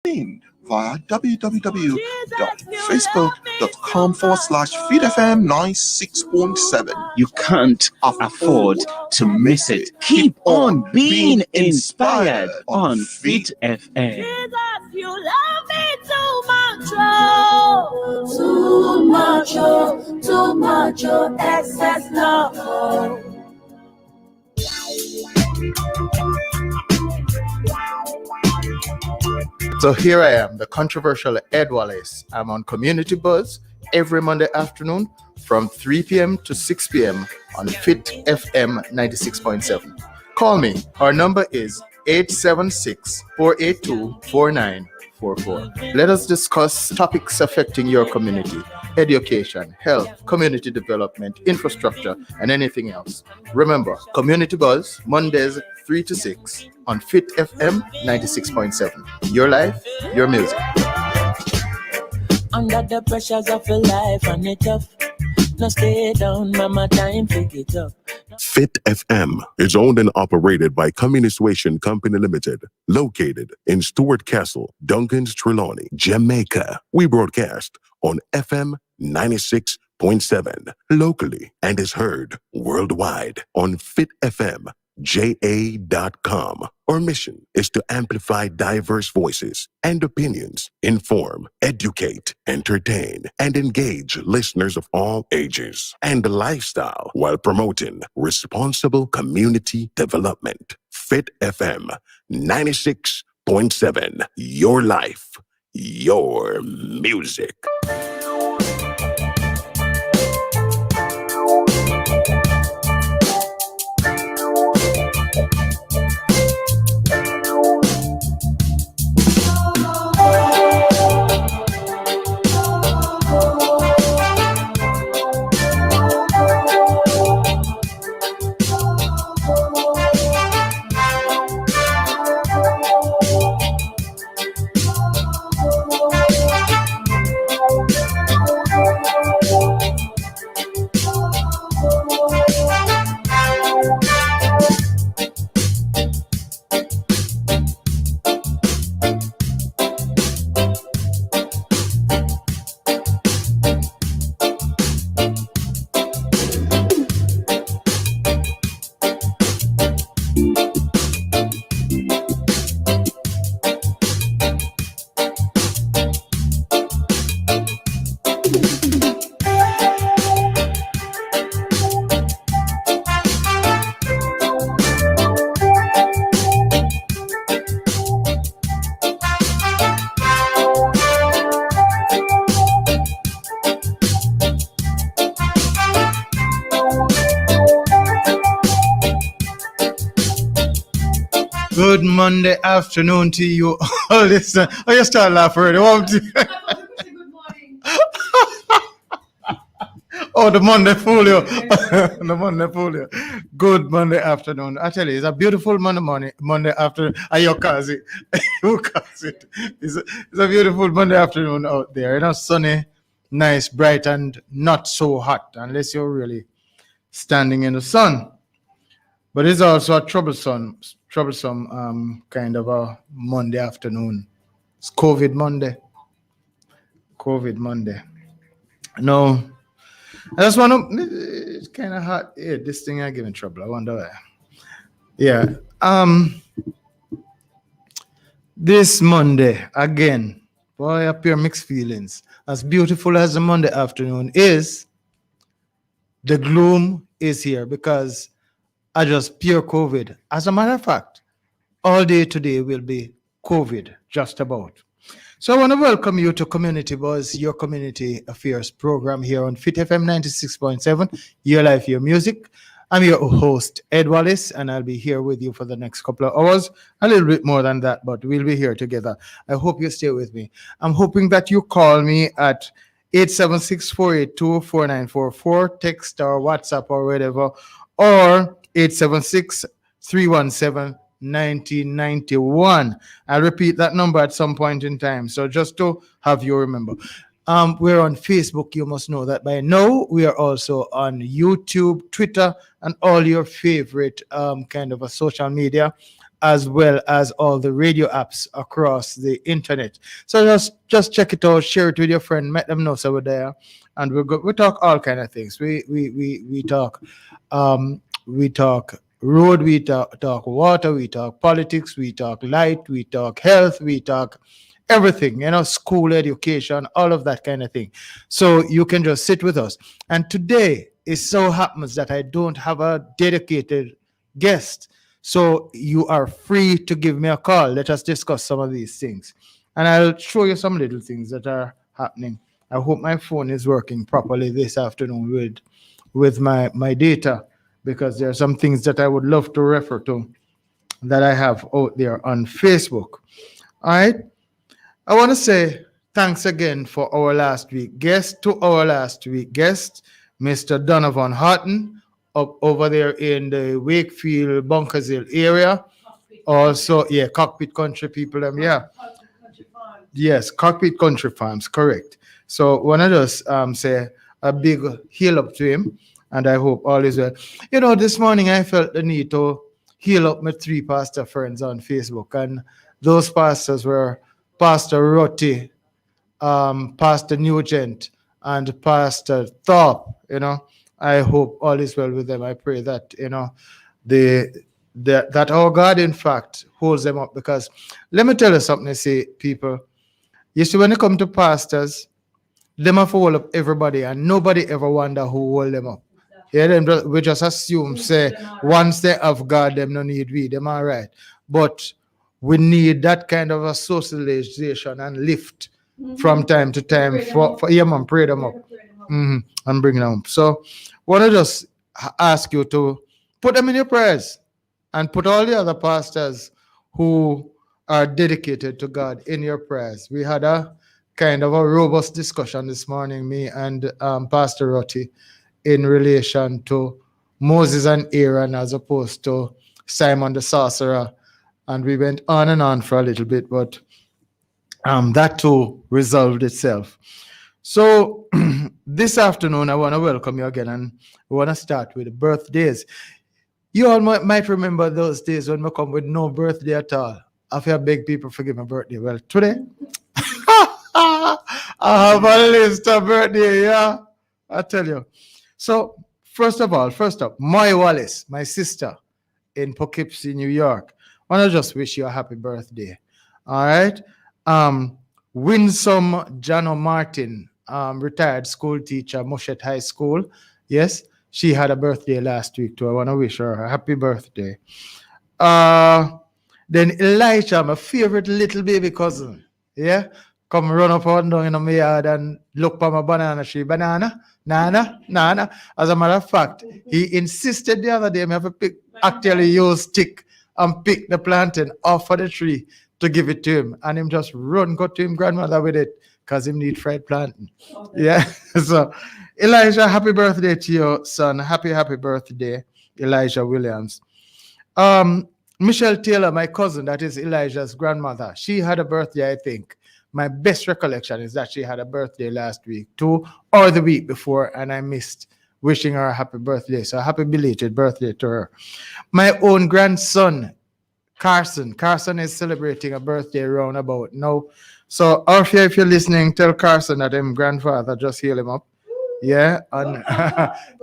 in via www.facebook.com/FeedFM96.7. You can't afford to miss it. Keep on being inspired on Fit FM. Jesus, you love me too much, oh. Too much, oh. Too much, oh. Excess love, oh. So here I am, the controversial Ed Wallace. I'm on Community Buzz every Monday afternoon from 3 p.m. to 6 p.m. on Fit FM 96.7. Call me. Our number is 876-482-4944. Let us discuss topics affecting your community, education, health, community development, infrastructure, and anything else. Remember, Community Buzz, Mondays 3 to 6 on Fit FM 96.7. Your life, your music. Under the pressures of a life and it tough. No stay down, mama, time pick it up. Fit FM is owned and operated by Communistation Company Limited, located in Stuart Castle, Duncan's, Trelawney, Jamaica. We broadcast on FM 96.7 locally and is heard worldwide on fitfmja.com. Our mission is to amplify diverse voices and opinions, inform, educate, entertain, and engage listeners of all ages and lifestyle while promoting responsible community development. Fit FM 96.7. Your life, your music. Good Monday afternoon to you all. Listen, I just start laughing already. Good morning. Oh, the Monday fool you. The Monday fool you. Good Monday afternoon. I tell you, it's a beautiful Monday afternoon. You cause it. It's a beautiful Monday afternoon out there. You know, sunny, nice, bright, and not so hot, unless you're really standing in the sun. But it's also a troublesome kind of a Monday afternoon. It's COVID Monday. No, I just want to, it's kind of hot. Yeah, this thing I give me trouble. I wonder why. Yeah. This Monday, again, boy, up here mixed feelings. As beautiful as the Monday afternoon is, the gloom is here because I just pure COVID. As a matter of fact, all day today will be COVID, just about. So I want to welcome you to Community Buzz, your community affairs program here on Fit FM 96.7, Your Life, Your Music. I'm your host, Ed Wallace, and I'll be here with you for the next couple of hours. A little bit more than that, but we'll be here together. I hope you stay with me. I'm hoping that you call me at 876-482-4944, text or WhatsApp or whatever, or 876-317-1991. I'll repeat that number at some point in time. So just to have you remember. We're on Facebook. You must know that by now. We are also on YouTube, Twitter, and all your favorite kind of a social media. as well as all the radio apps across the internet. So just check it out, share it with your friend, let them know so we're there, and we talk all kind of things. We talk we talk road, we talk water, we talk politics, we talk light, we talk health, we talk everything, school education, all of that kind of thing. So you can just sit with us. And today it so happens that I don't have a dedicated guest. So you are free to give me a call. Let us discuss some of these things. And I'll show you some little things that are happening. I hope my phone is working properly this afternoon with my data, because there are some things that I would love to refer to that I have out there on Facebook. All right. I want to say thanks again for our last week guest, Mr. Donovan Houghton, up over there in the Wakefield, Bunkers Hill area. Also, yeah, Cockpit Country people, yeah. Yes, Cockpit Country Farms, correct. So want to just say a big heal up to him, and I hope all is well. This morning I felt the need to heal up my 3 pastor friends on Facebook, and those pastors were Pastor Rotti, Pastor Nugent, and Pastor Thorpe. I hope all is well with them. I pray that that our God in fact holds them up, because let me tell you something. See, people, you see, when it come to pastors, them have to hold up everybody, and nobody ever wonder who hold them up. Yeah, we just assume, say, once they have God, them no need we, them all right. But we need that kind of a socialization and lift from time to time for man, pray them up. And bring them up. So want to just ask you to put them in your prayers, and put all the other pastors who are dedicated to God in your prayers. We had a kind of a robust discussion this morning, me and Pastor Rotti, in relation to Moses and Aaron as opposed to Simon the sorcerer. And we went on and on for a little bit, but that too resolved itself. So this afternoon, I want to welcome you again, and we want to start with birthdays. You all might remember those days when we come with no birthday at all. I feel beg people forgive my birthday. Well, today, I have a list of birthday, yeah. I tell you. So first up, my Wallace, my sister in Poughkeepsie, New York. I want to just wish you a happy birthday. All right. Winsome Jano Martin, retired school teacher, Mushet High School. Yes, she had a birthday last week too. I want to wish her a happy birthday. Then Elijah, my favorite little baby cousin. Yeah, come run up and down in my yard and look for my banana tree. Banana, nana. As a matter of fact, he insisted the other day me have to actually use stick and pick the plantain off of the tree to give it to him, and him just go to him grandmother with it, because him need fried plantain. Yeah. So Elijah, happy birthday to your son. Happy birthday, Elijah Williams. Michelle Taylor, my cousin, that is Elijah's grandmother, she had a birthday, I think. My best recollection is that she had a birthday last week too, or the week before, and I missed wishing her a happy birthday. So happy belated birthday to her. My own grandson, Carson. Carson is celebrating a birthday roundabout now. So, Orphea, if you're listening, tell Carson that him grandfather just heal him up. Yeah, and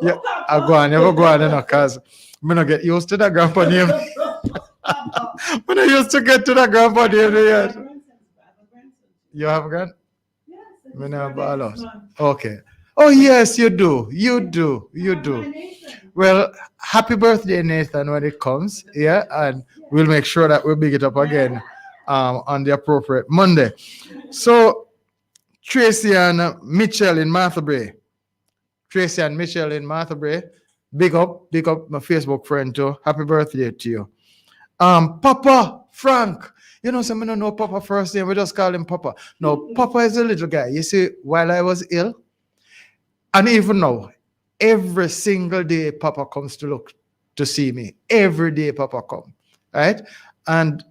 yeah, I never go on, because I'm not get used to that grandpa name. When I used to get to that grandpa name yet. You have a grand? Yes. Okay. Oh yes, you do. Well, happy birthday, Nathan, when it comes. Yeah, and we'll make sure that we'll big it up again on the appropriate Monday. So Tracy and Mitchell in Martha Brae. Big up my Facebook friend too. Happy birthday to you. Papa Frank. Some don't know Papa first name, we just call him Papa. No, Papa is a little guy. You see, while I was ill, and even now, every single day Papa comes to see me. Every day Papa come, right? And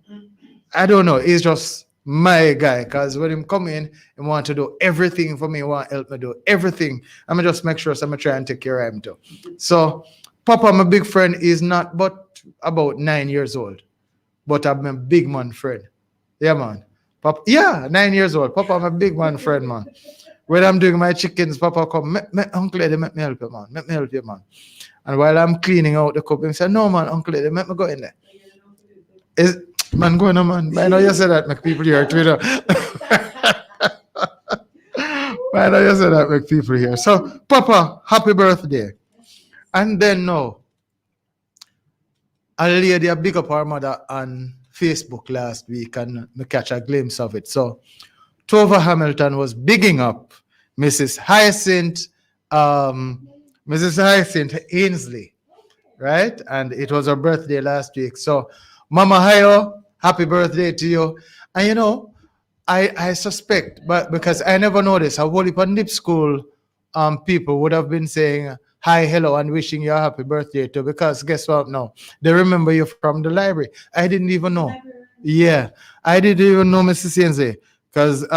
I don't know, he's just my guy, because when him come in, he want to do everything for me, he want to help me do everything. I'm just make sure I'm try and take care of him too. So Papa, my big friend, is not but about 9 years old. but I'm a big man friend. Yeah, man. Papa, yeah, 9 years old. Papa, I'm a big man friend, man. When I'm doing my chickens, Papa come, Uncle Eddie, make me help you, man. Make me help you, man. And while I'm cleaning out the cup, he said, no, man, Uncle Eddie, make me go in there. Is man going on, man? I know you said that, make people hear Twitter. I know you said that, make people hear. So, Papa, happy birthday. And then no, a lady a big up her mother on Facebook last week, and me catch a glimpse of it. So Tova Hamilton was bigging up Mrs. Hyacinth, Mrs. Hyacinth Ainsley, right? And it was her birthday last week. So Mama Hayo, happy birthday to you. And you know, I suspect, but because I never noticed, a whole heap of Nip School people would have been saying hi, hello, and wishing you a happy birthday too. Because guess what? No, they remember you from the library. I didn't even know. Yeah, I didn't even know, Mrs. Ainsley, because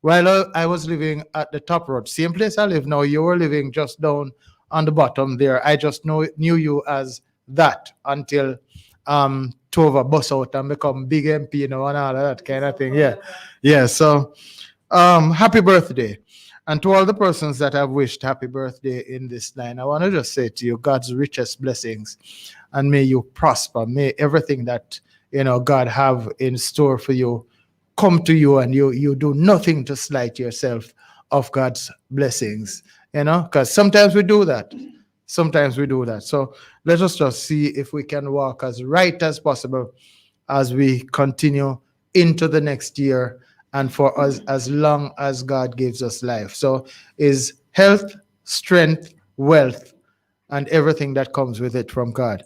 while I was living at the top road, same place I live now, you were living just down on the bottom there. I just knew you as that until Tova bust out and become big MP, you know, and all of that kind of thing. Yeah. Yeah. So happy birthday. And to all the persons that have wished happy birthday in this line, I want to just say to you, God's richest blessings, and may you prosper. May everything that, you know, God have in store for you come to you, and you do nothing to slight yourself of God's blessings, you know, because sometimes we do that. Sometimes we do that. So let us just see if we can walk as right as possible as we continue into the next year and for us as long as God gives us life. So is health, strength, wealth, and everything that comes with it from God.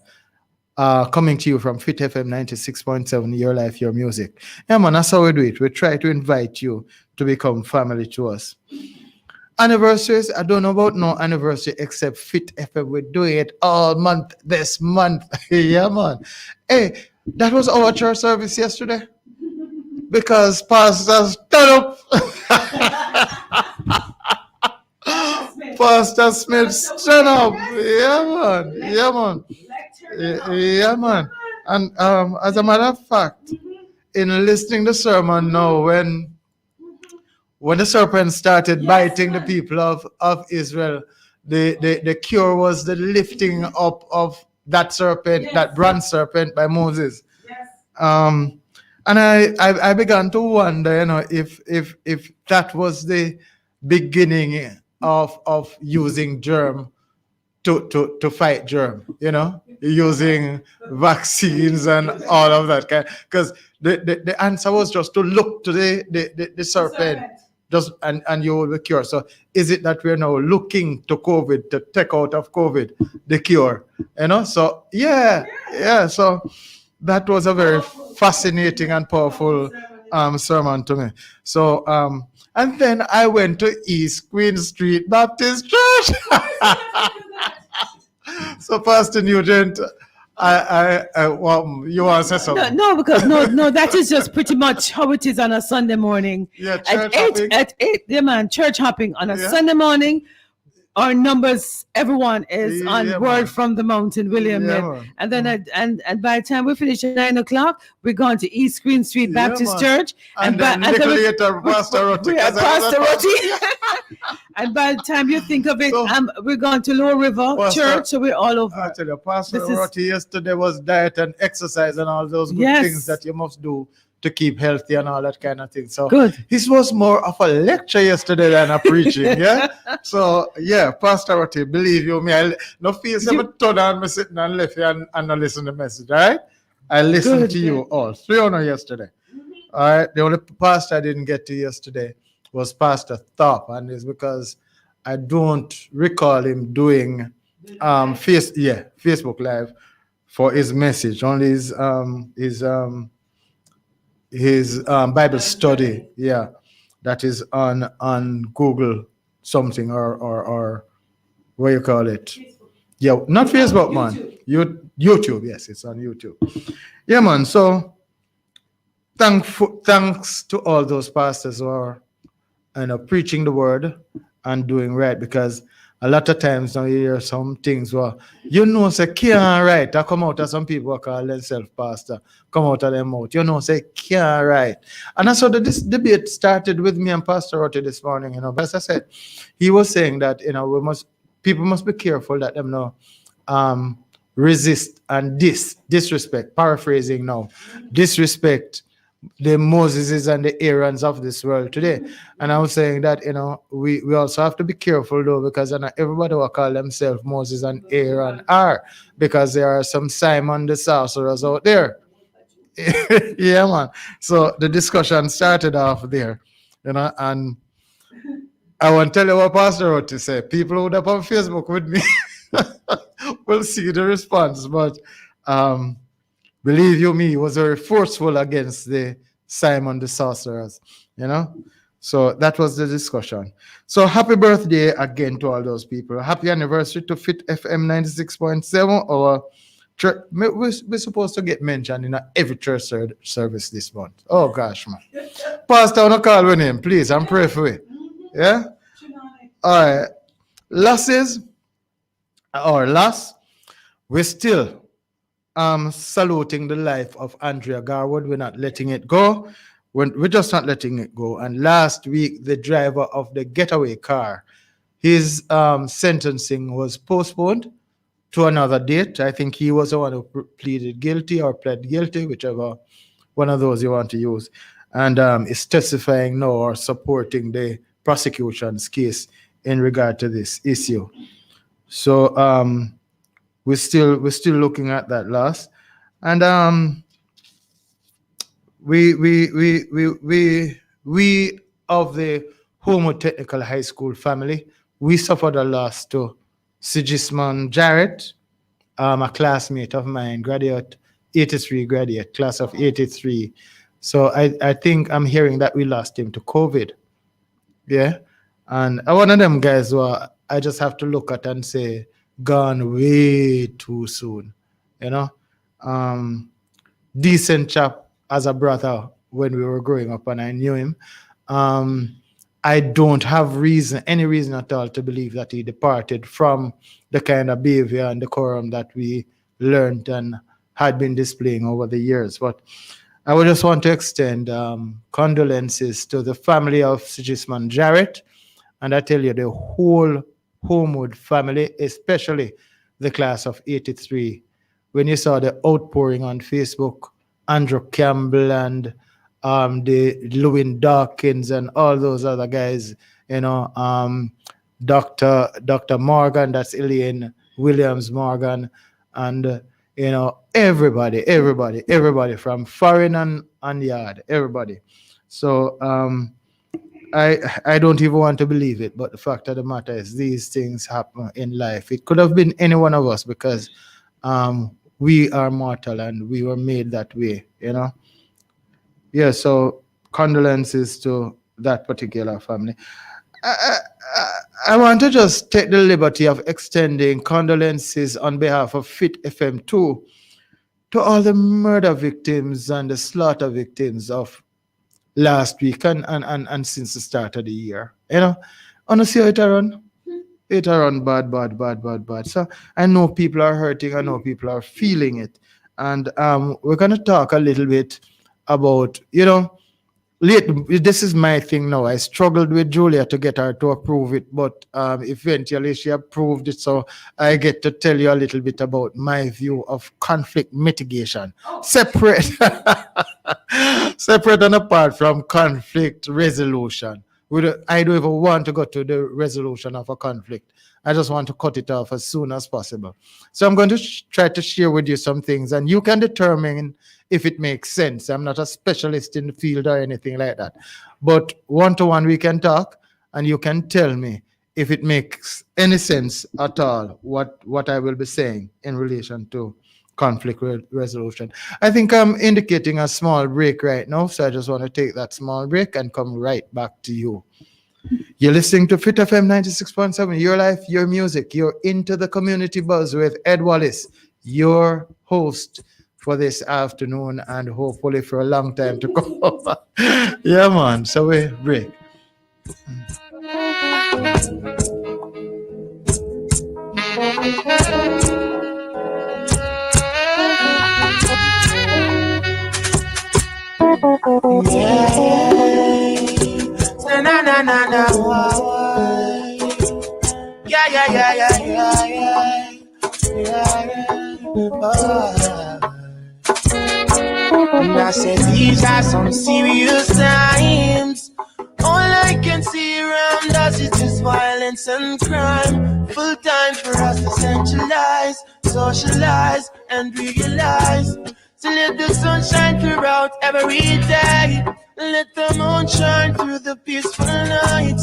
Coming to you from Fit FM 96.7, your life, your music. Yeah, man, that's how we do it. We try to invite you to become family to us. Anniversaries, I don't know about no anniversary except Fit FM. We're doing it all month this month. Yeah, man. Hey, that was our church service yesterday because Pastor stood up. Pastor Smith stood up. Yeah, man. Yeah, man. Yeah, man. And as a matter of fact, in listening to the sermon now, when the serpent started biting the people of Israel, the cure was the lifting up of that serpent, that bronze serpent by Moses. And I began to wonder, you know, if that was the beginning of using germ to fight germ, you know, using vaccines and all of that kind. Because the answer was just to look to the serpent. Just and you will be cured. So is it that we're now looking to COVID to take out of COVID the cure? You know, so yeah. So that was a very fascinating and powerful sermon to me. So and then I went to East Queen Street Baptist Church. So Pastor Nugent, well, you want to say something? No, because no, that is just pretty much how it is on a Sunday morning. Yeah, church hopping. At 8, yeah, man, church hopping on a Sunday morning. Our numbers, everyone is on Word man. from the Mountain, William. Man. And then and by the time we finish at 9 o'clock, we're going to East Green Street Baptist man. Church. And then later, Pastor Roti. Pastor Roti. And by the time you think of it, we're going to Lower River Church, so we're all over. I tell you, Pastor Roti yesterday was diet and exercise and all those good things that you must do to keep healthy and all that kind of thing. So this was more of a lecture yesterday than a preaching, yeah? So, yeah, Pastor Roti, believe you me, I no feel some turn on me sitting and left here and not listen to the message, all right? I listened to you all. 300 yesterday. All right? The only pastor I didn't get to yesterday was Pastor Thorpe, and it's because I don't recall him doing Facebook Live for his message, only his Bible study, that is on Google something or what you call it? Yeah, not Facebook, man. YouTube, yes, it's on YouTube. Yeah, man. So thanks to all those pastors who are preaching the word and doing right, because A lot of times now you hear some things where say can't write. I come out of some people who call themselves pastor, come out of their mouth. Say can't write. And that's how this debate started with me and Pastor Rotti this morning, But as I said, he was saying that, people must be careful that them resist and disrespect, paraphrasing now, disrespect the Moseses and the Aarons of this world today. And I was saying that, we also have to be careful though, because not everybody will call themselves Moses and Aaron are, because there are some Simon the sorcerers out there. Yeah, man. So the discussion started off there, and I want to tell you what Pastor wrote to say. People who are up on Facebook with me will see the response, but believe you me, he was very forceful against the Simon the sorcerers, So that was the discussion. So happy birthday again to all those people. Happy anniversary to Fit FM 96.7. Our church, we're supposed to get mentioned in every church service this month. Oh gosh, man. Pastor, I want to call your name, please, and pray for it. Yeah? All right. Lass, we're still saluting the life of Andrea Garwood. We're not letting it go. We're just not letting it go. And last week, the driver of the getaway car, his sentencing was postponed to another date. I think he was the one who pleaded guilty or pled guilty, whichever one of those you want to use, and is testifying now or supporting the prosecution's case in regard to this issue. So we're still looking at that loss, and we of the Homo Technical High School family, we suffered a loss to Sigismund Jarrett, a classmate of mine, 83 graduate, class of 83. So I think I'm hearing that we lost him to COVID. Yeah. And one of them guys who I just have to look at and say, gone way too soon. Decent chap as a brother when we were growing up, and I knew him. I don't have any reason at all to believe that he departed from the kind of behavior and decorum that we learned and had been displaying over the years. But I would just want to extend condolences to the family of Sigismund Jarrett. And I tell you, the whole Homewood family, especially the class of 83, when you saw the outpouring on Facebook, Andrew Campbell and the Lewin Dawkins and all those other guys, Dr. Morgan, that's Elaine Williams Morgan, and everybody from foreign and yard, everybody. So I don't even want to believe it, but the fact of the matter is these things happen in life. It could have been any one of us, because we are mortal and we were made that way, Yeah, so condolences to that particular family. I want to just take the liberty of extending condolences on behalf of Fit FM 2 to all the murder victims and the slaughter victims of last week and since the start of the year. Honestly, it run bad. So I know people are hurting. I know people are feeling it. And we're going to talk a little bit about, this is my thing now. I struggled with Julia to get her to approve it, but eventually she approved it. So I get to tell you a little bit about my view of conflict mitigation. Separate and apart from conflict resolution. I don't even want to go to the resolution of a conflict. I just want to cut it off as soon as possible. So I'm going to try to share with you some things, and you can determine if it makes sense. I'm not a specialist in the field or anything like that. But one-to-one we can talk, and you can tell me if it makes any sense at all, what I will be saying in relation to conflict resolution. I think I'm indicating a small break right now, so I just want to take that small break and come right back to you. You're listening to Fit FM 96.7, your life, your music. You're into the community buzz with Ed Wallace, your host for this afternoon and hopefully for a long time to come. Yeah, man. So we break. Na na na na na. Why? Yeah yeah yeah yeah yeah yeah. Yeah yeah. And I said these are some serious times. All I can see around us is just violence and crime. Full time for us to centralize, socialize, and realize. To let the sun shine throughout every day. Let the moon shine through the peaceful night.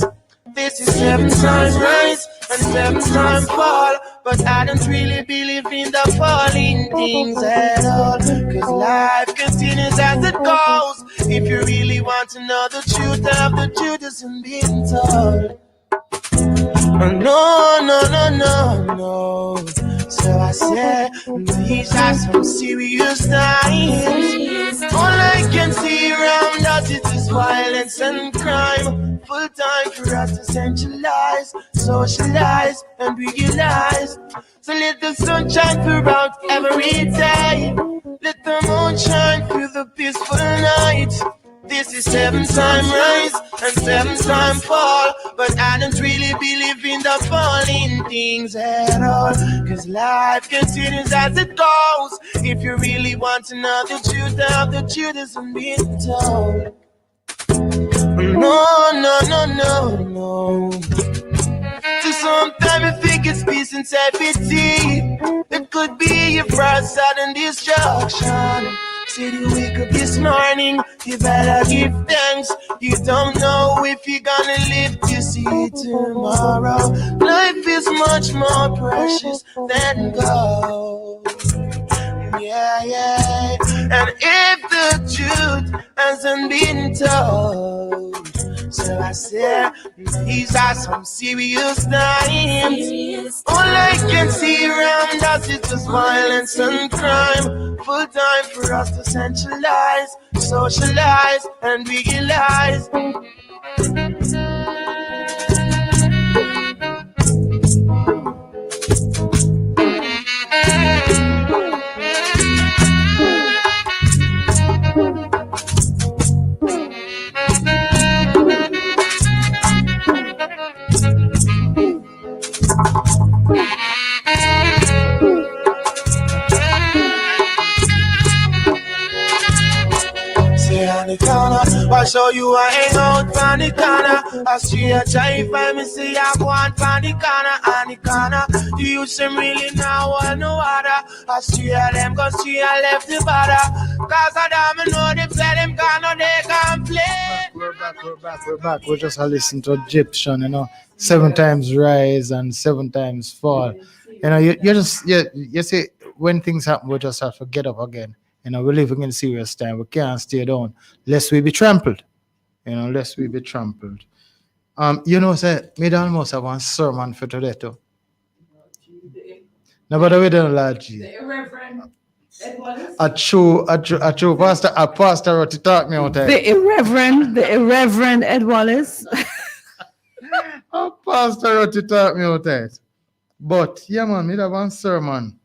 This is 7 times rise and 7 times fall. But I don't really believe in the falling things at all. Cause life continues as it goes. If you really want to know the truth of the truth isn't being told. Oh, no, no, no, no, no. So I said, these are some serious times. All I can see around us is this violence and crime. Full time for us to centralize, socialize, and realize. So let the sun shine throughout every day. Let the moon shine through the peaceful night. This is 7 times rise and 7 times fall. But I don't really believe in the falling things at all. Cause life continues as it goes. If you really want to know the truth of the truth isn't being told. No, no, no, no, no. So sometimes I think it's peace and safety. It could be your first sudden destruction. See you wake up this morning, you better give thanks. You don't know if you're gonna live to see tomorrow. Life is much more precious than gold. Yeah, yeah. And if the truth hasn't been told, so I said, these are some serious times. All I can see around us is just violence and crime. Full time for us to centralize, socialize, and realize. On the corner, why show you I hang out on the corner? I see a try find me see I go on the corner. The youth them really now want no water. I see them go see I left the border. Cause I don't know them say them gonna they can play. We're back. We just listening to Egyptian, 7 times rise and 7 times fall. You see, when things happen, we just have to get up again. We're living in serious time. We can't stay down lest we be trampled. Lest we be trampled. Say, me almost have one sermon for today too. No, but we don't like you. The Irreverend Ed Wallace. A true pastor wrote to talk me out there. The Irreverend Ed Wallace. A pastor wrote to talk me out there. But yeah, man, me have one sermon.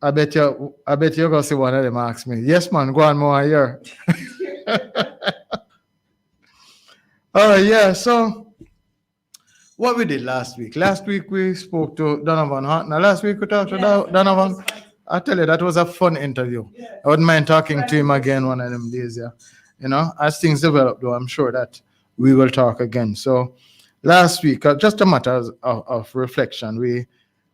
I bet you're gonna see one of them ask me. Yes, man, go on more here. All right, yeah. So what we did last week. Last week we spoke to Donovan Hartner. Last week we talked to Donovan. I tell you, that was a fun interview. I wouldn't mind talking to him again one of them days, yeah. As things develop though, I'm sure that we will talk again. So last week, just a matter of reflection, we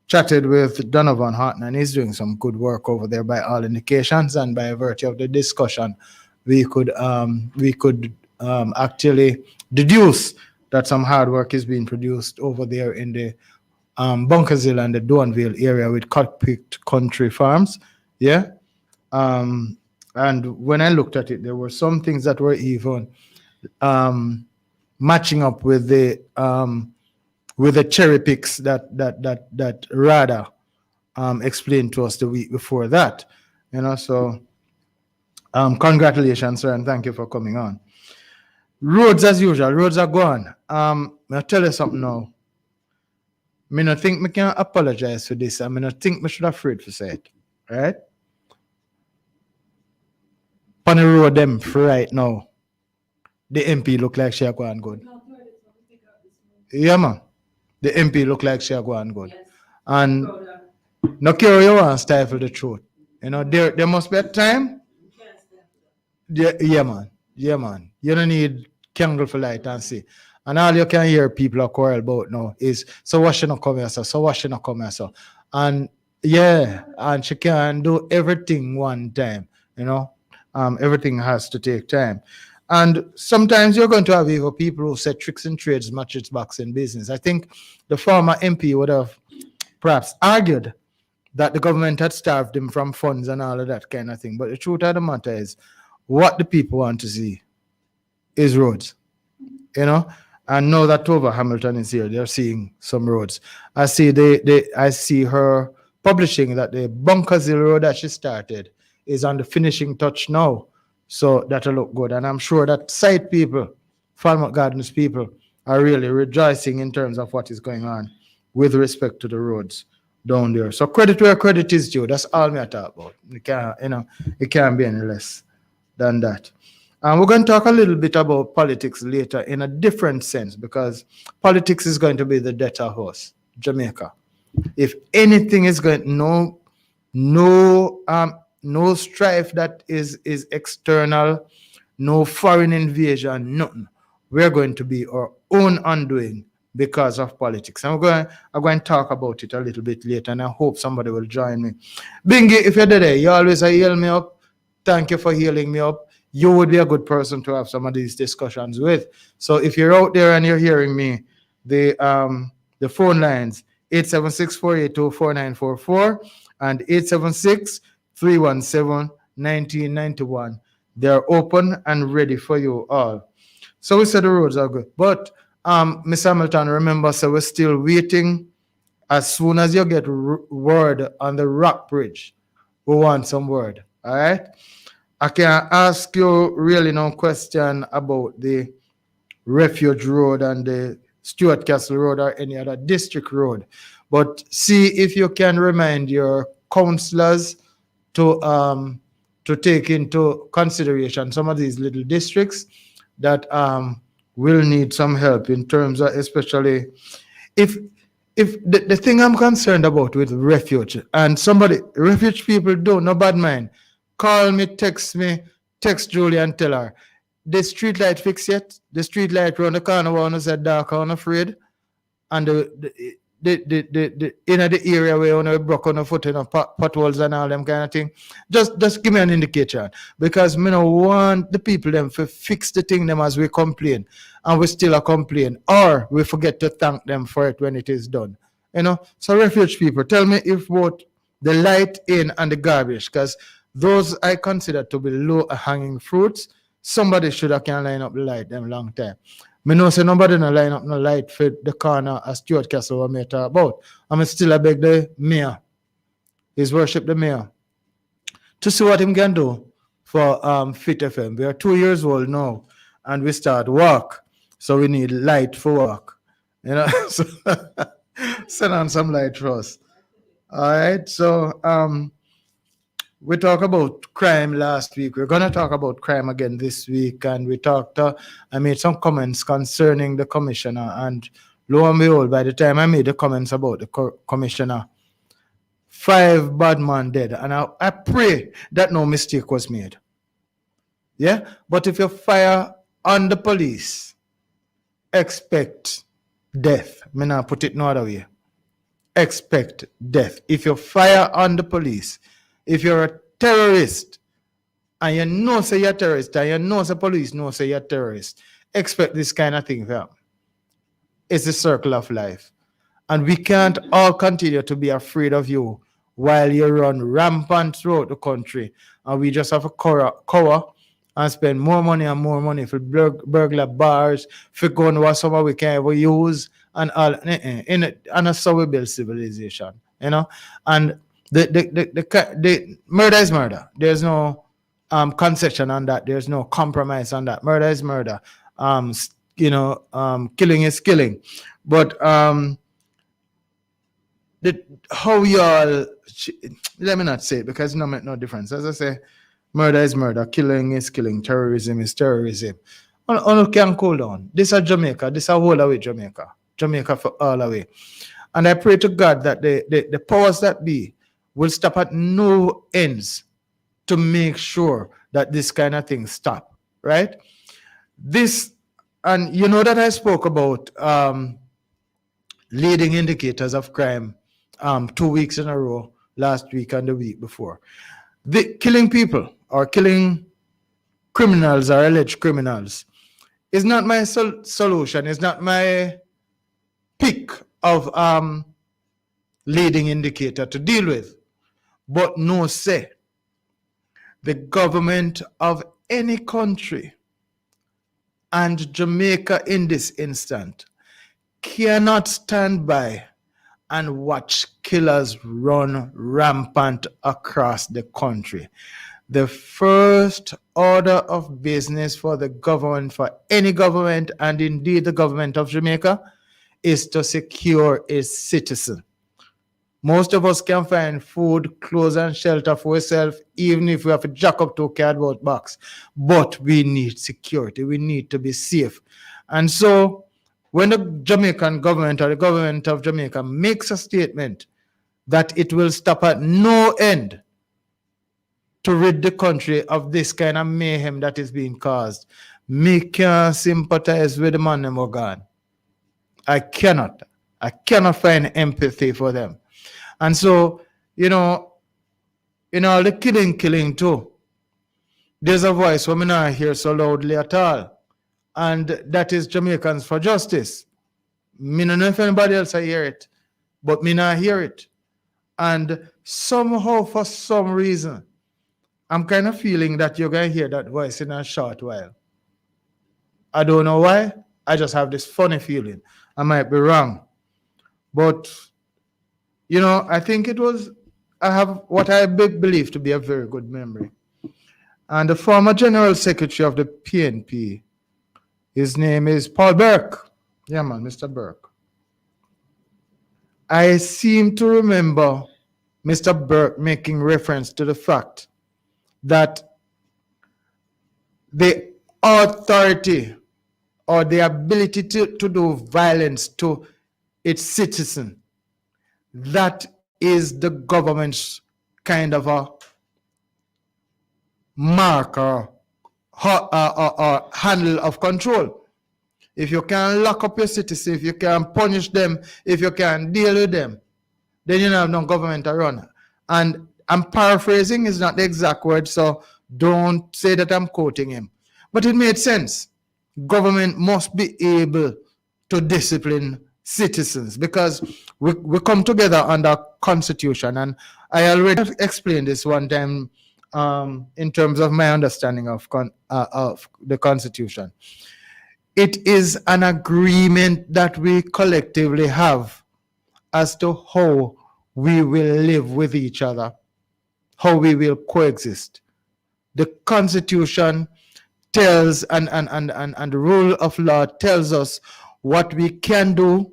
chatted with Donovan Hartner, and he's doing some good work over there by all indications, and by virtue of the discussion, we could actually deduce that some hard work is being produced over there in the Bunkersville and the Donville area with Cockpit Country Farms. Yeah. And when I looked at it, there were some things that were even matching up with the cherry picks that Rada explained to us the week before that. So congratulations, sir, and thank you for coming on. Roads as usual, roads are gone. I'll tell you something now. I don't think I can apologize for this. I don't think I should have afraid to say it. Right? on the road them right now, the MP look like she are going good. Yeah, man. The MP look like she are going good. And no care you want to stifle the truth. You know, there must be a time. Yeah, man. Yeah, man. You don't need candle for light and see. And all you can hear people are quarrel about now is, so what she not come here, so? So what she not come here, so? And yeah, and she can do everything one time, you know. Everything has to take time. And sometimes you're going to have even people who say tricks and trades match its box in business. I think the former MP would have perhaps argued that the government had starved him from funds and all of that kind of thing. But the truth of the matter is, what the people want to see is roads, you know. And now that Tova Hamilton is here, they're seeing some roads. I see her publishing that the Bunkers Hill Road that she started is on the finishing touch now. So that'll look good. And I'm sure that site people, Falmouth Gardens people, are really rejoicing in terms of what is going on with respect to the roads down there. So credit where credit is due. That's all me I talk about. It can't be any less than that. And we're going to talk a little bit about politics later in a different sense, because politics is going to be the debtor horse, Jamaica. If anything is going, no strife that is external, no foreign invasion, nothing. We're going to be our own undoing because of politics. And I'm going to talk about it a little bit later, and I hope somebody will join me. Bingy, if you're there, you always heal me up. Thank you for healing me up. You would be a good person to have some of these discussions with. So if you're out there and you're hearing me, the phone lines, 876-482-4944 and 876-317-1991. They're open and ready for you all. So we said the roads are good. But Miss Hamilton, remember, so we're still waiting. As soon as you get word on the Rock Bridge, we want some word. All right? I can ask you really no question about the Refuge Road and the Stuart Castle Road or any other district road. But see if you can remind your councillors to take into consideration some of these little districts that will need some help in terms of, especially if the thing I'm concerned about with refuge, and refuge people don't, no bad mind. Call me, text Julie and tell her. The street light fixed yet? The street light round the corner one who said dark, I'm afraid. And the in the area where you broke on the foot, potholes and all them kind of thing. Just give me an indication. Because me no want the people them to fix the thing them as we complain. And we still a complain. Or we forget to thank them for it when it is done. You know? So refuge people, tell me if both the light in and the garbage, because those I consider to be low-hanging fruits. Somebody should have can line up the light them long time. Me know say nobody no line up no light for the corner as Stuart Castle what me talk about. I'm still a beg the mayor, his worship the mayor, to see what him can do for Fit FM. We are 2 years old now and we start work. So we need light for work. You know, so send on some light for us. All right. So we talked about crime last week. We're going to talk about crime again this week. And I made some comments concerning the commissioner. And lo and behold, by the time I made the comments about the commissioner, 5 bad men dead. And I pray that no mistake was made. Yeah? But if you fire on the police, expect death. I mean, I put it no other way. Expect death. If you fire on the police, if you're a terrorist and you know say you're a terrorist and you know the police know say you're a terrorist, expect this kind of thing to happen. It's a circle of life. And we can't all continue to be afraid of you while you run rampant throughout the country. And we just have a cover and spend more money and more money for burglar bars, for going to somewhere we can't ever use, and all. And that's how we build civilization, you know? And the murder is murder. There's no concession on that. There's no compromise on that. Murder is murder. Killing is killing. But how y'all, let me not say it because it don't make no difference. As I say, Murder is murder, killing is killing, terrorism is terrorism. On can cool down. This is Jamaica. This is whole away Jamaica. Jamaica for all away. And I pray to God that the powers that be will stop at no ends to make sure that this kind of thing stop. Right? This, and you know that I spoke about leading indicators of crime 2 weeks in a row, last week and the week before. The killing people or killing criminals or alleged criminals is not my solution. It's not my pick of leading indicator to deal with. But no say, the government of any country, and Jamaica in this instant, cannot stand by and watch killers run rampant across the country. The first order of business for the government, for any government, and indeed the government of Jamaica, is to secure its citizen. Most of us can find food, clothes, and shelter for ourselves, even if we have to jack up to a cardboard box. But we need security. We need to be safe. And so when the Jamaican government or the government of Jamaica makes a statement that it will stop at no end to rid the country of this kind of mayhem that is being caused, me can't sympathize with the man named Morgan. I cannot find empathy for them. And so, in all the killing too, there's a voice we not hear so loudly at all. And that is Jamaicans for Justice. Me don't know if anybody else hear it, but me not hear it. And somehow, for some reason, I'm kind of feeling that you're going to hear that voice in a short while. I don't know why. I just have this funny feeling. I might be wrong. But, I think I have what I believe to be a very good memory. And the former General Secretary of the PNP, his name is Paul Burke. Yeah, man, Mr. Burke. I seem to remember Mr. Burke making reference to the fact that the authority or the ability to do violence to its citizen, that is the government's kind of a marker or handle of control. If you can lock up your citizens, if you can punish them, if you can deal with them, then you don't have no government to run. And I'm paraphrasing, is not the exact word, so don't say that I'm quoting him. But it made sense. Government must be able to discipline citizens because we come together under Constitution. And I already explained this one time in terms of my understanding of the Constitution. It is an agreement that we collectively have as to how we will live with each other, how we will coexist. The Constitution tells and the rule of law tells us what we can do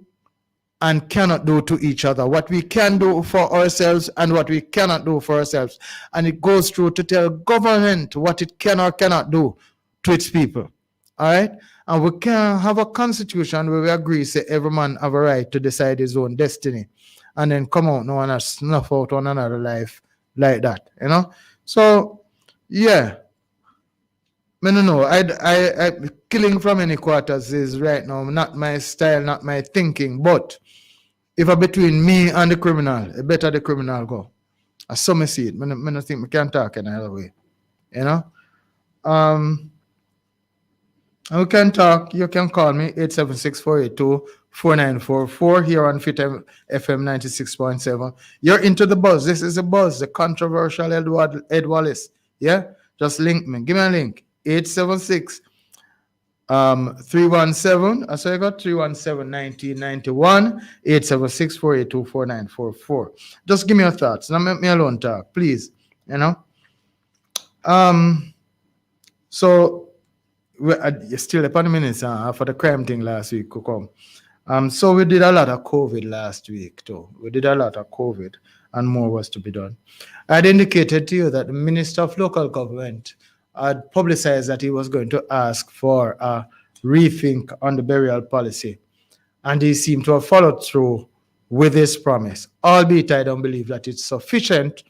and cannot do to each other, what we can do for ourselves and what we cannot do for ourselves. And it goes through to tell government what it can or cannot do to its people. All right? And we can have a constitution where we agree, say every man have a right to decide his own destiny and then come out no one and snuff out one another life like that, So, yeah. I don't know. I killing from any quarters is right now not my style, not my thinking. But if I between me and the criminal, it better the criminal go. I saw me see it. I don't think we can talk in another way. And we can talk. You can call me 876-482-4944 here on Fit FM 96.7. You're into the buzz. This is a buzz, the controversial Ed Wallace. Yeah? Just link me. Give me a link. 876 317. I saw I got 317-1991. 876-482-4944. Just give me your thoughts. Don't make me alone talk, please. So you're still upon the minutes for the crime thing last week could come. So we did a lot of COVID last week too. We did a lot of COVID. and more was to be done. I had indicated to you that the Minister of Local Government had publicized that he was going to ask for a rethink on the burial policy, and he seemed to have followed through with his promise, albeit I don't believe that it's sufficient,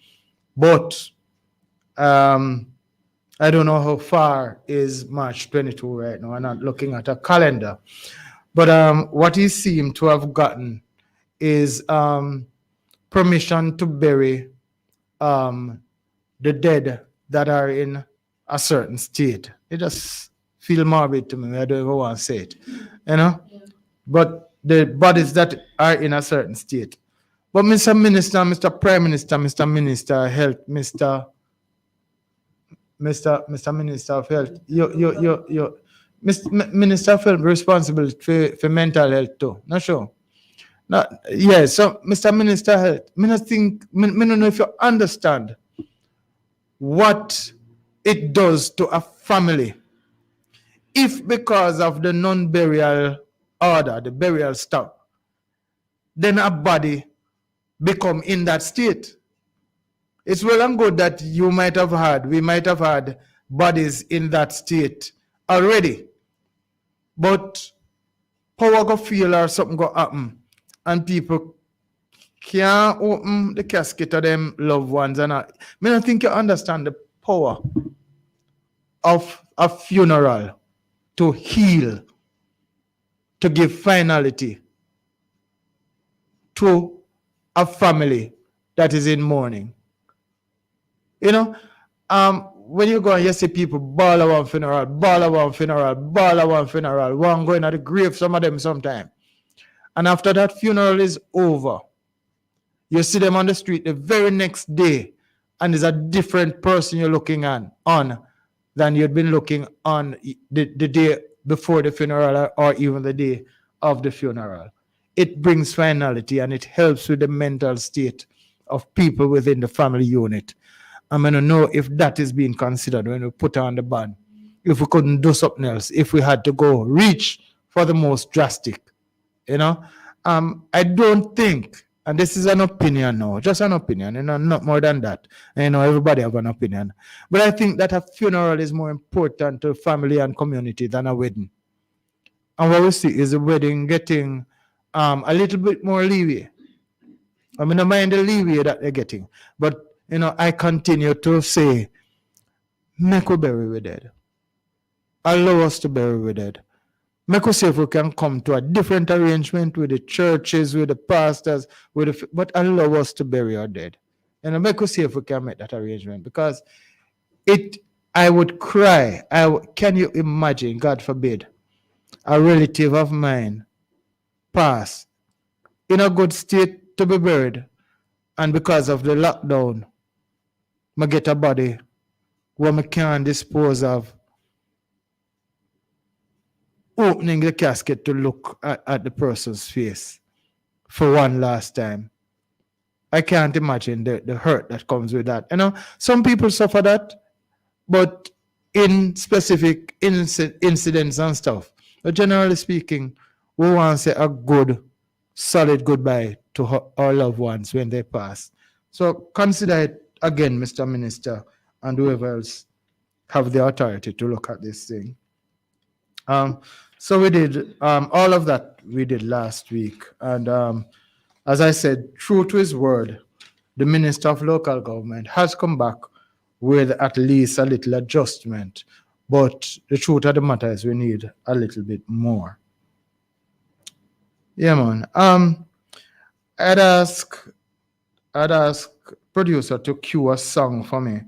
but I don't know how far is March 22 right now. I'm not looking at a calendar. But what he seemed to have gotten is permission to bury the dead that are in a certain state. It just feels morbid to me. I don't even want to say it, you know? But the bodies that are in a certain state. But Mr. Minister, Mr. Prime Minister, Mr. Minister of Health, Mr. Minister of Health, Minister of Health responsible for mental health too. Not sure. Yeah, so Mr. Minister of Health, I don't know if you understand what it does to a family if because of the non-burial order, the burial stop, then a body become in that state. It's well and good that we might have had bodies in that state already. But power go feel or something go happen and people can't open the casket of them loved ones. And I don't think you understand the power of a funeral to heal, to give finality to a family that is in mourning. You know, when you go and you see people ball of one funeral, one going at the grave, some of them sometime. And after that funeral is over, you see them on the street the very next day, and it's a different person you're looking on than you'd been looking on the day before the funeral or even the day of the funeral. It brings finality and it helps with the mental state of people within the family unit. I'm going to know if that is being considered when we put on the ban. If we couldn't do something else, if we had to go reach for the most drastic, you know. I don't think, and this is an opinion now, just an opinion, you know, not more than that. You know, everybody have an opinion. But I think that a funeral is more important to family and community than a wedding. And what we see is a wedding getting a little bit more leeway. I mean, I mind the leeway that they're getting. But, you know, I continue to say, make we bury we dead. Allow us to bury we dead. Make us see if we can come to a different arrangement with the churches, with the pastors, but allow us to bury our dead. And make us see if we can make that arrangement. Because I would cry. Can you imagine, God forbid, a relative of mine pass in a good state to be buried, and because of the lockdown, I get a body where I can't dispose of, opening the casket to look at the person's face for one last time. I can't imagine the hurt that comes with that. You know, some people suffer that, but in specific incidents and stuff. But generally speaking, we want to say a good, solid goodbye to our loved ones when they pass. So consider it again, Mr. Minister, and whoever else have the authority to look at this thing. So we did all of that we did last week. And as I said, true to his word, the Minister of Local Government has come back with at least a little adjustment. But the truth of the matter is we need a little bit more. Yeah, man. I'd ask producer to cue a song for me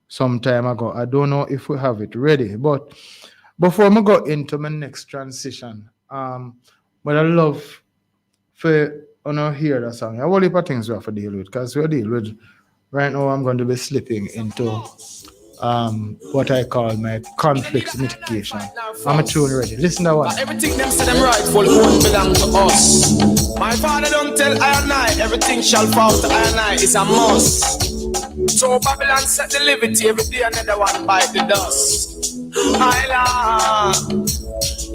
some time ago. I don't know if we have it ready, but before I go into my next transition, but I love for hear the song. I have a lot of things we have to deal with, because we deal with right now. I'm going to be slipping into what I call my conflict mitigation. I'm a tune ready. Listen to one. Everything them say them rightful won't belong to us. My father don't tell I and I, everything shall fall to I and I, it's a must. So Babylon set the liberty, every day another one bite the dust. Island,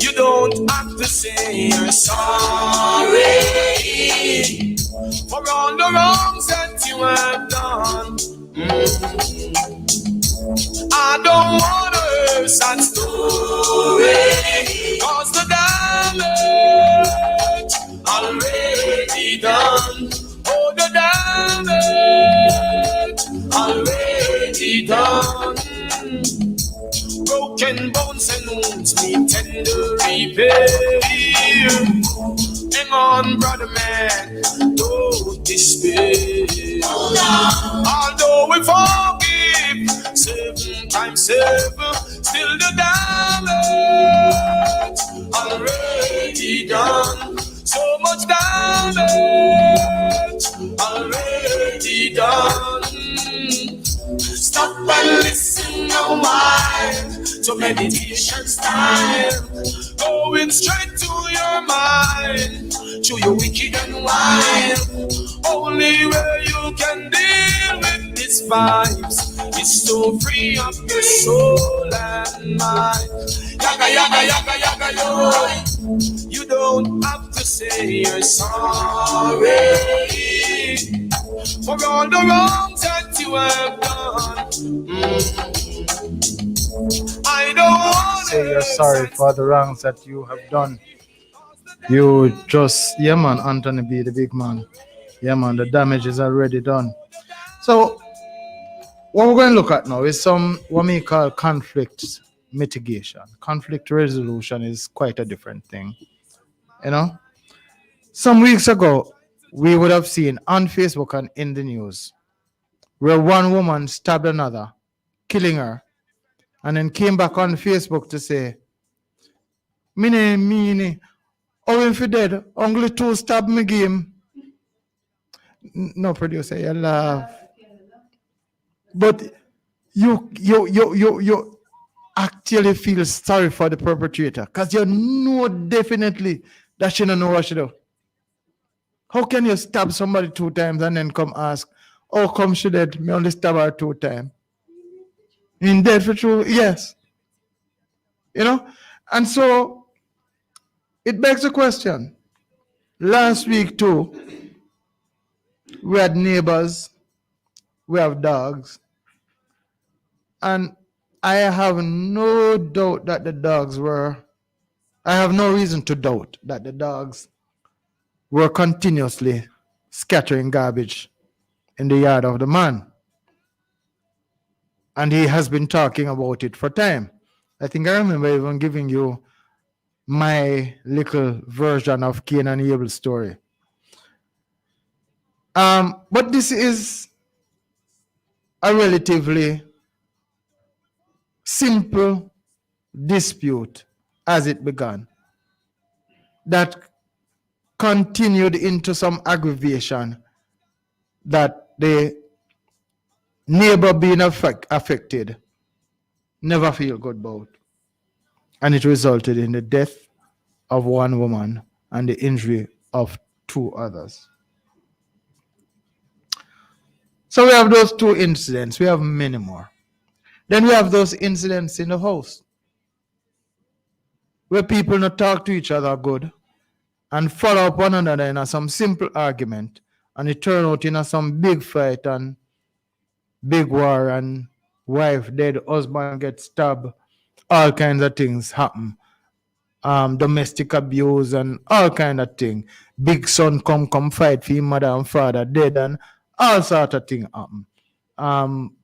you don't have to say you're sorry for all the wrongs that you have done. I don't wanna hear sad story, cause the damage already done. Oh, the damage already done. Broken bones and wounds need tender repair. Hang on, brother man, don't despair. Although we forgive 7 times 7, still the damage already done. So much damage already done. Stop and listen a while to meditation style, going straight to your mind, to your wicked and wild. Only way you can deal with these vibes is to free up your soul and mind. Yaga yaga yaga yaga yo. You don't have to say you're sorry for all the wrongs that you have done. I don't want Say you're sorry for the wrongs that you have done. You just, yeah, man, Anthony B, the big man. Yeah, man, the damage is already done. So, what we're going to look at now is some what we call conflict mitigation. Conflict resolution is quite a different thing. You know, some weeks ago, we would have seen on Facebook and in the news where one woman stabbed another, killing her, and then came back on Facebook to say, Mine, oh, if you dead, only 2 stab me game. No, producer, you laugh. But you actually feel sorry for the perpetrator because you know definitely that she don't know what she do. How can you stab somebody 2 times and then come ask, oh, come she dead, me only stab her 2 times? In dead for true? Yes. You know? And so it begs the question. Last week too, we had neighbors, we have dogs, and I have no doubt that the dogs were, I have no reason to doubt that the dogs were continuously scattering garbage in the yard of the man. And he has been talking about it for time. I think I remember even giving you my little version of Cain and Abel's story. But this is a relatively simple dispute as it began that continued into some aggravation that the neighbor being affected never feel good about. And it resulted in the death of one woman and the injury of 2 others. So we have those 2 incidents. We have many more. Then we have those incidents in the house where people not talk to each other good and follow up one another in some simple argument, and it turn out in some big fight and big war, and wife dead, husband get stabbed, all kinds of things happen. Domestic abuse and all kind of thing. Big son come fight for him mother and father dead, and all sort of thing happen.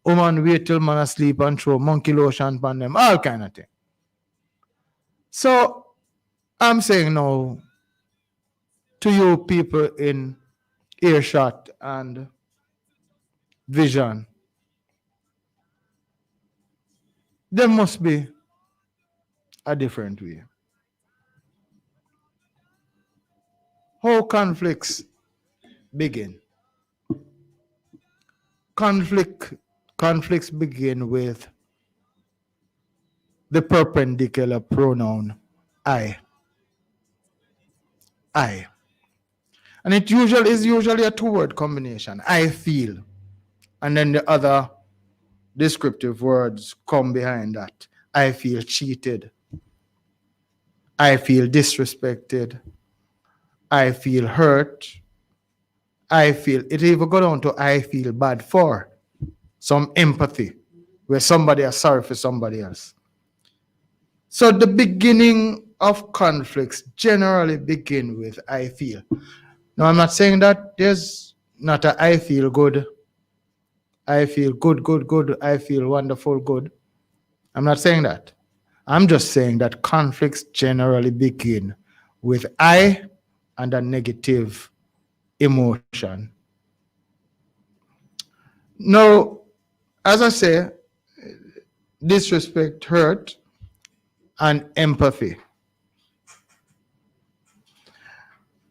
Woman wait till man asleep and throw monkey lotion on them, all kind of thing. So I'm saying now to you people in earshot and vision, there must be a different way. How conflicts begin? Conflicts begin with the perpendicular pronoun I. And it is usually a 2-word combination. I feel. And then the other descriptive words come behind that. I feel cheated. I feel disrespected. I feel hurt. I feel. It even go down to I feel bad for. Some empathy, where somebody is sorry for somebody else. So the beginning of conflicts generally begin with I feel. Now I'm not saying that there's not a I feel good. I feel good, good, good. I feel wonderful, good. I'm not saying that. I'm just saying that conflicts generally begin with I and a negative emotion. Now, as I say, disrespect, hurt, and empathy.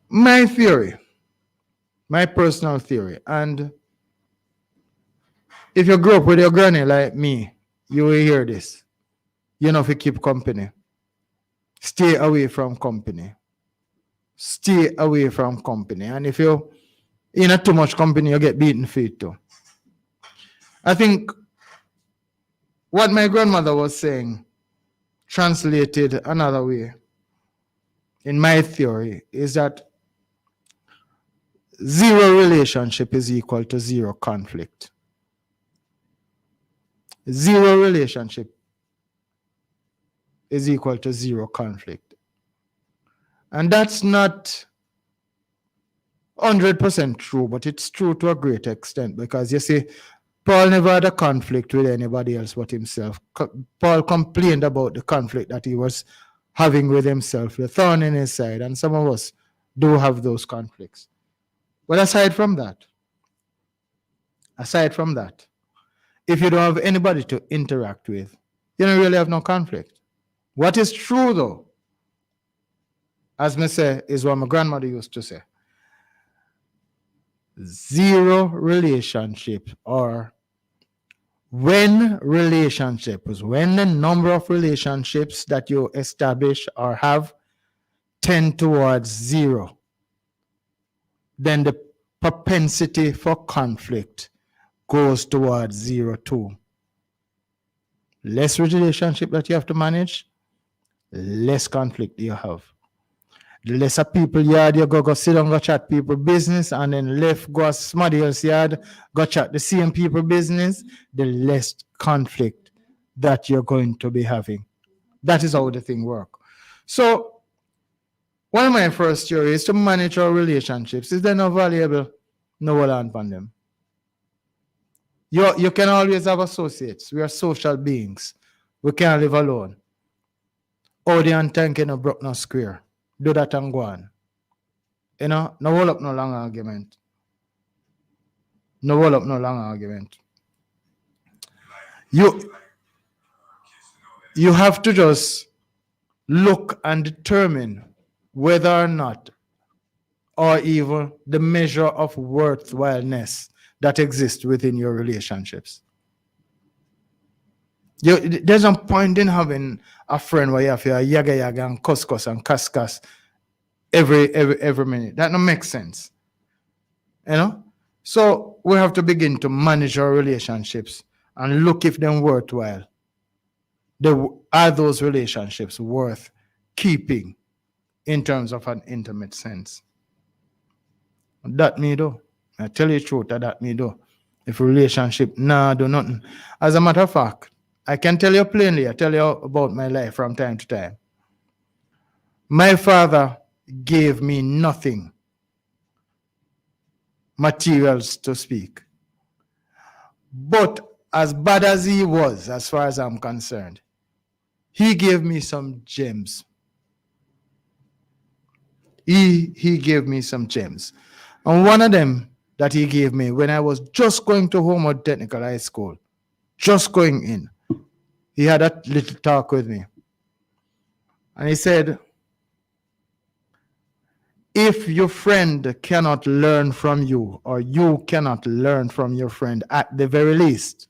My theory, my personal theory, and if you grew up with your granny like me, you will hear this. You know, if you keep company, stay away from company. Stay away from company. And if you're in a too much company, you get beaten for it too. I think what my grandmother was saying, translated another way, in my theory, is that zero relationship is equal to zero conflict. Zero relationship is equal to zero conflict. And that's not 100% true, but it's true to a great extent, because you see, Paul never had a conflict with anybody else but himself. Paul complained about the conflict that he was having with himself, the thorn in his side, and some of us do have those conflicts. But aside from that, if you don't have anybody to interact with, you don't really have no conflict. What is true though, as me say, is what my grandmother used to say. Zero relationship, or when the number of relationships that you establish or have tend towards zero, then the propensity for conflict goes towards zero too. Less relationship that you have to manage, less conflict you have. The lesser people yard you go sit down, go chat people business, and then left go somebody else yard, go chat the same people business, the less conflict that you're going to be having. That is how the thing works. So one of my first theories to manage our relationships is they're not valuable, no one on them. You can always have associates. We are social beings. We can't live alone. Oh, the antank no broke no square. Do that and go on. You know, no hold up no long argument. No hold up no long argument. You have to just look and determine whether or not, or even the measure of worthwhileness that exists within your relationships. There's no point in having a friend where you have to yaga and cuss and cuss every minute. That don't make sense. You know? So we have to begin to manage our relationships and look if they're worthwhile. Are those relationships worth keeping in terms of an intimate sense? That me do. I tell you the truth, that me do. If a relationship, do nothing. As a matter of fact, I can tell you plainly, I tell you about my life from time to time. My father gave me nothing, materials to speak. But as bad as he was, as far as I'm concerned, he gave me some gems. He gave me some gems. And one of them that he gave me when I was just going to Homewood Technical High School, just going in, he had a little talk with me. And he said, if your friend cannot learn from you, or you cannot learn from your friend, at the very least,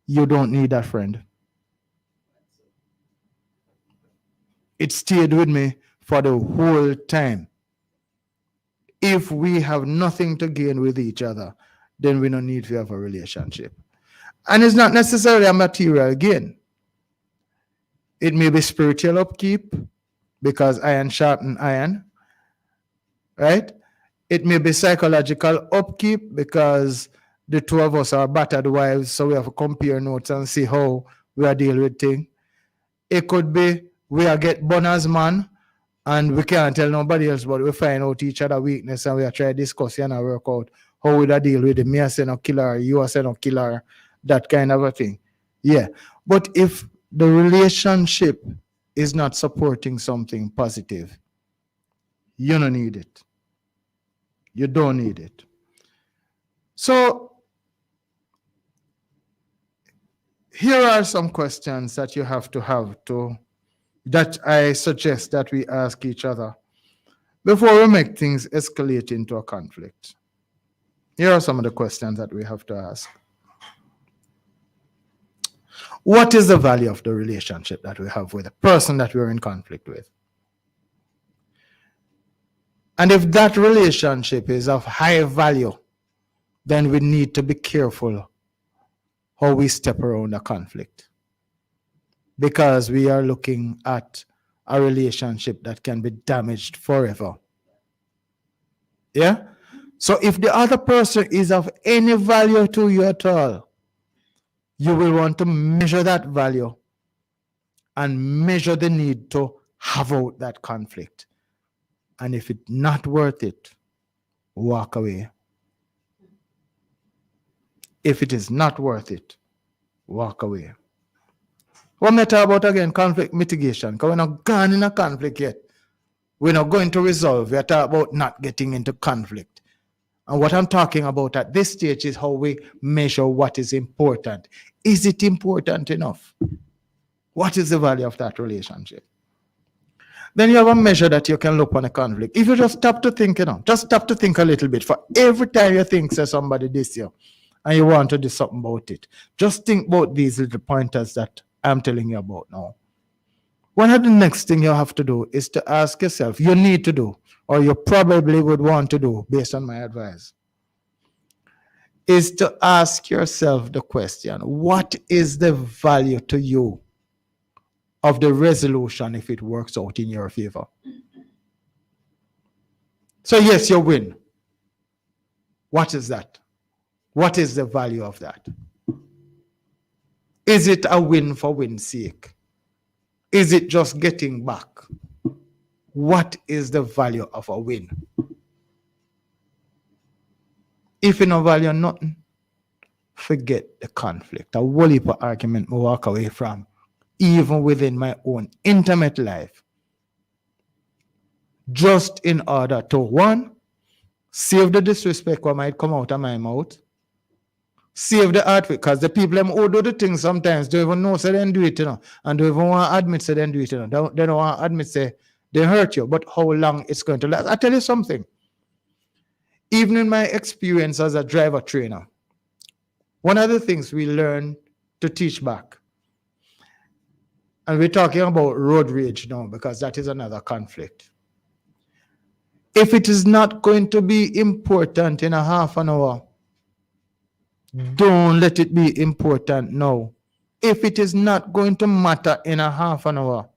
you don't need that friend. It stayed with me for the whole time. If we have nothing to gain with each other, then we don't need to have a relationship. And it's not necessarily a material gain. It may be spiritual upkeep, because iron sharpens iron, right? It may be psychological upkeep because the two of us are battered wives, so we have to compare notes and see how we are dealing with things. It could be we are get born as man and we can't tell nobody else, but we find out each other weakness and we are trying to discuss and work out how we deal with it. Me I say no killer, you I say no killer, that kind of a thing. Yeah. But if the relationship is not supporting something positive, you don't need it. You don't need it. So here are some questions that you have to that I suggest that we ask each other before we make things escalate into a conflict. Here are some of the questions that we have to ask. What is the value of the relationship that we have with the person that we're in conflict with? And if that relationship is of high value, then we need to be careful how we step around a conflict, because we are looking at a relationship that can be damaged forever. Yeah? So if the other person is of any value to you at all, you will want to measure that value and measure the need to have out that conflict. And if it's not worth it, walk away. If it is not worth it, walk away. What am I talking about again? Conflict mitigation. Because we're not gone in a conflict yet. We're not going to resolve. We're talking about not getting into conflict. And what I'm talking about at this stage is how we measure what is important. Is it important enough? What is the value of that relationship? Then you have a measure that you can look on a conflict. If you just stop to think, just stop to think a little bit. For every time you think, say somebody this year, and you want to do something about it, just think about these little pointers that I'm telling you about now. One of the next thing you have to do is to ask yourself, you need to do, or you probably would want to do, based on my advice, is to ask yourself the question, what is the value to you of the resolution if it works out in your favor? So yes, you win. What is that? What is the value of that? Is it a win for win's sake? Is it just getting back? What is the value of a win? If you don't value nothing, forget the conflict. A whole heap of argument I walk away from, even within my own intimate life, just in order to, one, save the disrespect what might come out of my mouth, save the art, because the people who do the things sometimes don't even know say they do it, and don't even want to admit say they do it, They don't want to admit say they hurt you, but how long it's going to last. I tell you something. Even in my experience as a driver trainer, one of the things we learn to teach back, and we're talking about road rage now because that is another conflict. If it is not going to be important in a half an hour, don't let it be important now. If it is not going to matter in a half an hour,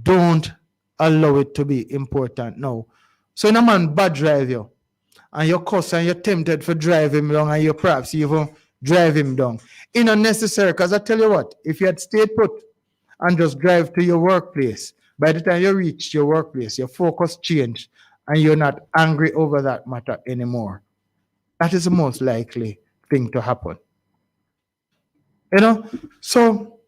don't allow it to be important now. So when a man bad drive you, and you're cuss and you're tempted for drive him down, and you perhaps even drive him down. It's unnecessary, because I tell you what, if you had stayed put and just drive to your workplace, by the time you reach your workplace, your focus changed and you're not angry over that matter anymore. That is the most likely thing to happen. So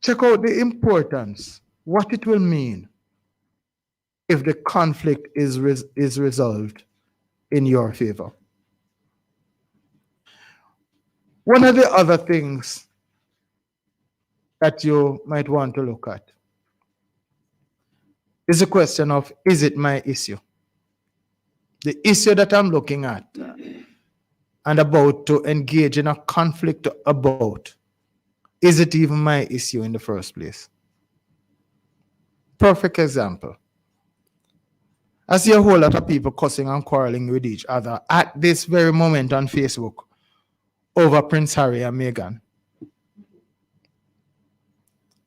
check out the importance, what it will mean if the conflict is resolved in your favor. One of the other things that you might want to look at is the question of, is it my issue? The issue that I'm looking at and about to engage in a conflict about, is it even my issue in the first place? Perfect example. I see a whole lot of people cussing and quarreling with each other at this very moment on Facebook over Prince Harry and Meghan.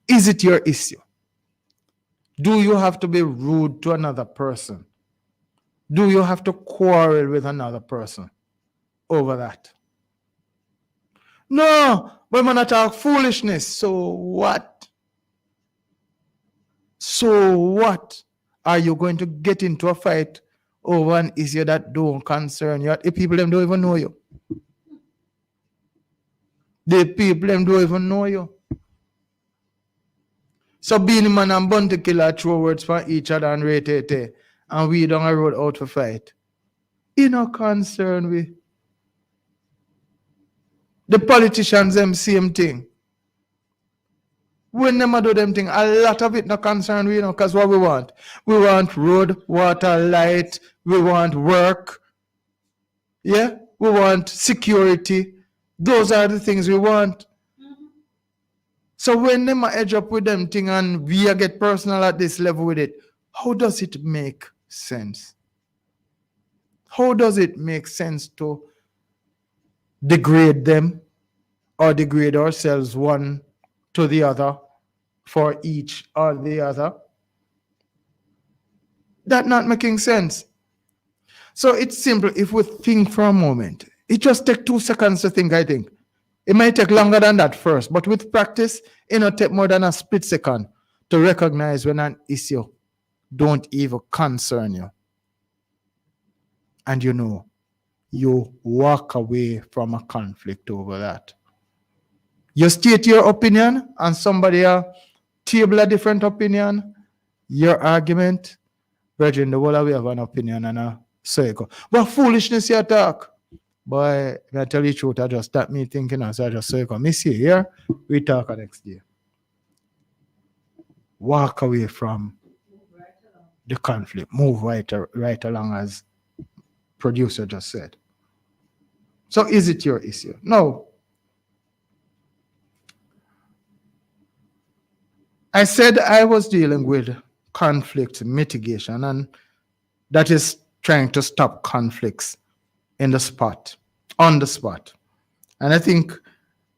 Is it your issue? Do you have to be rude to another person Do you have to quarrel with another person over that? No, but man, I talk foolishness. So what? So what? Are you going to get into a fight over an issue that don't concern you? The people them don't even know you. The people them don't even know you. So being man and bun to killer throw words for each other and rate it, and we down a road out for fight. You no concern we. The politicians them same thing. When them do them thing, a lot of it no concern we, because what we want? We want road, water, light, we want work. Yeah? We want security. Those are the things we want. So when them edge up with them thing and we get personal at this level with it, how does it make sense? How does it make sense to degrade them or degrade ourselves one to the other for each or the other? That's not making sense. So it's simple. If we think for a moment, it just takes 2 seconds to think, I think. It might take longer than that first, but with practice, it will take more than a split second to recognize when an issue don't even concern you. And you walk away from a conflict over that. You state your opinion and somebody table a different opinion, your argument, brethren, the whole we have an opinion and a circle. But foolishness you talk. Boy, I tell you the truth, I just start me thinking, so I just circle. Me see here, we talk next day. Walk away from the conflict. Move right along as producer just said. So is it your issue? No. I said I was dealing with conflict mitigation, and that is trying to stop conflicts on the spot. And I think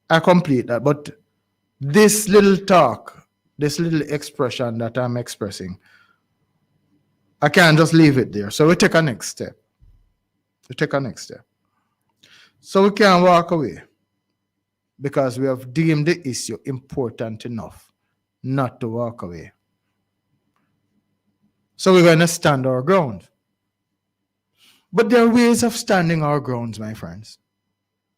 I complete that. But this little talk, this little expression that I'm expressing, I can't just leave it there. So we take a next step. So we can walk away because we have deemed the issue important enough not to walk away. So we're going to stand our ground. But there are ways of standing our grounds, my friends.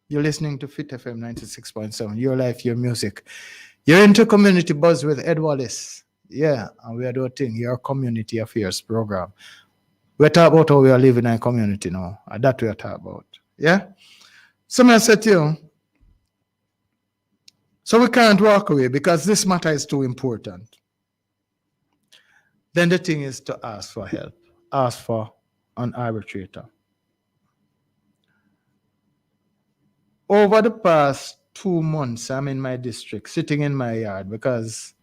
You're listening to Fit FM 96.7, your life, your music. You're into Community Buzz with Ed Wallace. Yeah, and we are doing your community affairs program. We're talking about how we are living in a community now. And that we are talking about. Yeah? So I said to you, so we can't walk away because this matter is too important. Then the thing is to ask for help. Ask for an arbitrator. Over the past 2 months, I'm in my district, sitting in my yard because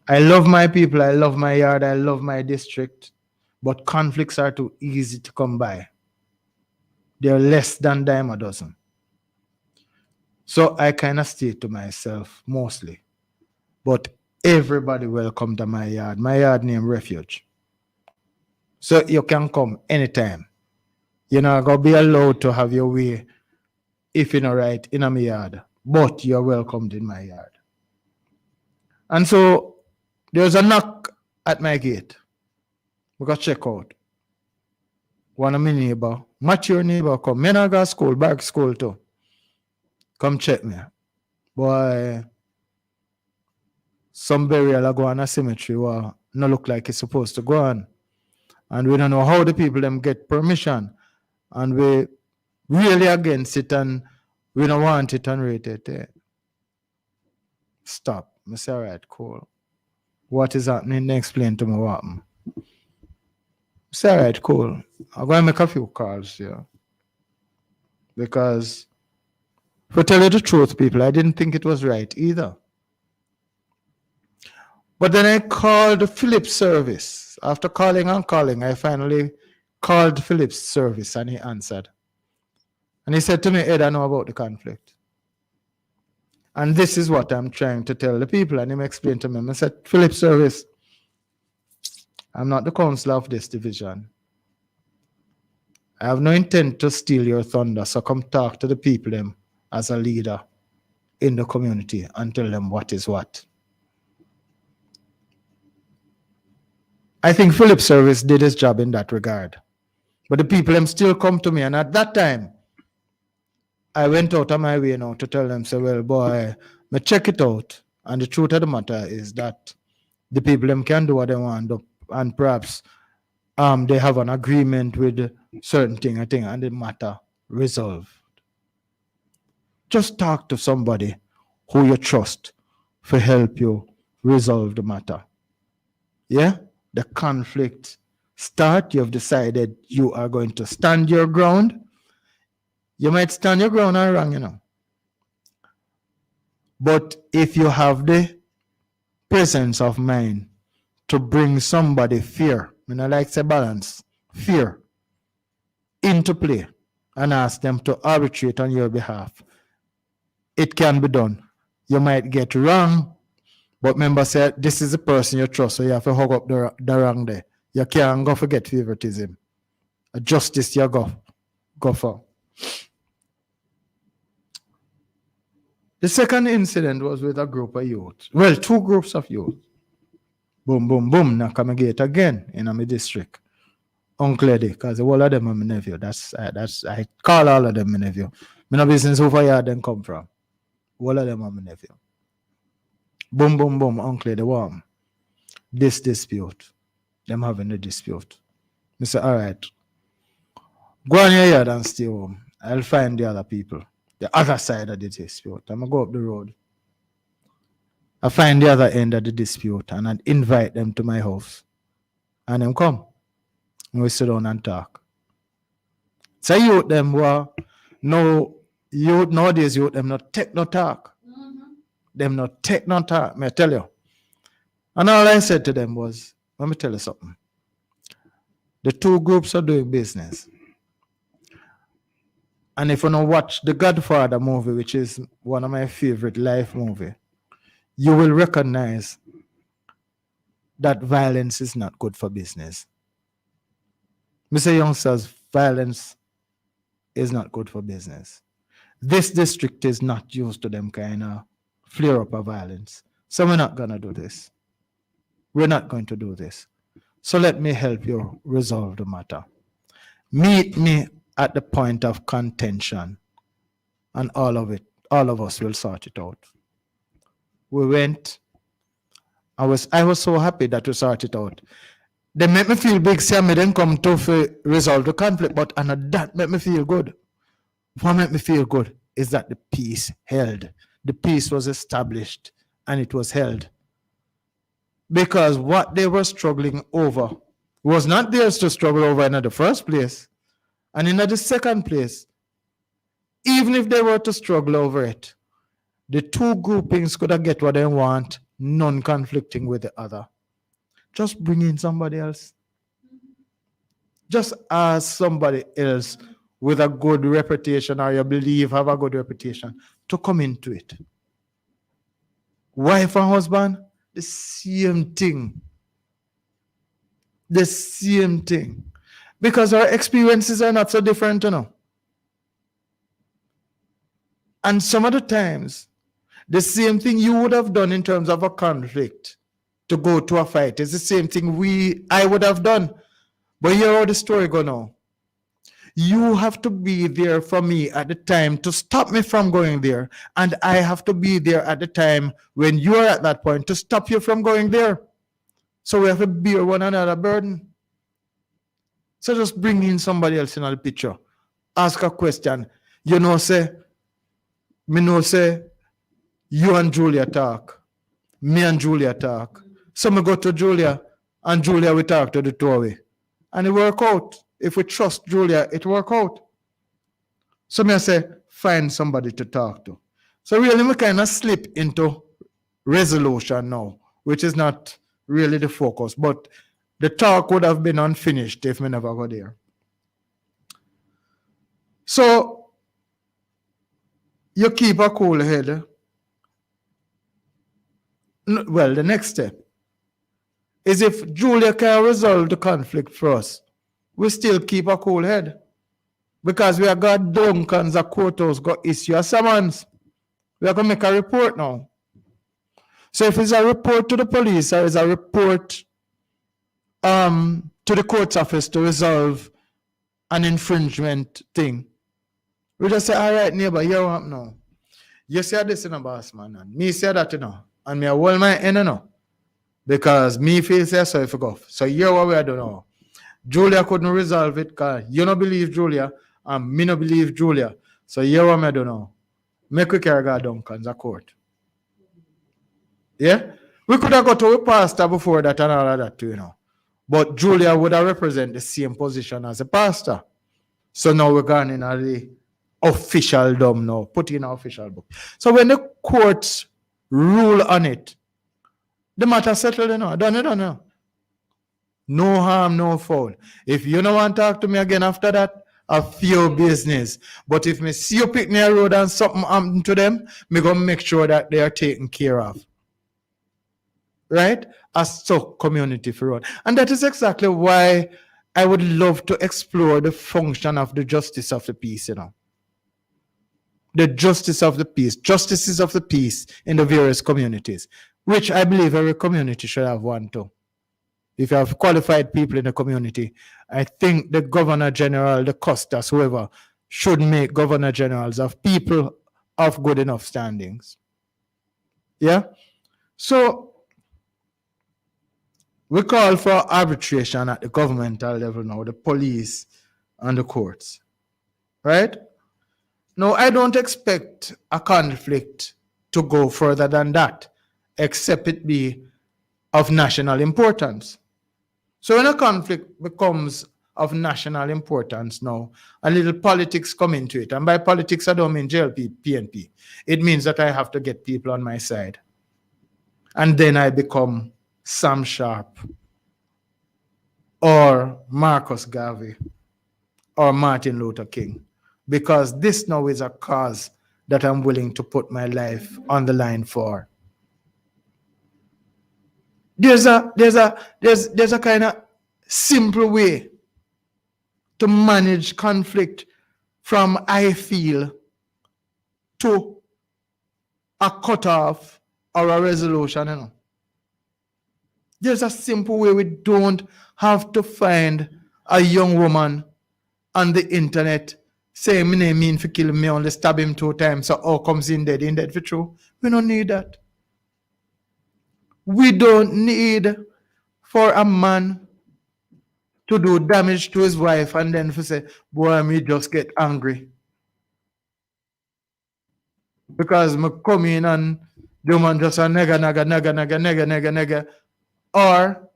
I love my people, I love my yard, I love my district, but conflicts are too easy to come by. They're less than dime a dozen. So I kind of stay to myself mostly. But everybody welcome to my yard. My yard named Refuge. So you can come anytime. You're not going to be allowed to have your way if you're not right in my yard. But you're welcomed in my yard. And so there's a knock at my gate. We got to check out. One of my neighbor, mature neighbor, come. Me not go to school, back school too. Come check me. Boy, some burial are going on a cemetery where no look like it's supposed to go on. And we don't know how the people them get permission. And we really against it and we don't want it and rate it. Stop. I say, all right, cool. What is happening? Explain to me what happened. I say, all right, cool. I'm going to make a few calls here. Because to tell you the truth, people, I didn't think it was right either. But then I called Philip's service. After calling and calling, I finally called Philip's service and he answered. And he said to me, Ed, I know about the conflict. And this is what I'm trying to tell the people. And he explained to me, I said, Philip's service, I'm not the councillor of this division. I have no intent to steal your thunder, so come talk to the people them as a leader in the community and tell them what is what. I think Philip Service did his job in that regard. But the people them still come to me, and at that time, I went out of my way now to tell them, say, well, boy, me check it out. And the truth of the matter is that the people them can do what they want, and perhaps they have an agreement with certain thing, I think, and the matter resolved. Just talk to somebody who you trust for help you resolve the matter. Yeah? The conflict start, you have decided you are going to stand your ground. You might stand your ground and wrong, you know. But if you have the presence of mind to bring somebody fear, I mean, I like to balance fear into play and ask them to arbitrate on your behalf, it can be done. You might get wrong, but remember, say this is the person you trust, so you have to hug up the wrong there. You can't go forget favoritism. Justice you go for. The second incident was with a group of youth. Well, two groups of youth. Boom, boom, boom. Now come again in my district. Uncle Eddie, because all of them are my nephew. I call all of them my nephew. My business over here them come from. All of them are my nephew. Boom, boom, boom. Uncle Eddie warm. This dispute. Them having a dispute. I say, all right. Go on your yard and stay home. I'll find the other people. The other side of the dispute. I'm going to go up the road. I find the other end of the dispute and I invite them to my house. And them come. And we sit down and talk. So youth them were nowadays youth them not take no talk. Them not take no talk, may I tell you. And all I said to them was, let me tell you something. The two groups are doing business. And if you don't watch the Godfather movie, which is one of my favorite life movies, you will recognize that violence is not good for business. Mr. Young says violence is not good for business. This district is not used to them kind of flare up of violence. So we're not going to do this. We're not going to do this. So let me help you resolve the matter. Meet me at the point of contention, and all of us will sort it out. We went. I was so happy that we sorted it out. They made me feel big, see me then come to resolve the conflict, but and that made me feel good. What made me feel good is that the peace held. The peace was established and it was held. Because what they were struggling over was not theirs to struggle over in the first place. And in the second place, even if they were to struggle over it, the two groupings could have get what they want, non-conflicting with the other. Just bring in somebody else. Just ask somebody else with a good reputation or you believe have a good reputation to come into it. Wife and husband, the same thing. The same thing. Because our experiences are not so different, you know. And some of the times, the same thing you would have done in terms of a conflict to go to a fight is the same thing I would have done. But here how the story go now. You have to be there for me at the time to stop me from going there. And I have to be there at the time when you are at that point to stop you from going there. So we have to bear one another burden. So just bring in somebody else in the picture. Ask a question. You know, say, you and Julia talk. Me and Julia talk. So we go to Julia and Julia we talk to the two of we. And it work out. If we trust Julia, it work out. So me I say, find somebody to talk to. So really we kind of slip into resolution now, which is not really the focus, but the talk would have been unfinished if we never go there. So you keep a cool head. Well, the next step is if Julia can resolve the conflict for us, we still keep a cool head. Because we are got Duncans, a courthouse, got issue a summons. We are going to make a report now. So if it's a report to the police or it's a report to the court's office to resolve an infringement thing, we just say, all right, neighbor, you want now. You say this in a boss, man. And me say that, And me I hold my end, Because me feel say so if you go. So here what we are doing now. Julia couldn't resolve it because you don't believe Julia and me don't believe Julia. So here what I do now. Make we carry God Duncan's a court. Yeah? We could have got to a pastor before that and all of that too, But Julia would have represent the same position as a pastor. So now we're going in the official dom now, put in our official book. So when the courts rule on it, the matter settled, done. No harm, no foul. If you don't want to talk to me again after that, a few business. But if me see you pick me a road and something happen to them, me gonna make sure that they are taken care of. Right? As so community for road. And that is exactly why I would love to explore the function of the justice of the peace, The justice of the peace, justices of the peace in the various communities, which I believe every community should have one too. If you have qualified people in the community, I think the governor general, the custos, whoever, should make governor generals of people of good enough standings. Yeah? So, we call for arbitration at the governmental level now, the police and the courts. Right? Now, I don't expect a conflict to go further than that, except it be of national importance. So when a conflict becomes of national importance now, a little politics come into it. And by politics, I don't mean JLP, PNP. It means that I have to get people on my side. And then I become Sam Sharp or Marcus Garvey or Martin Luther King. Because this now is a cause that I'm willing to put my life on the line for. There's a kind of simple way to manage conflict from I feel to a cutoff or a resolution. There's a simple way. We don't have to find a young woman on the internet saying, "Me name mean for kill me, only stab him 2 times, so all comes in dead for true." We don't need that. We don't need for a man to do damage to his wife and then to say, "Boy, me just get angry." Because me come in and the man just a nigga. Or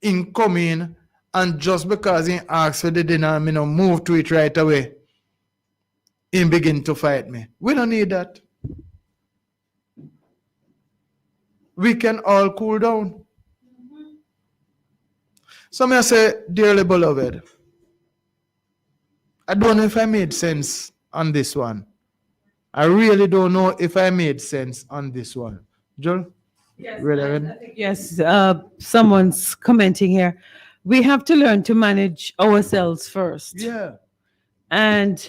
in come in and just because he asks for the dinner, me no move to it right away, he begin to fight me. We don't need that. We can all cool down. So may I say, dearly beloved, I don't know if I made sense on this one. I really don't know if I made sense on this one. Joel? Yes, Relevant? yes, someone's commenting here. We have to learn to manage ourselves first. Yeah. And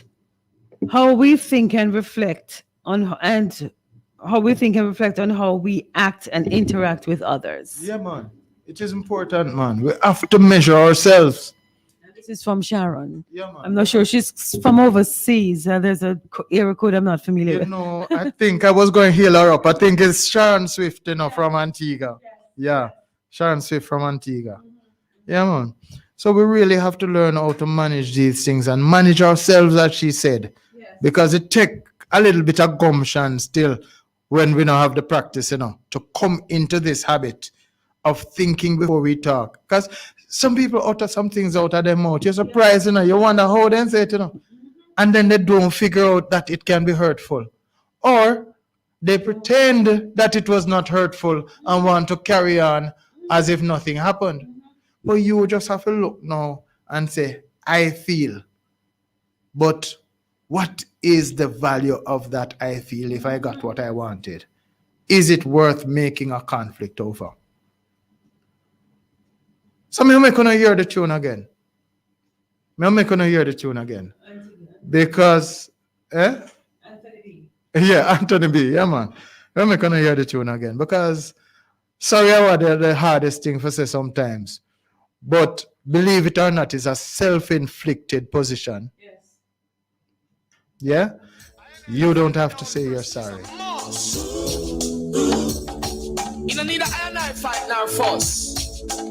how we think and reflect on how we act and interact with others. Yeah, man. It is important, man. We have to measure ourselves. This is from Sharon. Yeah, man. I'm not sure. She's from overseas. There's a area code I'm not familiar You with. know, I think I was going to heal her up. I think it's Sharon Swift, from Antigua. Yeah, Sharon Swift from Antigua. Yeah, man. So we really have to learn how to manage these things and manage ourselves, as she said. Because it takes a little bit of gumption still when we don't have the practice, to come into this habit of thinking before we talk. Because some people utter some things out of their mouth. You're surprised, you wonder how they say it, and then they don't figure out that it can be hurtful. Or they pretend that it was not hurtful and want to carry on as if nothing happened. But you just have to look now and say, I feel. But what is the value of that I feel if I got what I wanted? Is it worth making a conflict over? Some of you may gonna hear the tune again. I'm not gonna hear the tune again. Because yeah, Anthony B, yeah man. I'm not gonna hear the tune again because sorry about the hardest thing for say sometimes. But believe it or not, it's a self-inflicted position. Yeah? You don't have to say you're sorry. You don't need a iron knife fight nor fuss.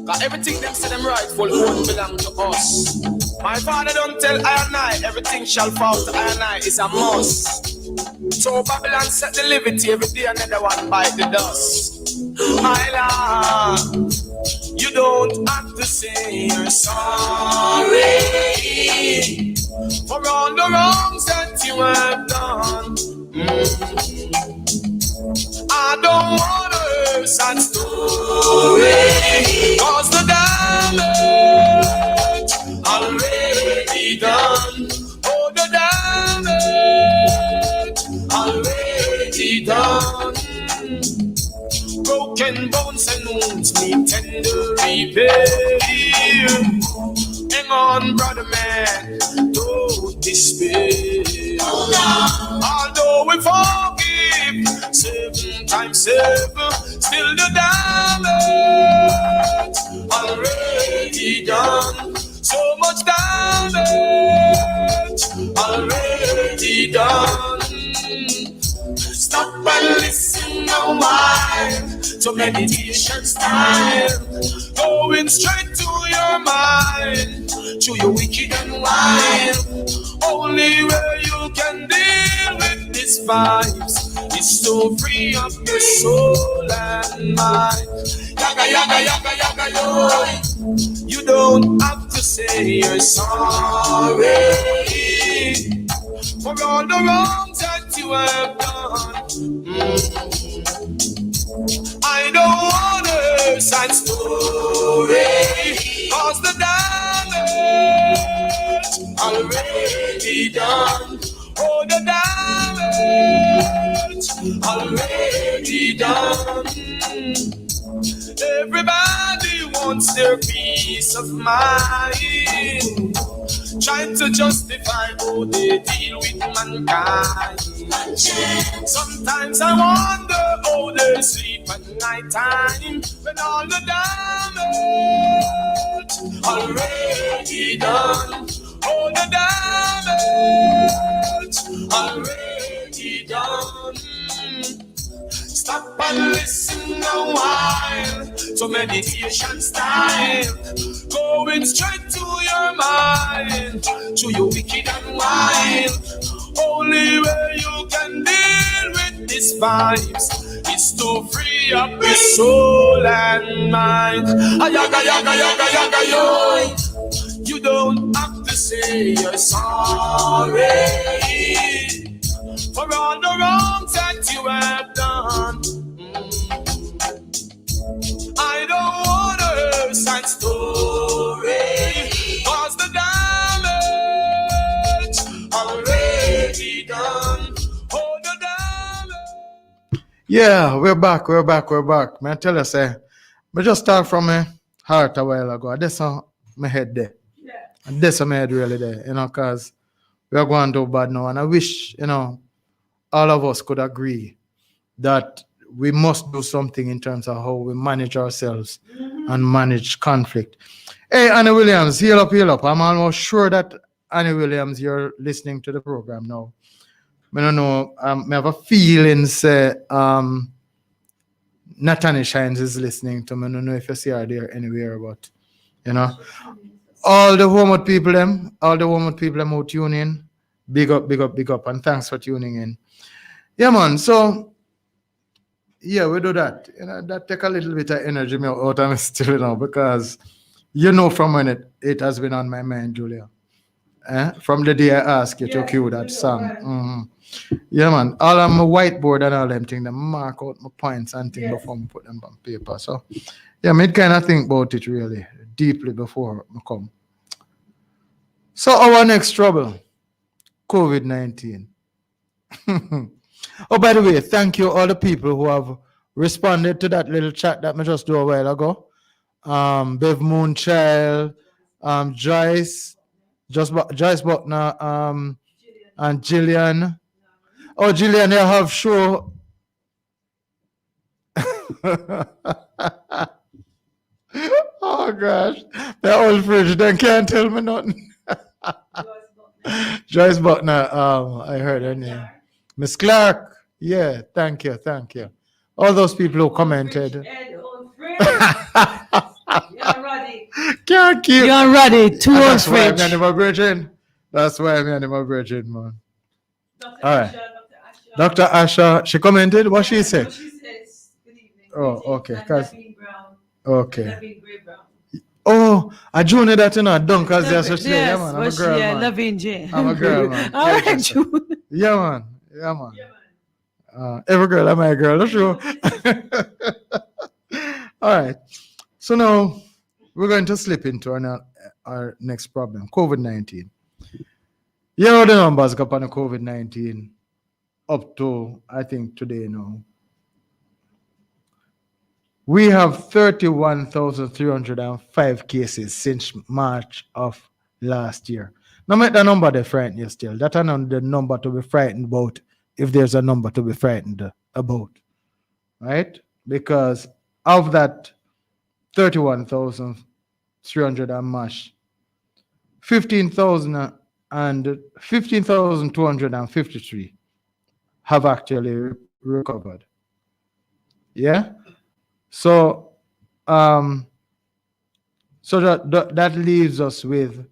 Cause everything them say them rightful won't belong to us. My father don't tell I and I, everything shall fall to I and I, it's a must. So Babylon set the liberty every day, another one bite the dust. My Lord, you don't have to say you're sorry for all the wrongs that you have done. I don't want to hear sad story, cause the damage already done. Oh, the damage already done. Broken bones and wounds need tender repair. Hang on, brother man, don't despair. Although we forgive 7 times 7, still the damage already done. So much damage already done. Stop and listen a while to meditation style, going straight to your mind, to your wicked and wild. Only way you can deal with these vibes is to free up your soul and mind. Yaga, yaga, yaga, yaga, yo. You don't have to say you're sorry for all the wrongs that you have done. I don't want to hear sad story, cause the damage already done. Oh, the damage already done. Everybody wants their peace of mind, trying to justify how they deal with mankind. Sometimes I wonder how they sleep at night time when all the damage already done. Oh, the damage already done. Stop and listen a while to meditation style, going straight to your mind, to your wicked and wild. Only way you can deal with these vibes is to free up your soul and mind. Ayaga, yaga, yaga, yaga, yo. You don't have to say you're sorry for all the wrongs that you have done. I don't want to hear sad story, cause the damage already done. Oh, the damage. Yeah, we're back. Man, I tell you, say, I just start from my heart a while ago. That's on my head there. And that's on my head really there, because we are going to bad now. And I wish, all of us could agree that we must do something in terms of how we manage ourselves and manage conflict. Hey, Annie Williams, heal up. I'm almost sure that Annie Williams, you're listening to the program now. I don't know, I have a feeling say Nathaniel Shines is listening to me. I don't know if you see her there anywhere, but all the Homewood people who tune in, big up, and thanks for tuning in. Yeah, man. So yeah, we do that. That take a little bit of energy me out of me still, because from when it has been on my mind, Julia. From the day I asked you to cue that song. Mm-hmm. Yeah, man. All on my whiteboard and all them things, I mark out my points and things before I put them on paper. So yeah, me kind of think about it really deeply before I come. So our next trouble, COVID-19. Oh, by the way, thank you all the people who have responded to that little chat that I just do a while ago. Bev Moonchild, Joyce, Joyce Buckner, and Gillian. Oh, Gillian, they have show. Oh gosh, the old fridge, they can't tell me nothing. Joyce Buckner, I heard her name. Miss Clark, yeah, thank you. All those people who commented. Can't keep. You're ready. Two on That's why I'm fridge. animal virgin. That's why I'm animal virgin, man. All right. Dr. Asha, she commented. What she said? Oh, okay. Okay. Oh, I joined that in a dunk as they say. Yeah, man. I'm a girl, man. Loving J. I'm a girl, man. All right, June. Yeah, man. Every girl, I'm my girl. That's true. All right. So now we're going to slip into our next problem, COVID-19. You know the numbers upon the COVID-19 up to, I think, today now. We have 31,305 cases since March of last year. Now make the number they frighten you still. That's not the number to be frightened about if there's a number to be frightened about. Right? Because of that 31,300 and mash, 15,253 have actually recovered. Yeah? So that leaves us with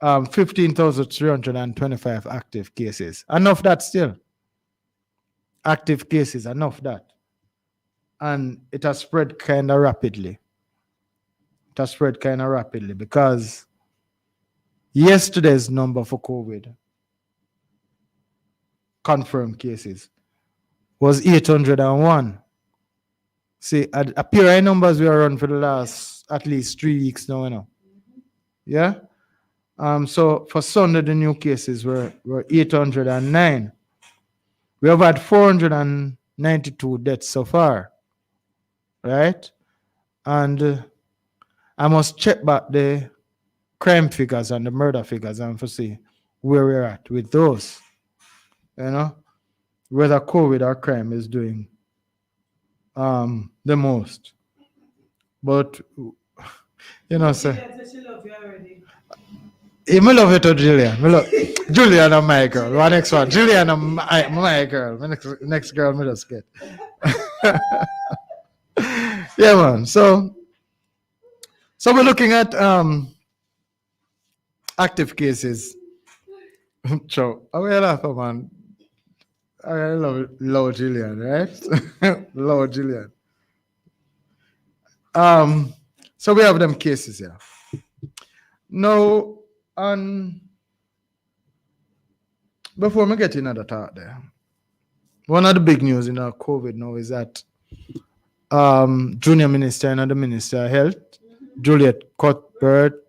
15,325 active cases. Enough that still. Active cases, enough that. And it has spread kind of rapidly. Because yesterday's number for COVID confirmed cases was 801. See, a pair of numbers we are run for the last at least 3 weeks now, you know. Yeah? So for Sunday, the new cases were 809. We have had 492 deaths so far. Right? And I must check back the crime figures and the murder figures and to see where we're at with those. You know? Whether COVID or crime is doing the most. But you know, sir. I love it to Julian. Julian and my girl. One next one. Julian and my girl. Next girl, me just get. Yeah, man. So we're looking at active cases. So I will laugh, man. I love Low Julian, right? Low Julian. So we have them cases here. Now, before we get into the talk there, one of the big news in our COVID now is that Junior Minister and the Minister of Health, Juliet Cuthbert,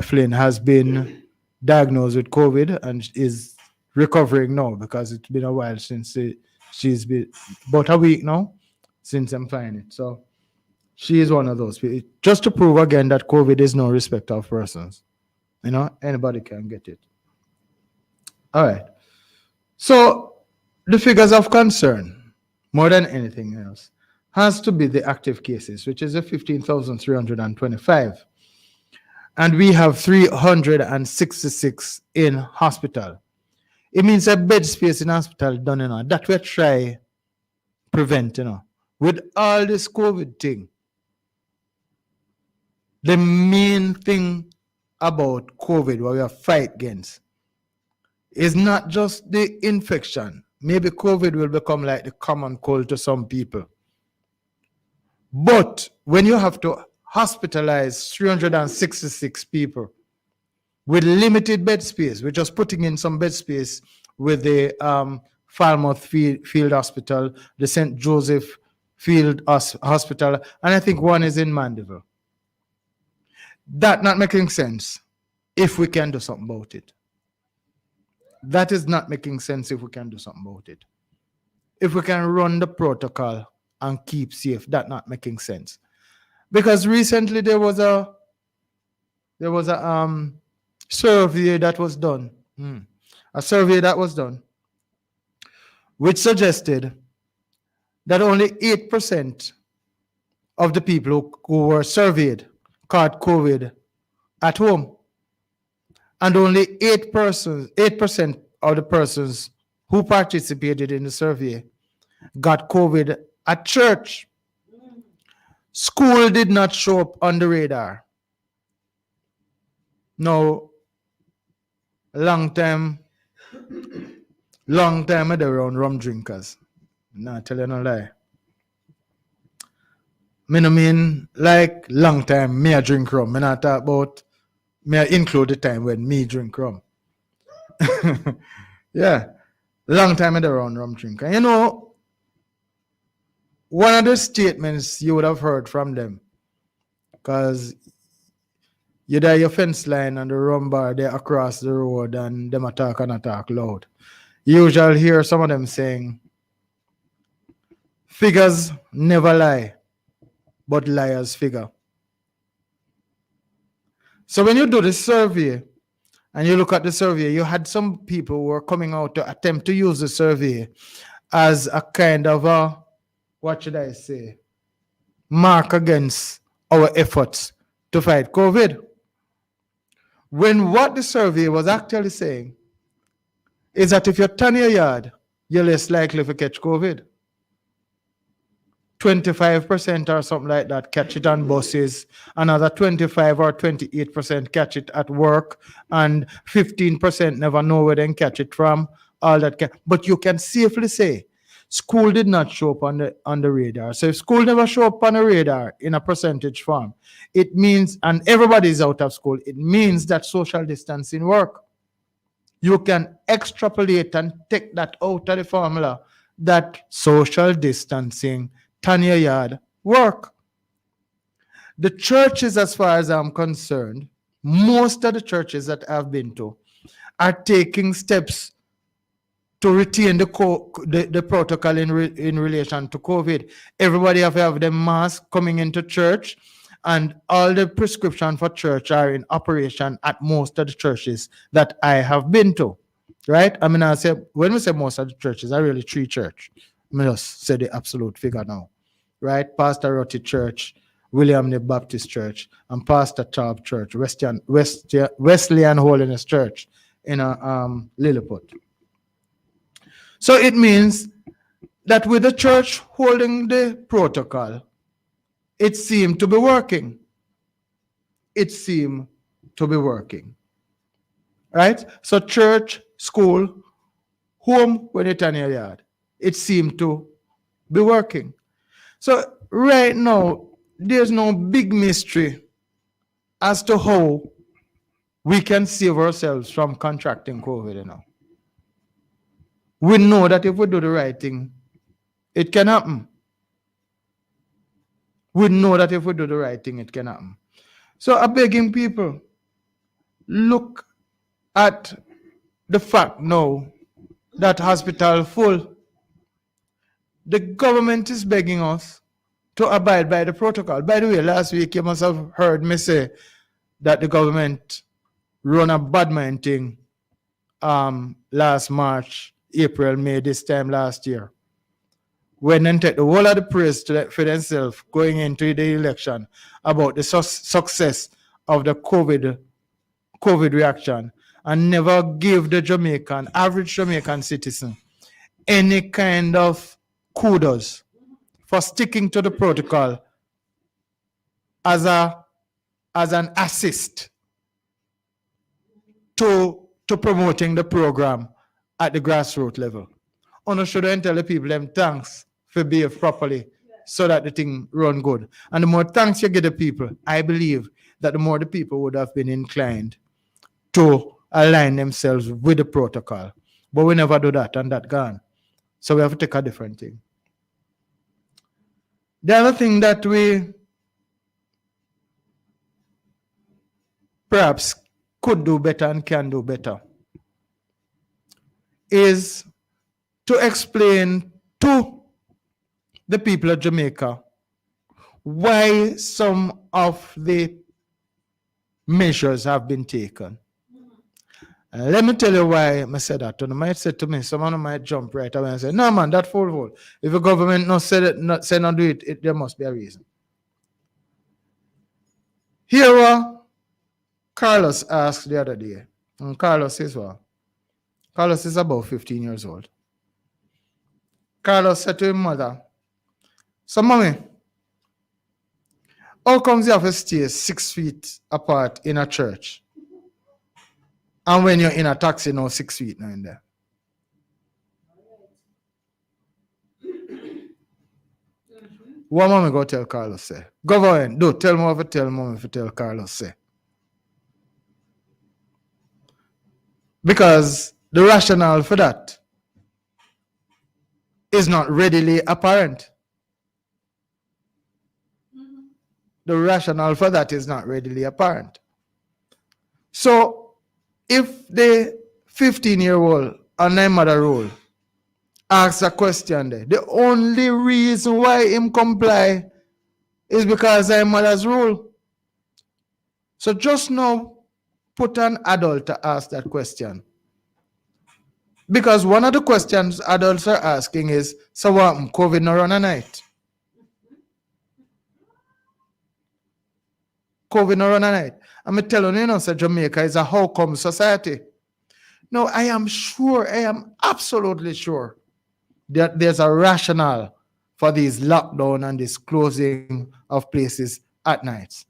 Flynn, has been diagnosed with COVID and is recovering now because it's been a while since she's been about a week now since I'm finding it. So she is one of those people. Just to prove again that COVID is no respect of persons. You know, anybody can get it. All right. So the figures of concern, more than anything else, has to be the active cases, which is a 15,325. And we have 366 in hospital. It means a bed space in hospital done, you know. That we try prevent, you know. With all this COVID thing, the main thing about COVID, what we have fight against, is not just the infection. Maybe COVID will become like the common cold to some people. But when you have to hospitalize 366 people with limited bed space, we're just putting in some bed space with the Falmouth Field Hospital, the St. Joseph Field Hospital, and I think one is in Mandeville. That not making sense if we can do something about it. That is not making sense if we can do something about it. If we can run the protocol and keep safe, that not making sense. Because recently there was a survey that was done. A survey that was done, which suggested that only 8% of the people who were surveyed caught COVID at home. And only 8% of the persons who participated in the survey got COVID at church. School did not show up on the radar. No, long time I around rum drinkers. Nah, tell you no lie. Me no mean like long time me a drink rum. Me not talk about me I include the time when me drink rum. Yeah. Long time I around rum drinker. You know, one of the statements you would have heard from them, because you there your fence line and the rum bar there across the road and them attack and attack loud. You usually hear some of them saying, figures never lie, but liars figure. So when you do the survey and you look at the survey, you had some people who were coming out to attempt to use the survey as a kind of a, what should I say, mark against our efforts to fight COVID. When what the survey was actually saying is that if you're 10 your yard, you're less likely to catch COVID. 25% or something like that catch it on buses, another 25 or 28% catch it at work, and 15% never know where they catch it from. All that but you can safely say school did not show up on the radar. So if school never show up on the radar in a percentage form, it means, and everybody's out of school, it means that social distancing work. You can extrapolate and take that out of the formula that social distancing, 10 your yard work. The churches, as far as I'm concerned, most of the churches that I've been to are taking steps to retain the protocol in relation to COVID. Everybody have their mask coming into church, and all the prescription for church are in operation at most of the churches that I have been to. Right? I mean, I say, when we say most of the churches, I really 3 church. I just say the absolute figure now. Right? Pastor Rotty Church, William the Baptist Church, and Pastor Charb Church, Wesleyan Holiness Church in Lilliput. So it means that with the church holding the protocol, it seemed to be working. It seemed to be working. Right? So church, school, home when it's in your yard, it seemed to be working. So right now, there's no big mystery as to how we can save ourselves from contracting COVID, you know. We know that if we do the right thing, it can happen. We know that if we do the right thing, it can happen. So I'm begging people, look at the fact now that hospital full. The government is begging us to abide by the protocol. By the way, last week you must have heard me say that the government run a bad mind thing last March, April, May, this time last year. When they take the whole of the praise for themselves going into the election about the success of the COVID reaction, and never give the average Jamaican citizen any kind of kudos for sticking to the protocol as an assist to promoting the program at the grassroots level. Ono shouldn't tell the people them thanks for behave properly so that the thing run good. And the more thanks you give the people, I believe that the more the people would have been inclined to align themselves with the protocol. But we never do that, and that gone. So we have to take a different thing. The other thing that we perhaps could do better and can do better is to explain to the people of Jamaica why some of the measures have been taken. And let me tell you why I said that. You might say to me, someone might jump right away and say, no, man, that full vote. If the government not said it, not say not do it, there must be a reason. Here what Carlos asked the other day. And Carlos is what? Carlos is about 15 years old. Carlos said to his mother, so mommy, how comes you have to stay 6 feet apart in a church? And when you're in a taxi, no 6 feet now in there. What mommy go tell Carlos say? Government, do tell me if tell mommy if tell Carlos say. Because the rationale for that is not readily apparent. The rationale for that is not readily apparent. So if the 15-year-old on my mother role asks a question there, the only reason why him comply is because I'm mother's rule. So just now put an adult to ask that question. Because one of the questions adults are asking is, so what, COVID no run a night? COVID no run a night. I'm telling you, so Jamaica is a how come society. No, I am sure, I am absolutely sure that there's a rationale for these lockdown and this closing of places at night.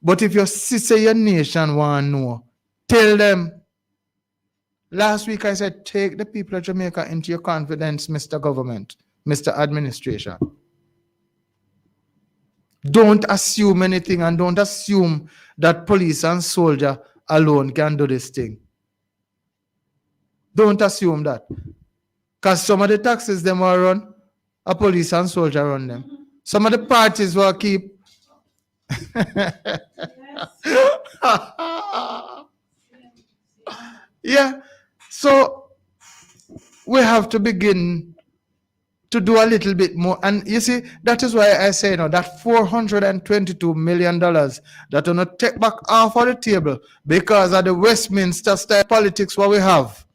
But if your sister, your nation want to know, tell them. Last week I said, take the people of Jamaica into your confidence, Mr. Government, Mr. Administration. Don't assume anything and don't assume that police and soldier alone can do this thing. Don't assume that. Because some of the taxes them will run, a police and soldier run them. Some of the parties will keep. Yeah. So we have to begin to do a little bit more. And you see, that is why I say that $422 million that will not take back off of the table because of the Westminster style politics what we have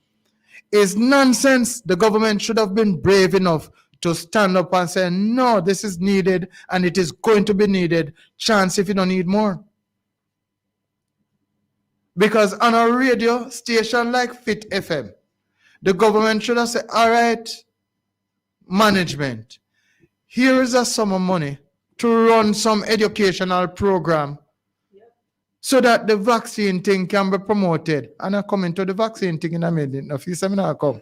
is nonsense. The government should have been brave enough to stand up and say, no, this is needed and it is going to be needed. Chance if you don't need more. Because on a radio station like Fit FM, the government should have said, all right, management, here is a sum of money to run some educational program so that the vaccine thing can be promoted. And I come into the vaccine thing in a minute, a few seminars come.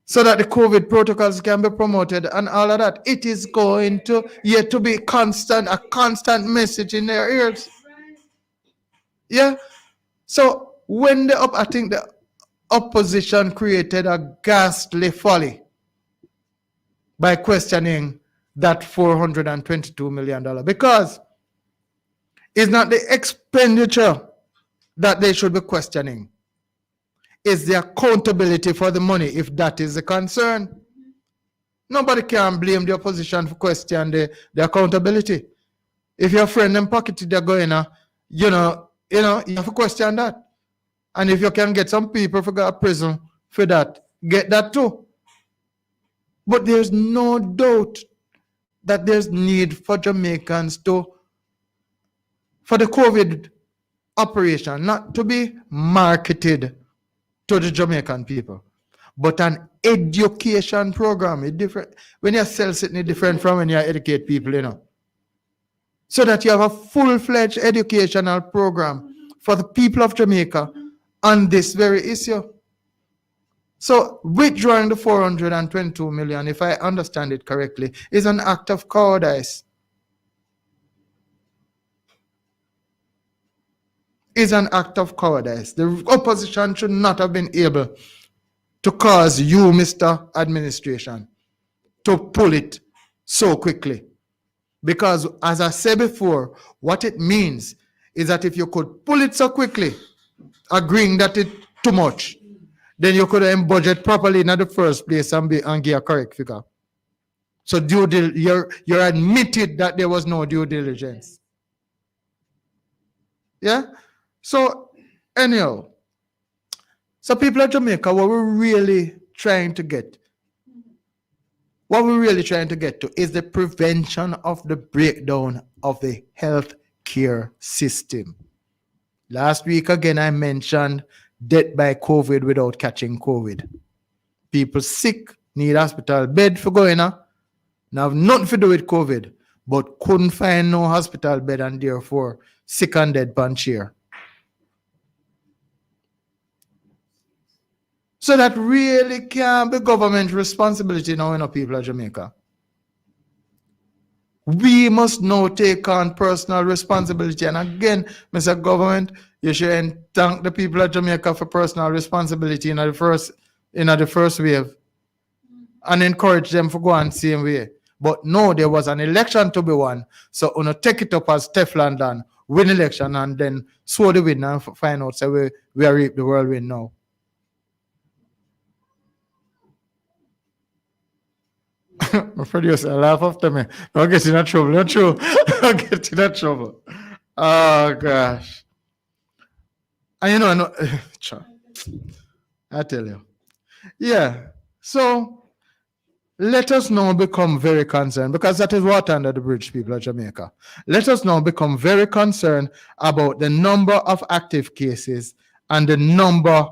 So that the COVID protocols can be promoted and all of that. It is going to yet to be a constant message in their ears. Yeah. So when I think the opposition created a ghastly folly by questioning that $422 million because it's not the expenditure that they should be questioning. It's the accountability for the money, if that is the concern. Nobody can blame the opposition for questioning the accountability. If your friend and pocket they're going, you have to question that. And if you can get some people to go to prison for that, get that too. But there's no doubt that there's need for Jamaicans for the COVID operation not to be marketed to the Jamaican people, but an education program. It's different. When you sell something, it's different from when you educate people, So that you have a full-fledged educational program for the people of Jamaica on this very issue. So withdrawing the $422 million, if I understand it correctly, is an act of cowardice. Is an act of cowardice. The opposition should not have been able to cause you, Mr. Administration, to pull it so quickly. Because as I said before, what it means is that if you could pull it so quickly, agreeing that it's too much, then you could have budget properly in the first place and give a correct figure. So you're admitted that there was no due diligence. Yeah? So anyhow, So people of Jamaica, what we're really trying to get to is the prevention of the breakdown of the health care system. Last week, again, I mentioned death by COVID without catching COVID. People sick, need hospital bed for going on. Now, have nothing to do with COVID, but couldn't find no hospital bed and therefore sick and dead pan chair. So that really can't be government responsibility now in the people of Jamaica. We must now take on personal responsibility. And again, Mr. Government, you should thank the people of Jamaica for personal responsibility in the first wave and encourage them for going the same way. But no, there was an election to be won. So we take it up as Teflon done, win election and then sow the win and find out so we are reap the whirlwind now. My producer laugh after me. Don't get in trouble. Not true. Don't get in trouble. Oh gosh. And I know. I tell you. Yeah. So let us now become very concerned, because that is water under the bridge, people of Jamaica. Let us now become very concerned about the number of active cases and the number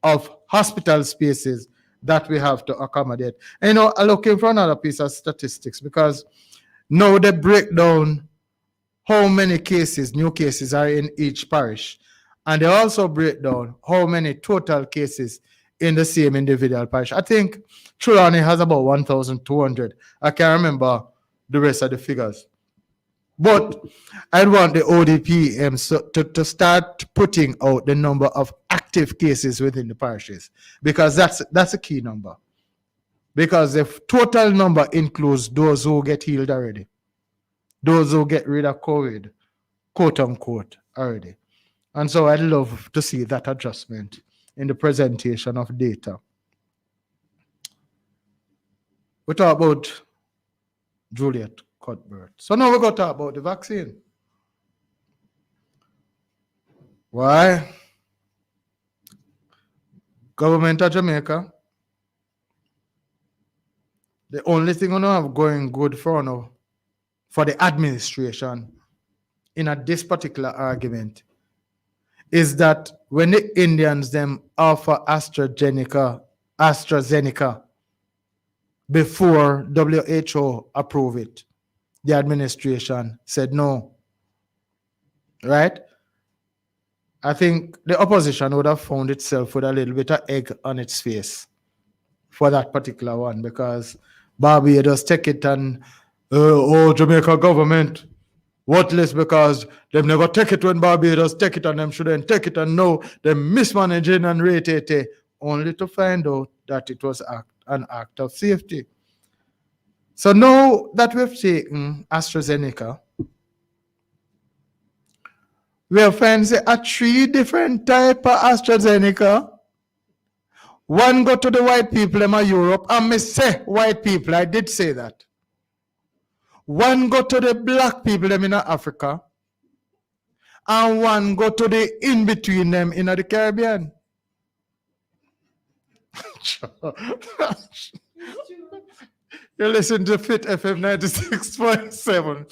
of hospital spaces that we have to accommodate. And I'm looking for another piece of statistics, because now they break down how many cases, new cases are in each parish. And they also break down how many total cases in the same individual parish. I think Trelawney has about 1,200. I can't remember the rest of the figures. But I want the ODP to start putting out the number of active cases within the parishes, because that's a key number. Because the total number includes those who get healed already, those who get rid of COVID, quote unquote, already. And so I'd love to see that adjustment in the presentation of data. We talk about Juliet Cuthbert. So now we're going to talk about the vaccine. Why? Government of Jamaica, the only thing we have going good for now, for the administration in this particular argument, is that when the Indians them offer AstraZeneca before WHO approve it, the administration said no. Right? I think the opposition would have found itself with a little bit of egg on its face for that particular one, because Barbados take it and Jamaica government worthless because them never take it when Barbados take it, and them shouldn't take it, and now them mismanaging and rate it, only to find out that it was an act of safety. So now that we've taken AstraZeneca, we have found a 3 different type of AstraZeneca. One go to the white people in Europe, and me say white people, I did say that. One go to the black people in Africa, and one go to the in-between them in the Caribbean. You listen to Fit FM 96.7.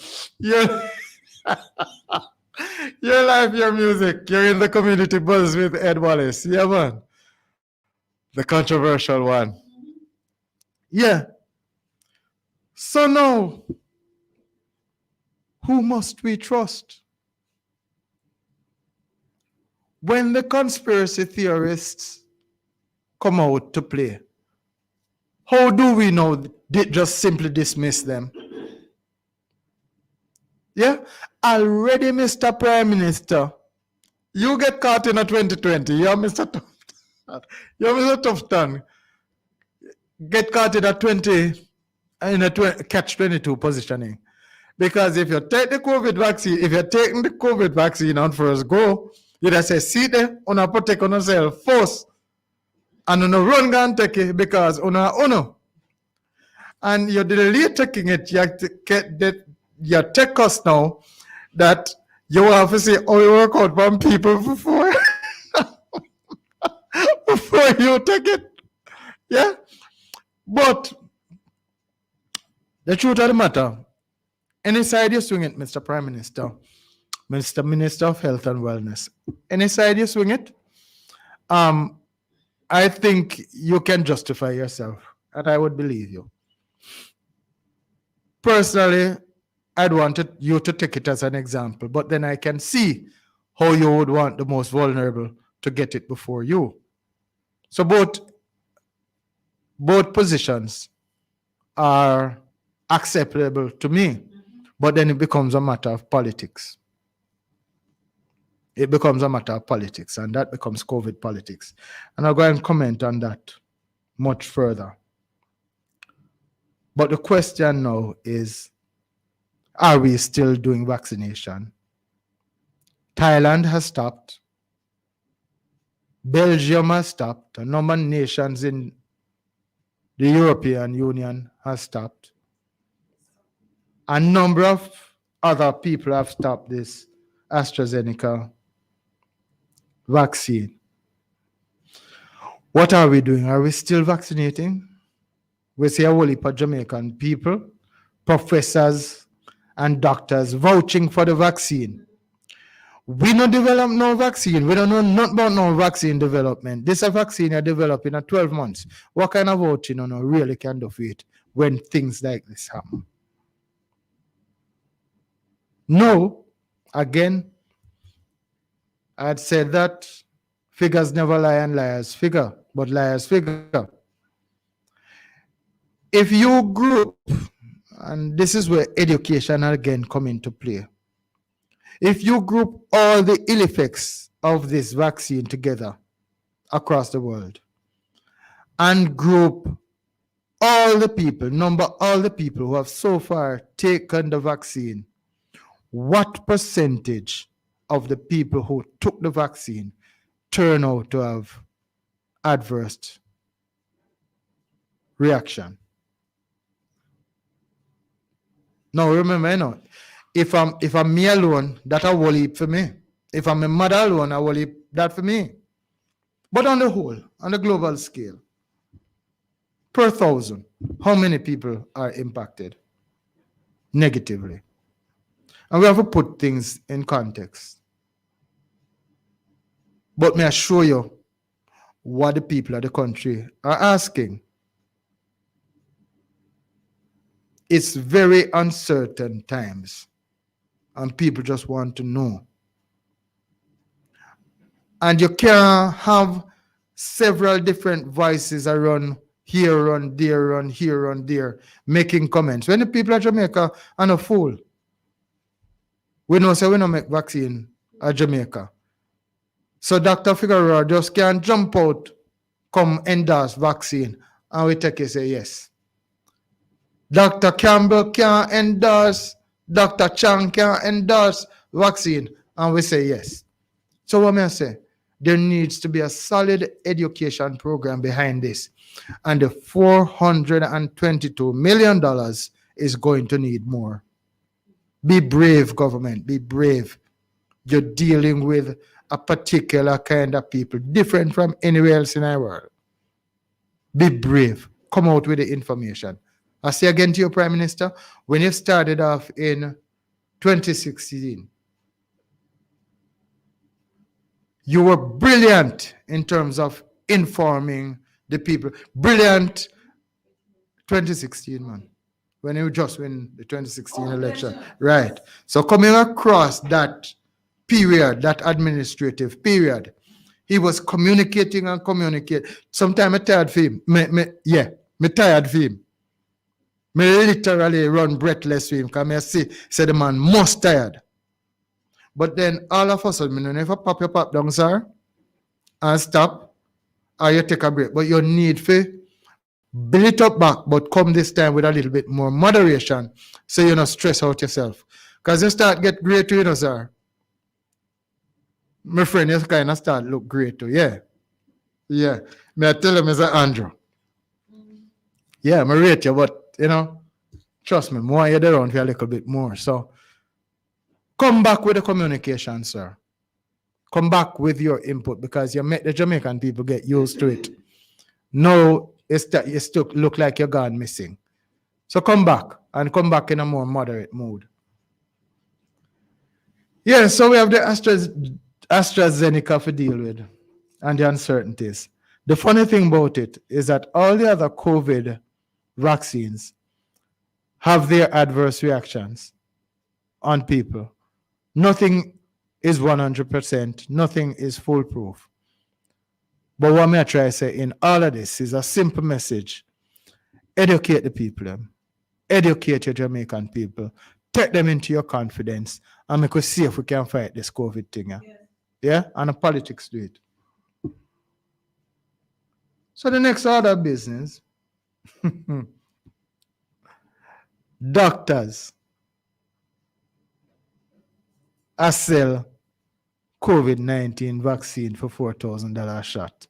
Your life, your music. You're in the community buzz with Ed Wallace. Yeah, man. The controversial one. Yeah. So now, who must we trust? When the conspiracy theorists come out to play, how do we know just simply dismiss them? Yeah? Already, Mr. Prime Minister, you get caught in a 2020. You're Mr. Tufton. You're Mr. Tufton. Get caught in a catch-22 positioning. Because if you take the COVID vaccine, if you're taking the COVID vaccine on first go, you just say, see there, una protect on yourself first. And una run and take it because una. And you delay taking it, you take us now that you have to see how you work out from people before you take it. Yeah. But the truth of the matter, any side you swing it, Mr. Prime Minister, Mr. Minister of Health and Wellness, any side you swing it, I think you can justify yourself, and I would believe you. Personally, I'd want you to take it as an example, but then I can see how you would want the most vulnerable to get it before you. So both positions are acceptable to me, but then it becomes a matter of politics. It becomes a matter of politics, and that becomes COVID politics. And I'll go and comment on that much further. But the question now is, are we still doing vaccination? Thailand has stopped. Belgium has stopped. A number of nations in the European Union has stopped. A number of other people have stopped this AstraZeneca vaccine. What are we doing? Are we still vaccinating? We see a whole heap of Jamaican people, professors and doctors vouching for the vaccine. We don't develop no vaccine. We don't know nothing about no vaccine development. This a vaccine you develop in 12 months. What kind of vouching you know really can do for it when things like this happen? No, again, I'd said that figures never lie and liars figure, but liars figure. If you group, and this is where education again come into play, if you group all the ill effects of this vaccine together across the world and group all the people, number all the people who have so far taken the vaccine, what percentage of the people who took the vaccine turn out to have adverse reaction? Now remember, you know, if I'm me alone, that a whole heap for me. If I'm a mother alone, a whole heap that for me. But on the whole, on the global scale, per thousand, how many people are impacted negatively? And we have to put things in context. But may I show you what the people of the country are asking? It's very uncertain times, and people just want to know. And you can't have several different voices around here, around there, around here, around there, making comments. When the people of Jamaica are a fool, we know say we don't make vaccine at Jamaica. So Dr. Figueroa just can't jump out, come endorse vaccine, and we take it say yes. Dr. Campbell can't endorse, Dr. Chang can't endorse vaccine, and we say yes. So what may I say? There needs to be a solid education program behind this. And the $422 million is going to need more. Be brave, government. Be brave. You're dealing with a particular kind of people, different from anywhere else in our world. Be brave. Come out with the information. I say again to you, Prime Minister, when you started off in 2016, you were brilliant in terms of informing the people. Brilliant 2016, man. When you just win the 2016 election. Right. So coming across that period, that administrative period, he was communicating and communicating. Sometimes I'm tired for him. Me tired for him. Me literally run breathless for him because I say the man most tired. But then all of a sudden, you never pop your pop down, sir, and stop, or you take a break. But you need to build it up back, but come this time with a little bit more moderation so you don't stress out yourself. Because you start get great too, you know, sir. My friend, you kind of start look great too, yeah. Yeah. May I tell him, Mr. Andrew? Yeah, I rate you, but, you know, trust me, more you're around for a little bit more. So, come back with the communication, sir. Come back with your input because you make the Jamaican people get used to it. No, you still look like you're gone missing. So come back and come back in a more moderate mood. Yeah, so we have the AstraZeneca to deal with and the uncertainties. The funny thing about it is that all the other COVID vaccines have their adverse reactions on people. Nothing is 100%, nothing is foolproof. But what I try to say in all of this is a simple message. Educate the people. Educate your Jamaican people. Take them into your confidence and make us see if we can fight this COVID thing. Yeah? And the politics do it. So the next order of business, doctors are sell COVID-19 vaccine for $4,000 a shot.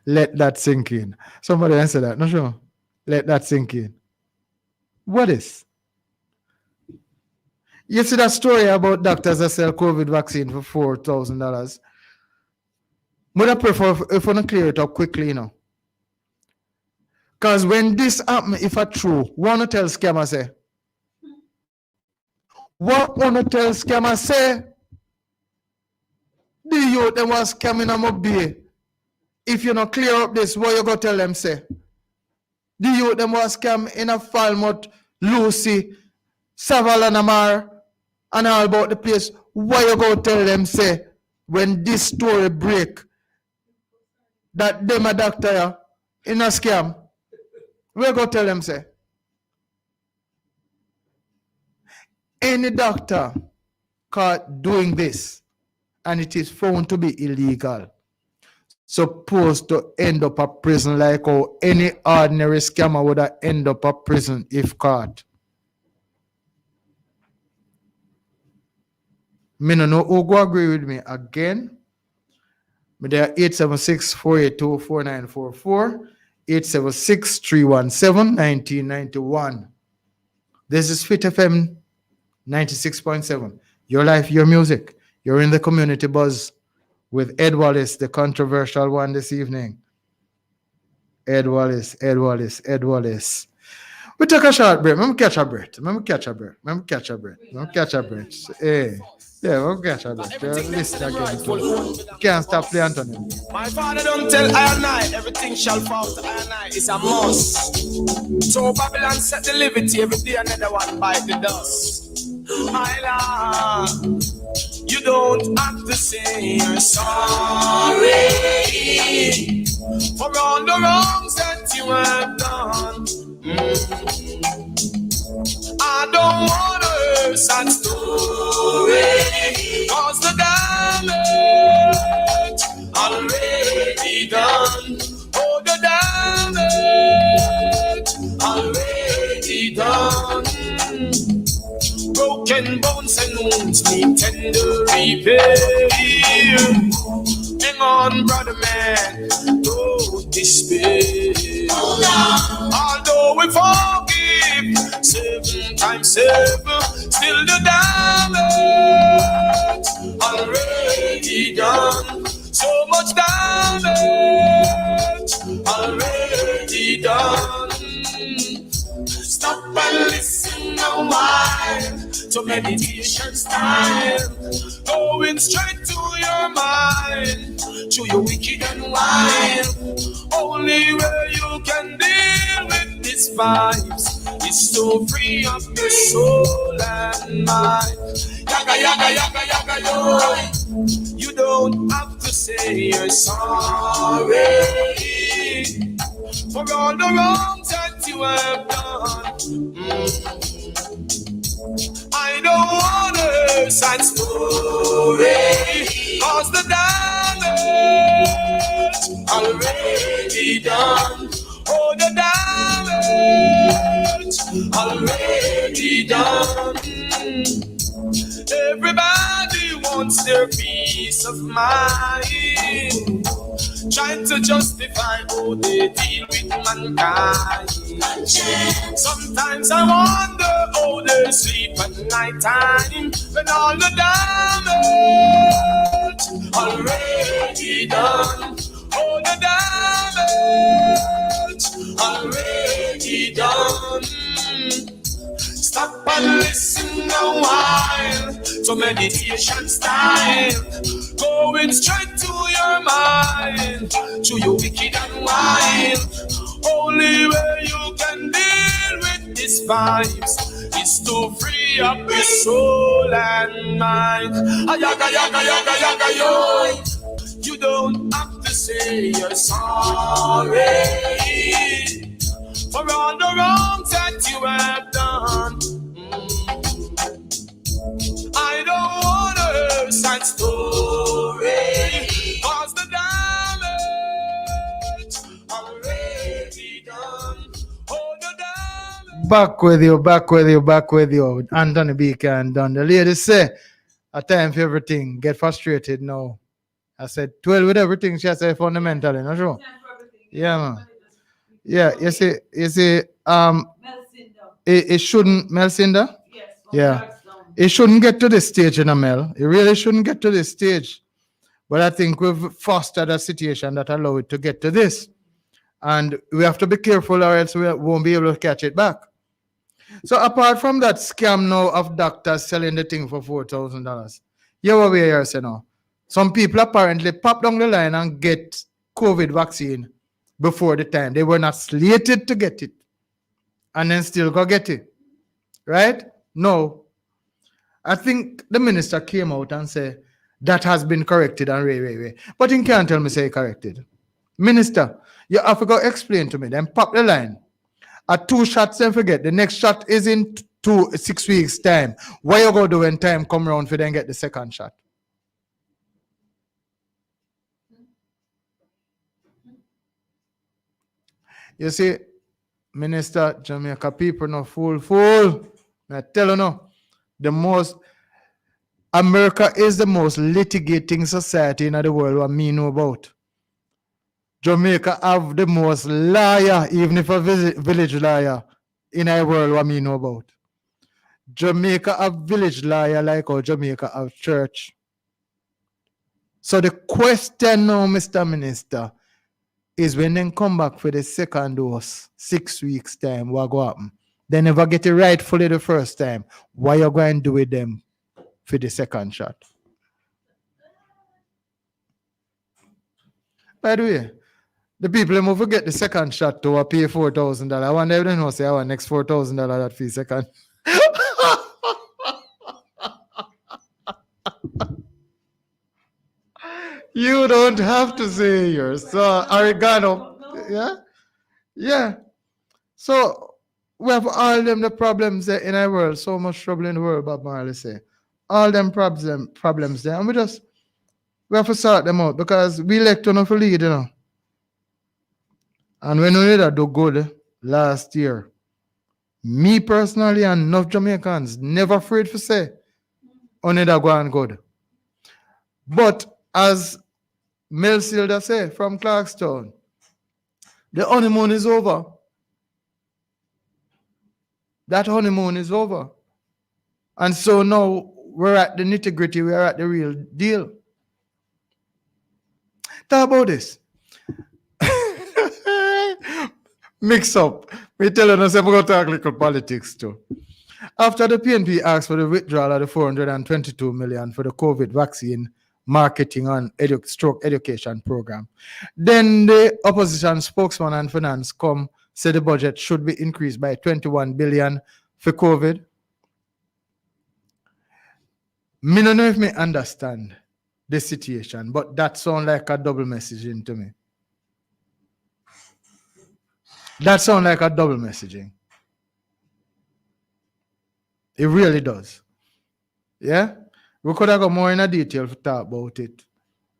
Let that sink in. Somebody answer that. No, sure. Let that sink in. What is? You see that story about doctors that sell COVID vaccine for $4,000? But I prefer if I don't clear it up quickly, you know. Because when this happen, if it's true, what tell scammer say? What tell scammer say? The youth them was scamming them up there. If you not clear up this, what you go tell them say? The youth them was scam in a Falmouth, Lucy, Savalanamar, and all about the place. What you go tell them say when this story break that them a doctor in a scam? Where go tell them say? Any doctor caught doing this and it is found to be illegal, supposed to end up a prison like how any ordinary scammer would have end up a prison if caught. Me no know who go agree with me again. Me there 876-482-4944, 876-317-1991. This is Fit FM 96.7. Your life, your music. You're in the community buzz with Ed Wallace, the controversial one this evening. Ed Wallace. We take a short break. Let me catch a breath. Hey. Yeah, we'll catch a breath. Listen again. Can't stop playing Anthony. My father don't tell I and I, everything shall fall to I and I. It's a must. So Babylon set the liberty, every day another one bite the dust. My Lord, you don't have to say you're sorry for all the wrongs that you have done. I don't want to hear sad story, cause the damage already done. Oh, the damage already done. Broken bones and wounds need tender repair. Hang on, brother man, don't despair. Although we forgive 7 times 7, still the damage already done. So much damage already done. Stop and listen a while to meditation style, going straight to your mind, to your wicked and wild. Only way you can deal with these vibes is to free up your soul and mind. Yaga, yaga, yaga, yaga, yo. You don't have to say you're sorry for all the wrongs that you have done. I don't want to hear sad story, cause the damage already done. Oh, the damage already done. Everybody wants their peace of mind, trying to justify how they deal with mankind. Sometimes I wonder how they sleep at night time when all the damage already done. All the damage already done. Stop and listen a while to meditation style, going straight to your mind, to your wicked and wild. Only way you can deal with these vibes is to free up your soul and mind. Ayaga, yaga, yaga, yaga, yo. You don't have to say you're sorry for all the wrongs that you have done. I don't want a sad story, cause the damage already done. Oh, the damage. Back with you. Anthony Beaker and Don. The ladies say, a time for everything. Get frustrated now. I said, 12 with everything. She said, fundamentally. Not true? Yeah, man. Yeah, you see, it shouldn't, Melcinda? Yeah. It shouldn't get to this stage in a Mel. It really shouldn't get to this stage. But I think we've fostered a situation that allow it to get to this. And we have to be careful or else we won't be able to catch it back. So apart from that scam now of doctors selling the thing for $4,000, you know what we are saying now? Some people apparently pop down the line and get COVID vaccine before the time. They were not slated to get it. And then still go get it. Right? No. I think the minister came out and said that has been corrected and way. But he can't tell me say corrected. Minister, you have to go explain to me. Then pop the line. At 2 shots, then forget. The next shot is in 6 weeks' time. What you go do when time come around for then get the second shot? You see, Minister, Jamaica people no fool. I tell you no. America is the most litigating society in the world what me know about. Jamaica have the most liar, even if a village liar in the world what me know about. Jamaica have village liar like how Jamaica have church. So the question now, Mr. Minister, is when they come back for the second dose, 6 weeks time, what go happen? They never get it rightfully the first time. What you going to do with them for the second shot? By the way, the people who forget the second shot to pay $4,000. I wonder if they know say our next $4,000 that fee second. You don't have to say yours. So oregano. Yeah. So we have all them the problems in our world. So much trouble in the world, Bob Marley say. All them problems there. And we have to sort them out because we elect to lead, you know. And when we did do good last year, me personally and enough Jamaicans never afraid to say, only that go on good. But as Mel Silda say from Clarkstown, the honeymoon is over. That honeymoon is over. And so now we're at the nitty-gritty, we're at the real deal. Talk about this. Mix up. We tell us we're going to talk little politics too. After the PNP asked for the withdrawal of the 422 million for the COVID vaccine marketing and stroke education program, then the opposition spokesman and finance said the budget should be increased by 21 billion for COVID. Me don't know if me understand the situation, but that sounds like a double messaging to me. That sounds like a double messaging. It really does. Yeah? We could have got more in a detail to talk about it.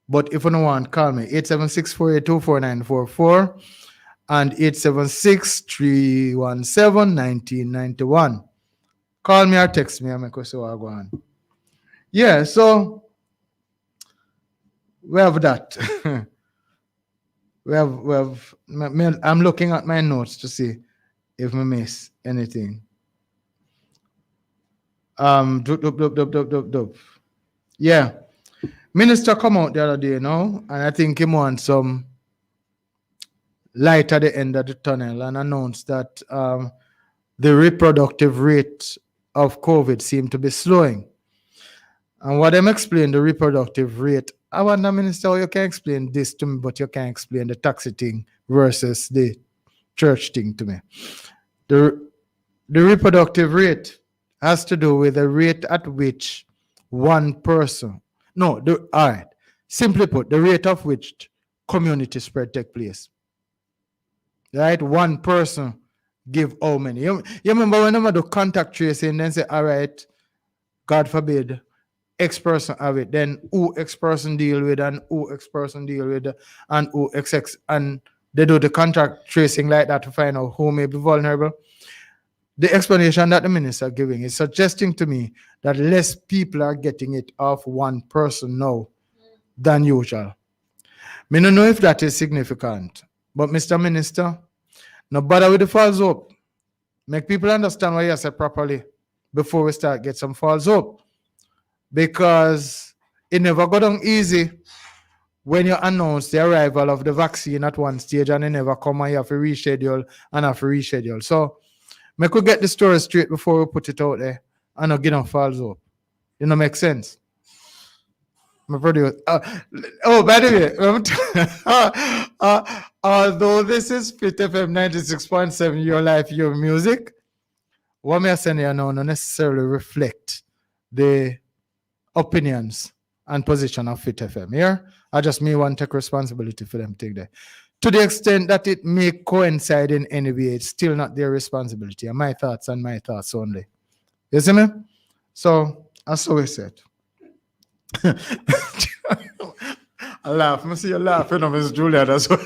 But if you don't want, call me 876-482-4944 and 876-317-1991. Call me or text me and make us see what I go on. Yeah, so we have that. we have. I'm looking at my notes to see if I miss anything. Yeah. Minister come out the other day, you know, and I think he wants some light at the end of the tunnel and announced that the reproductive rate of COVID seemed to be slowing. And what them explain the reproductive rate, I wonder, Minister, how you can explain this to me, but you can't explain the taxi thing versus the church thing to me. The reproductive rate has to do with the rate at which one person, all right, simply put, the rate of which community spread take place. Right? One person give how many? You remember when I do contact tracing, then say, all right, God forbid, X person have it, then who X person deal with, and who X person deal with, and who XX, and they do the contact tracing like that to find out who may be vulnerable. The explanation that the minister giving is suggesting to me that less people are getting it off one person now than usual. Me don't know if that is significant, but Mr. Minister, no bother with the false hope. Make people understand what you said properly before we start get some false hope. Because it never got on easy when you announce the arrival of the vaccine at one stage and it never come and you have to reschedule and have to reschedule. So me could get the story straight before we put it out there and not get on false hope. You know, make sense? My producer. By the way, although this is Fit FM 96.7, your life, your music, what me I send you now not necessarily reflect the opinions and position of Fit FM here. I just may want to take responsibility for them take there. To the extent that it may coincide in any way, it's still not their responsibility. And my thoughts only. You see me? So that's what we said. I laugh. I see you laughing, Miss Julia. That's why.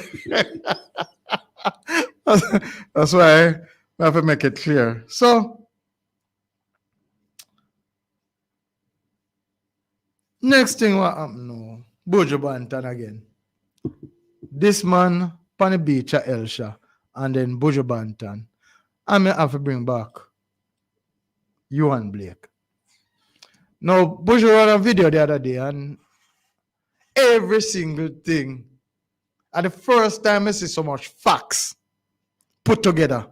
That's why I have to make it clear. So next thing what happened now, Bojo Banton again. This man on the beach at Elsha and then Bojo Banton. I may have to bring back Ewan Blake. Now, Bojo had a video the other day and every single thing, at the first time I see so much facts put together,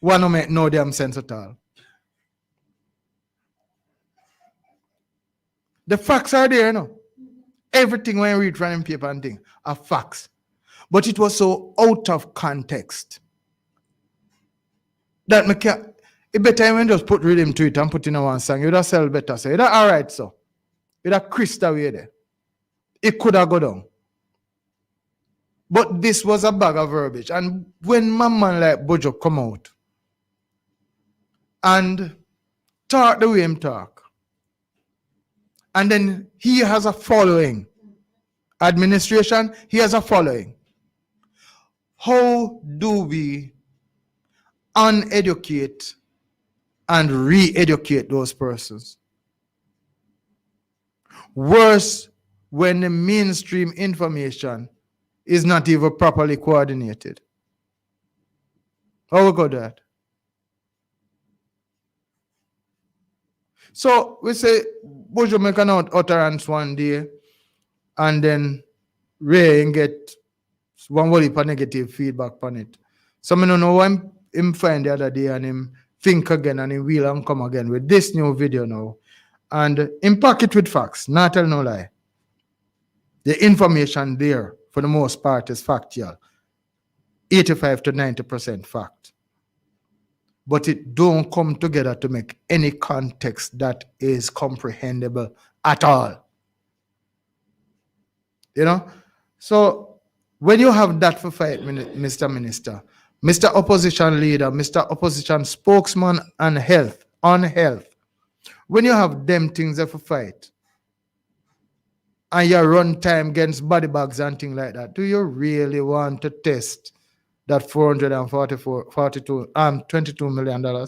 one don't make no damn sense at all. The facts are there, you know. Everything when you read from paper and thing are facts. But it was so out of context that me can't. It better when just put rhythm to it and put in a one song. You'd have sell better. So you'd have all right, so. You'd have Christ away there. It could have gone down. But this was a bag of verbiage. And when my man like Bojo come out and talk the way him talk, and then he has a following. Administration, he has a following. How do we uneducate and re-educate those persons? Worse, when the mainstream information is not even properly coordinated. How we got that? So we say Bojo make an utterance one day and then Ray and get one whole heap of negative feedback on it. So I don't know why him find the other day and him think again and him will and come again with this new video now. And him pack it with facts, not tell no lie. The information there, for the most part, is factual. 85 to 90% fact. But it don't come together to make any context that is comprehensible at all. You know? So when you have that for fight, Mr. Minister, Mr. Opposition Leader, Mr. Opposition Spokesman on health, when you have them things for fight, and you run time against body bags and things like that, do you really want to test that $22 million? I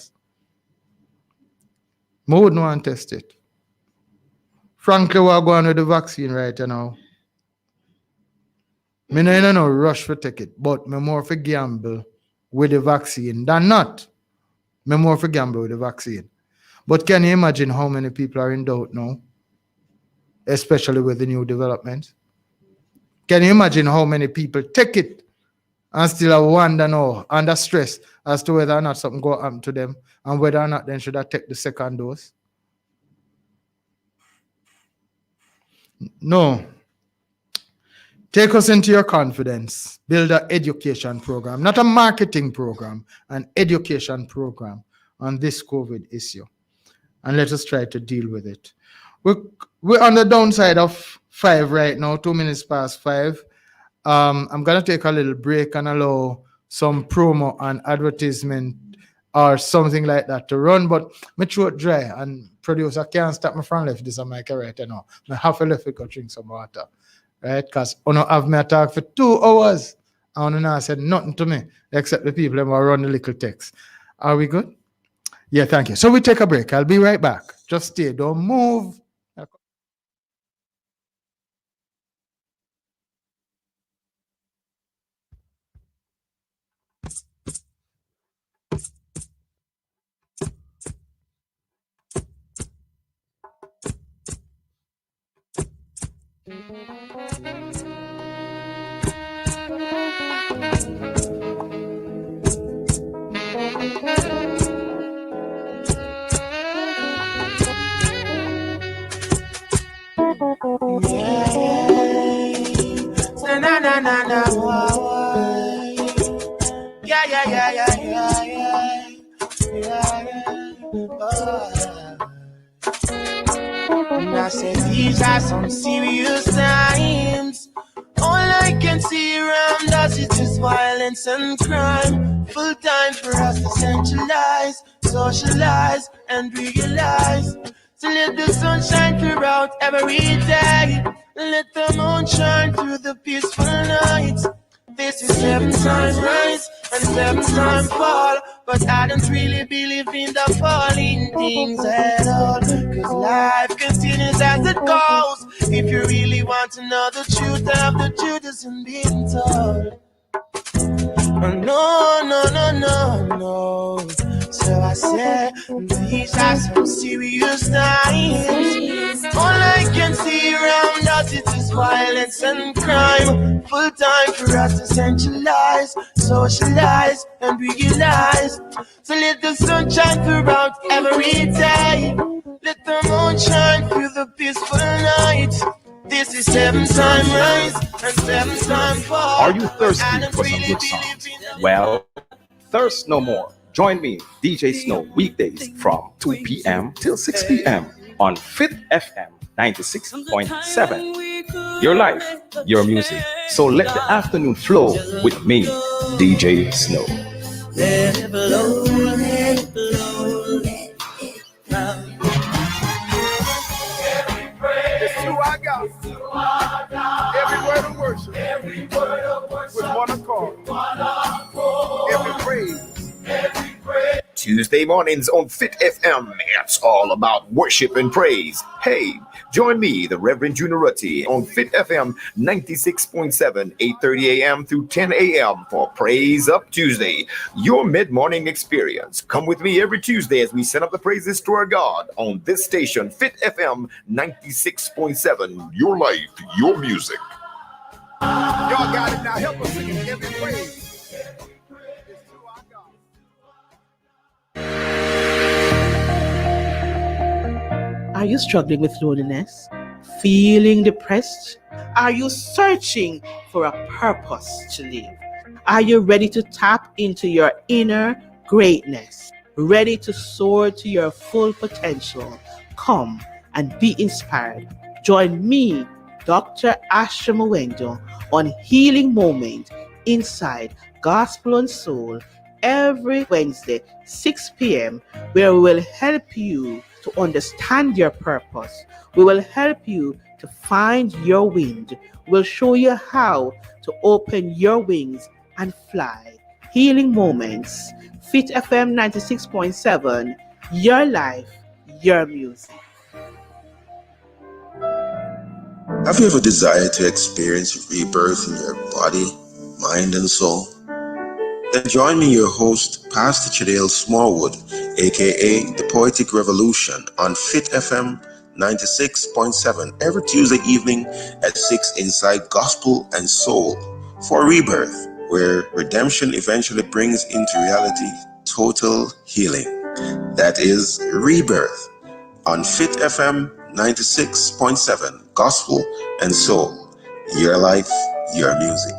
wouldn't want to test it. Frankly, we're going with the vaccine right now. I don't know rush for take it, but I'm more for gamble with the vaccine than not. I'm more for gamble with the vaccine. But can you imagine how many people are in doubt now, especially with the new development? Can you imagine how many people take it and still are wonder now, under stress as to whether or not something go happen to them and whether or not they should have take the second dose? No. Take us into your confidence. Build an education program, not a marketing program, an education program on this COVID issue. And let us try to deal with it. We're on the downside of 5 right now, 2 minutes past 5. I'm going to take a little break and allow some promo and advertisement or something like that to run, but my throat dry and producer can't stop me from left this on my career right now. I have to left to go drink some water, right? Because I don't have me a talk for 2 hours and I not said nothing to me except the people that run the little text. Are we good? Yeah, thank you. So we take a break. I'll be right back. Just stay, don't move. I said these are some serious times. All I can see around us is just violence and crime. Full time for us to centralize, socialize, and realize. To let the sun shine throughout every day. Let the moon shine through the peaceful night. This is 7 times rise and 7 times fall. But I don't really believe in the falling things at all. Cause life continues as it goes. If you really want to know the truth of the truth isn't being told. No. So I said, these are some serious times. All I can see around us is just violence and crime. Full time for us to centralize, socialize, and realize. So let the sun shine throughout every day. Let the moon shine through the peaceful night. This is 7 times rise and 7 times fall. Are you thirsty for some good songs? Well, thirst no more. Join me, DJ Snow, weekdays from 2 p.m. till 6 p.m. on Fit FM 96.7. Your life, your music. So let the afternoon flow with me, DJ Snow. Let it blow, let it blow, let it blow. It's who I got. Every word of worship. With one accord. Every praise. Tuesday mornings on Fit FM, it's all about worship and praise. Hey, join me, the Reverend Junior Rutti, on Fit FM 96.7, 8:30 a.m. through 10 a.m. for Praise Up Tuesday, your mid-morning experience. Come with me every Tuesday as we send up the praises to our God on this station, Fit FM 96.7, your life, your music. Y'all got it now. Help us sing it. Every praise. Are you struggling with loneliness? Feeling depressed? Are you searching for a purpose to live? Are you ready to tap into your inner greatness? Ready to soar to your full potential? Come and be inspired. Join me, Dr. Asha Mwendo, on Healing Moment inside Gospel and Soul every Wednesday, 6 p.m., where we will help you to understand your purpose. We will help you to find your wind. We'll show you how to open your wings and fly. Healing Moments, Fit FM 96.7, your life, your music. Have you ever desired to experience rebirth in your body, mind, and soul? Then join me, your host, Pastor Chadale Smallwood, aka The Poetic Revolution, on Fit FM 96.7 every Tuesday evening at 6 inside Gospel and Soul for Rebirth, where redemption eventually brings into reality total healing. That is Rebirth on Fit FM 96.7 Gospel and Soul. Your life, your music.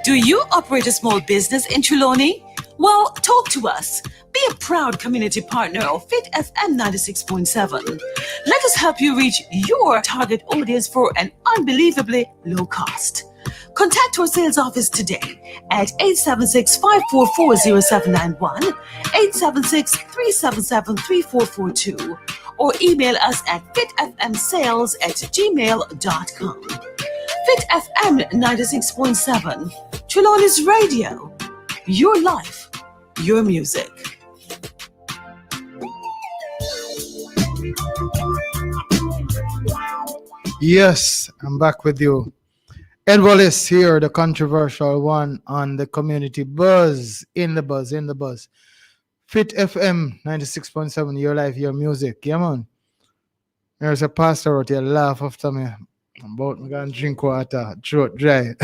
Do you operate a small business in Trelawney? Well, talk to us. Be a proud community partner of Fit FM 96.7. Let us help you reach your target audience for an unbelievably low cost. Contact our sales office today at 876-544-0791, 876-377-3442, or email us at fitfmsales@gmail.com. Fit FM 96.7, Trelawney's Radio. Your life, your music. Yes, I'm back with you. Ed Wallace here, the controversial one on the community buzz, in the buzz. Fit FM 96.7, your life, your music. Yeah, man. There's a pastor out here laugh after me. I'm about to go and drink water, throat dry.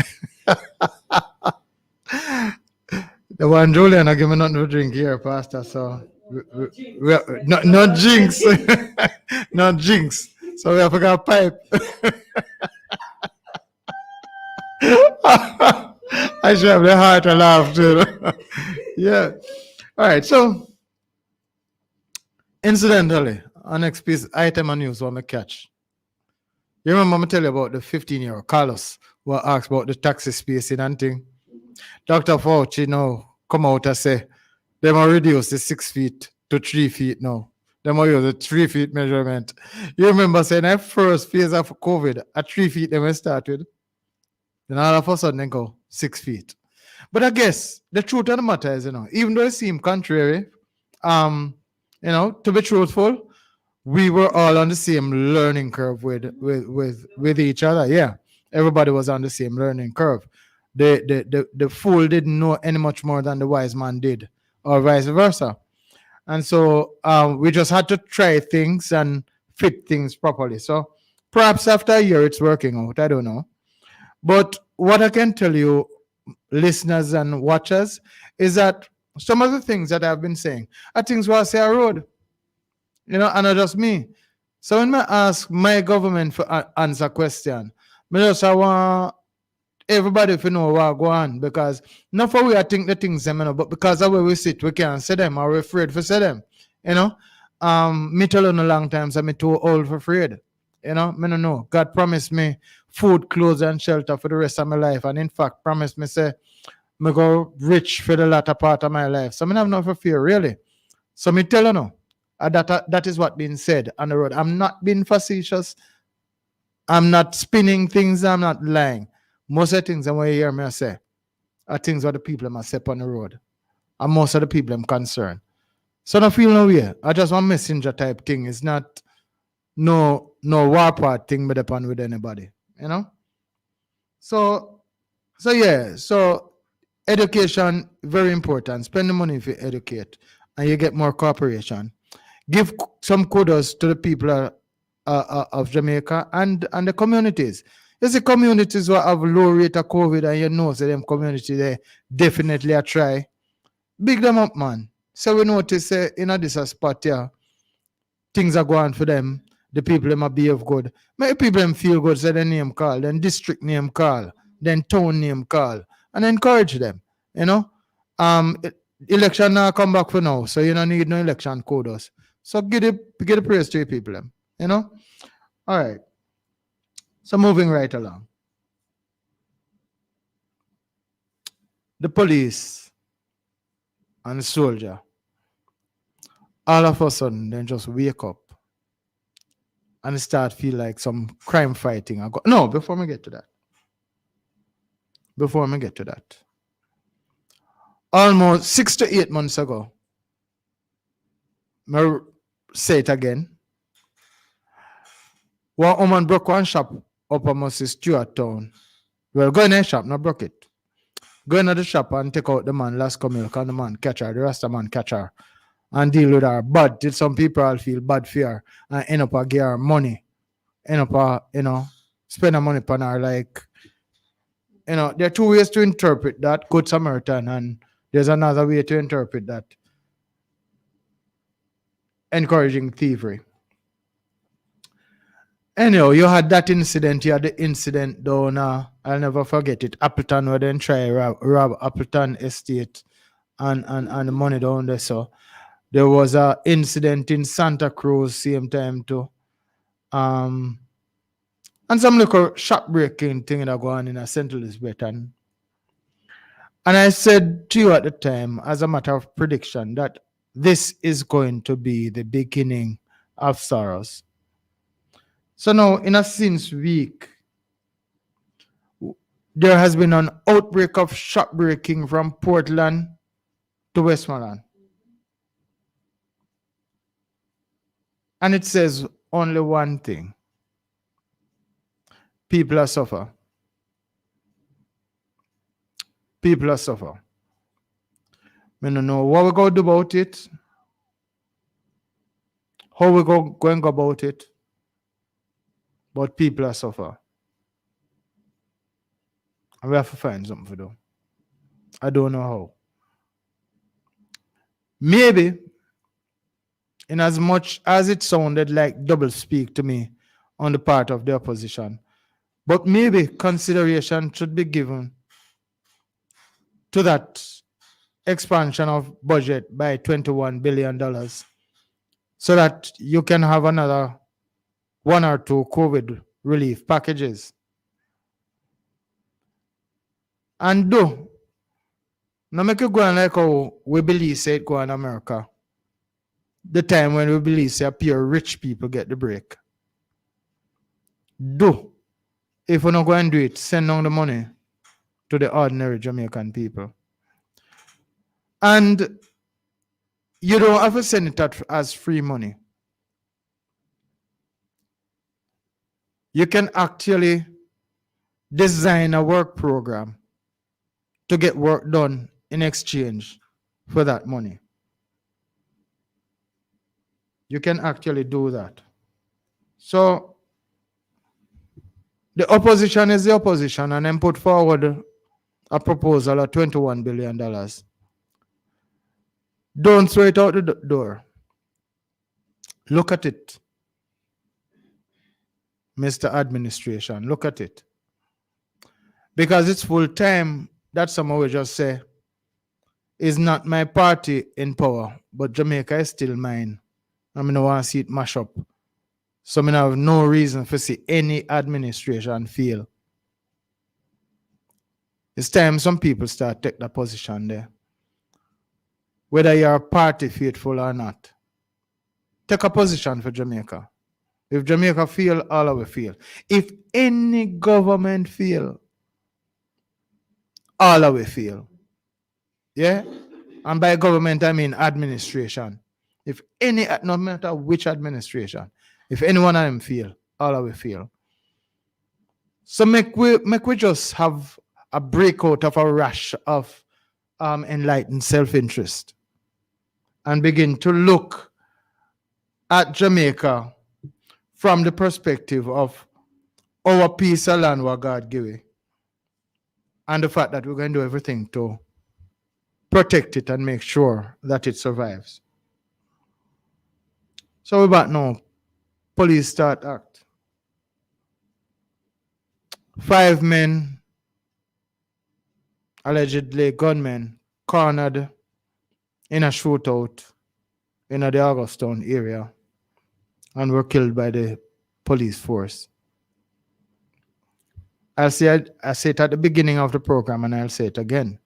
The one Julian, I give me nothing to drink here, pastor. So, not jinx. Not jinx. So we have to go pipe. I should have the heart to laugh too. Yeah. All right. So, incidentally, our next piece item of news want to catch. You remember me tell you about the 15-year-old Carlos who asked about the taxi spacing and thing? Dr. Fauci now come out and say they will reduce the 6 feet to 3 feet now. They will use a 3 feet measurement. You remember saying that first phase of COVID at 3 feet they will start with? Then all of a sudden they go 6 feet. But I guess the truth of the matter is, even though it seemed contrary, to be truthful, we were all on the same learning curve with each other. Yeah, everybody was on the same learning curve. The fool didn't know any much more than the wise man did, or vice versa. And so we just had to try things and fit things properly. So perhaps after a year it's working out. I don't know. But what I can tell you, listeners and watchers, is that some of the things that I've been saying are things where I say I road. And not just me. So when I ask my government for answer question, I want everybody to know what go on, because not for we I think the things them, but because of where we sit, we can't say them, or we're afraid to say them. Me tell you a long time, so I'm too old for afraid. Me no know. God promised me food, clothes, and shelter for the rest of my life, and in fact promised me say me go rich for the latter part of my life. So I have nothing for fear, really. So me tell you now. That is what being said on the road. I'm not being facetious. I'm not spinning things. I'm not lying. Most of the things that you hear me say are things that the people must say on the road. And most of the people I'm concerned. So I don't feel no way. I just want messenger type thing. It's not no war part thing with upon with anybody. So yeah. So education, very important. Spend the money if you educate and you get more cooperation. Give some kudos to the people of Jamaica and the communities. There's the communities who have low rate of COVID, and so them community they definitely a try. Big them up, man. So we notice in this spot here, things are going for them. The people them behave good. Make people them feel good, say their name call, then district name call, then town name call, and encourage them. Election now come back for now, so you don't need no election kudos. So get the praise to your people, All right. So moving right along. The police and the soldier, all of a sudden, then just wake up and start feel like some crime fighting. No, before we get to that. Almost 6 to 8 months ago, I say it again. One woman broke one shop up almost in Stewart Town. Well, go in a shop, not broke it. go into the shop and take out the man last come milk and the man catch her, the rest of man catch her and deal with her. But did some people all feel bad for her and end up a give her money, end up spend her money upon her like there are two ways to interpret that Good Samaritan, and there's another way to interpret that encouraging thievery. Anyhow, you had that incident. You had the incident down. I'll never forget it. Appleton, where then try rob Appleton Estate and the money down there. So there was a incident in Santa Cruz same time too. And some little shop breaking thing that go on in a St. Elizabeth. And I said to you at the time, as a matter of prediction, that this is going to be the beginning of sorrows. So now, in a since week, there has been an outbreak of shop breaking from Portland to Westmoreland. And it says only one thing. People are suffer. People are suffer. I don't know what we're going to do about it. How we're going to go about it. But people are suffer. And we have to find something to do. I don't know how. Maybe, in as much as it sounded like double speak to me on the part of the opposition, but maybe consideration should be given to that expansion of budget by $21 billion so that you can have another one or two COVID relief packages. And do, now make it go on like how we believe say it go in America. The time when we believe say pure rich people get the break. Do, if we not go and do it, send down the money to the ordinary Jamaican people. And you don't have to send it as free money. You can actually design a work program to get work done in exchange for that money. You can actually do that. So the opposition is the opposition, and then put forward a proposal of $21 billion. Don't throw it out the door. Look at it. Mr. Administration, look at it. Because it's full time that someone will just say, is not my party in power, but Jamaica is still mine. I mean, I want to see it mash up. So I have no reason to see any administration fail. It's time some people start take that position there. Whether you're party faithful or not. Take a position for Jamaica. If Jamaica fail, all of it fail. If any government fail, all of it fail. Yeah? And by government, I mean administration. If any, no matter which administration, if any one of them fail, all of it fail. So make we just have a breakout of a rash of enlightened self-interest and begin to look at Jamaica from the perspective of our piece of land what God gave it, and the fact that we're going to do everything to protect it and make sure that it survives. So we're back now. Police start act. 5 men, allegedly gunmen, cornered in a shootout in the Augustown area and were killed by the police force. I said it at the beginning of the program, and I'll say it again.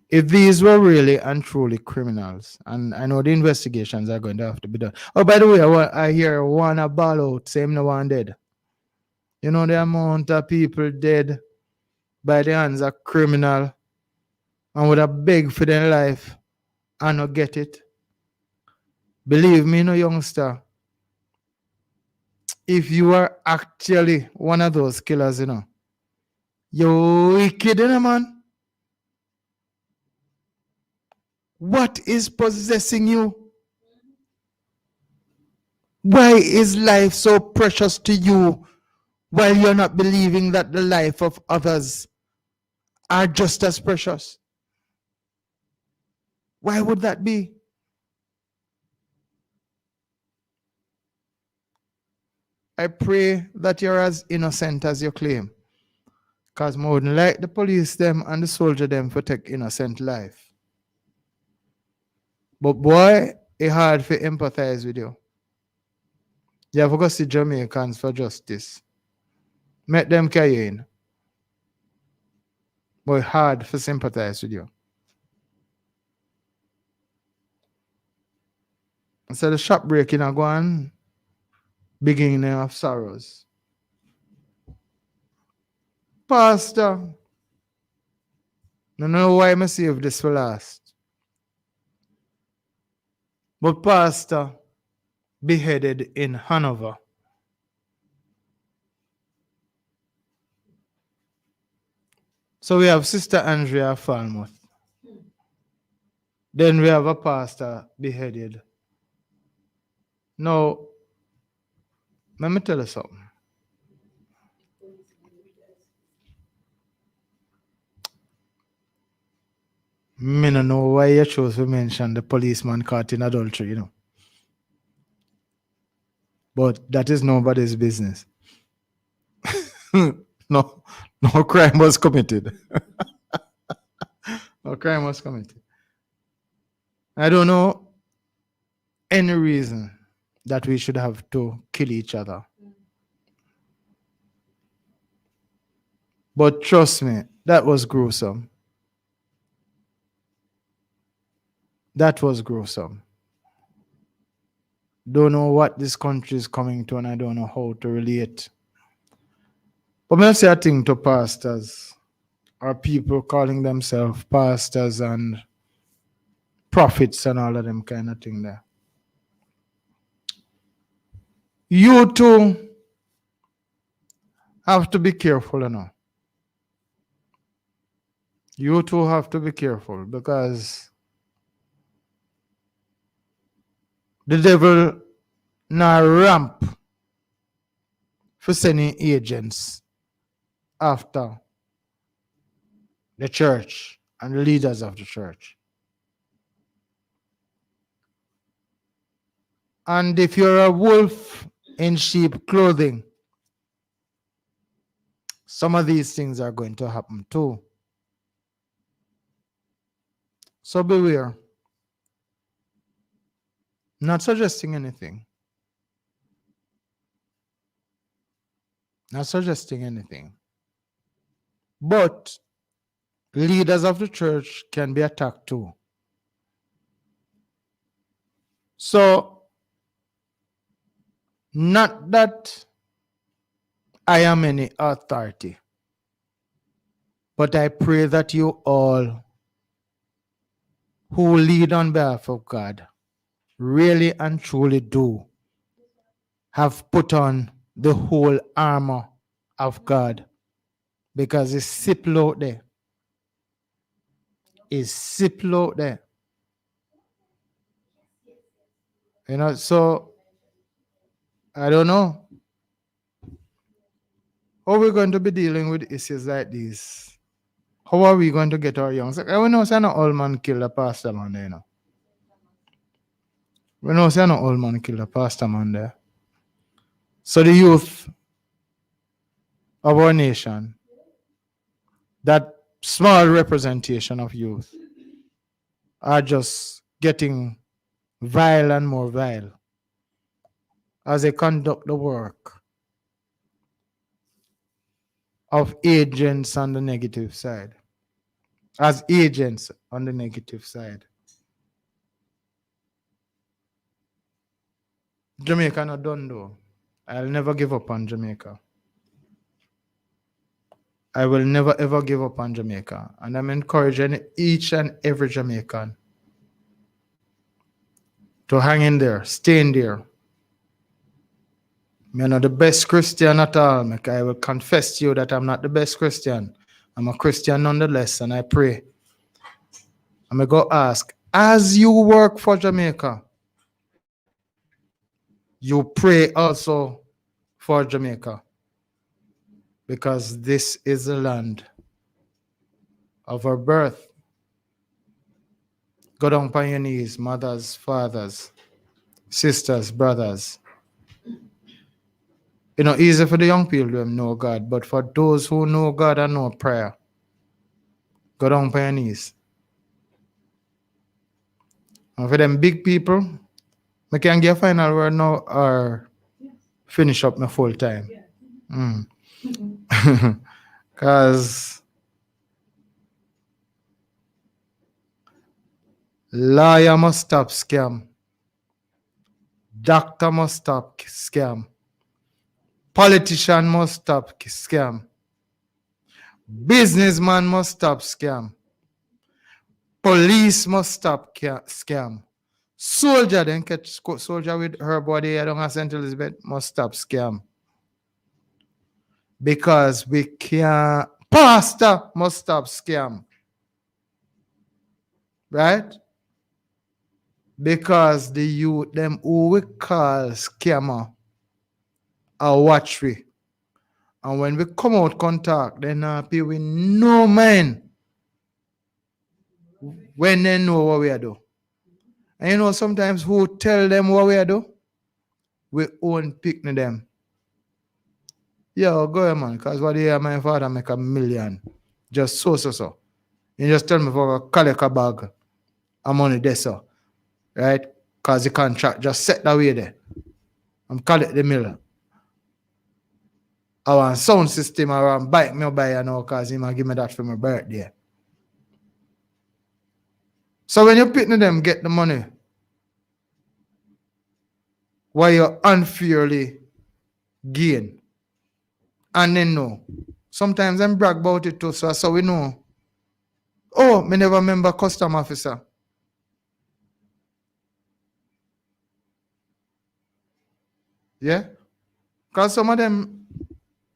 If these were really and truly criminals, and I know the investigations are going to have to be done. Oh, by the way, I hear one a ball out, same no one dead. You know the amount of people dead by the hands of criminal and would have begged for their life and not get it. Believe me, no youngster. If you are actually one of those killers, You wicked, man. What is possessing you? Why is life so precious to you while you're not believing that the life of others are just as precious? Why would that be? I pray that you're as innocent as you claim. Because more than like the police them and the soldier them for take innocent life. But boy, it's hard to empathize with you. You have to go see Jamaicans for justice. Make them carry you in. But it's hard to sympathize with you. So the shop breaking are going beginning of sorrows. Pastor, I don't know why I save this for last. But Pastor beheaded in Hanover. So we have Sister Andrea Falmouth. Then we have a pastor beheaded. Now, let me tell you something. I don't know why you chose to mention the policeman caught in adultery, you know. But that is nobody's business. No crime was committed. No crime was committed. I don't know any reason that we should have to kill each other. But trust me, that was gruesome. That was gruesome. Don't know what this country is coming to, and I don't know how to relate. But I say a thing to pastors, or people calling themselves pastors and prophets and all of them kind of thing there. You too have to be careful, you know. You too have to be careful because the devil now ramp for sending agents after the church and the leaders of the church. And if you're a wolf in sheep clothing, some of these things are going to happen too. So beware. Not suggesting anything. Not suggesting anything. But leaders of the church can be attacked too. So, not that I am any authority, but I pray that you all who lead on behalf of God really and truly do have put on the whole armor of God, because it's simple out there. It's simple out there. You know, so I don't know how we're going to be dealing with issues like these. How are we going to get our young? We know say no old man kill a pastor man there, you know. We know say no old man kill a pastor man there. So the youth of our nation, that small representation of youth, are just getting vile and more vile as they conduct the work of agents on the negative side. As agents on the negative side. Jamaica not done though. I'll never give up on Jamaica. I will never ever give up on Jamaica. And I'm encouraging each and every Jamaican to hang in there, stay in there. I'm not the best Christian at all. I will confess to you that I'm not the best Christian. I'm a Christian nonetheless, and I pray. I'm going to go ask, as you work for Jamaica, you pray also for Jamaica, because this is the land of our birth. Go down on your knees, mothers, fathers, sisters, brothers. You know, easy for the young people to know God, but for those who know God and know prayer, go down on your knees. And for them big people, I can get a final word now or finish up my full time. Because lawyer must stop scam. Doctor must stop scam. Politician must stop scam. Businessman must stop scam. Police must stop scam. Soldier, then catch soldier with her body I don't have St. Elizabeth, must stop scam. Because we can't. Pastor must stop scam. Right? Because the youth, them who we call scammer, are watch we. And when we come out contact, they not pay with no mind when they know what we are doing. And you know, sometimes who tell them what we are doing? We own picking them. Yo, go ahead, man, because what year my father make $1 million. Just so. You just tell me for a collect a bag of money there, so. Right? Because the contract just set that way there. I'm collect the mill. I want sound system, I want bike me buy you now because he might give me that for my birthday. So when you pick them, get the money. Why you unfairly gain. And then no. Sometimes I'm brag about it too, so we know. Oh, me never remember custom officer. Yeah? Because some of them,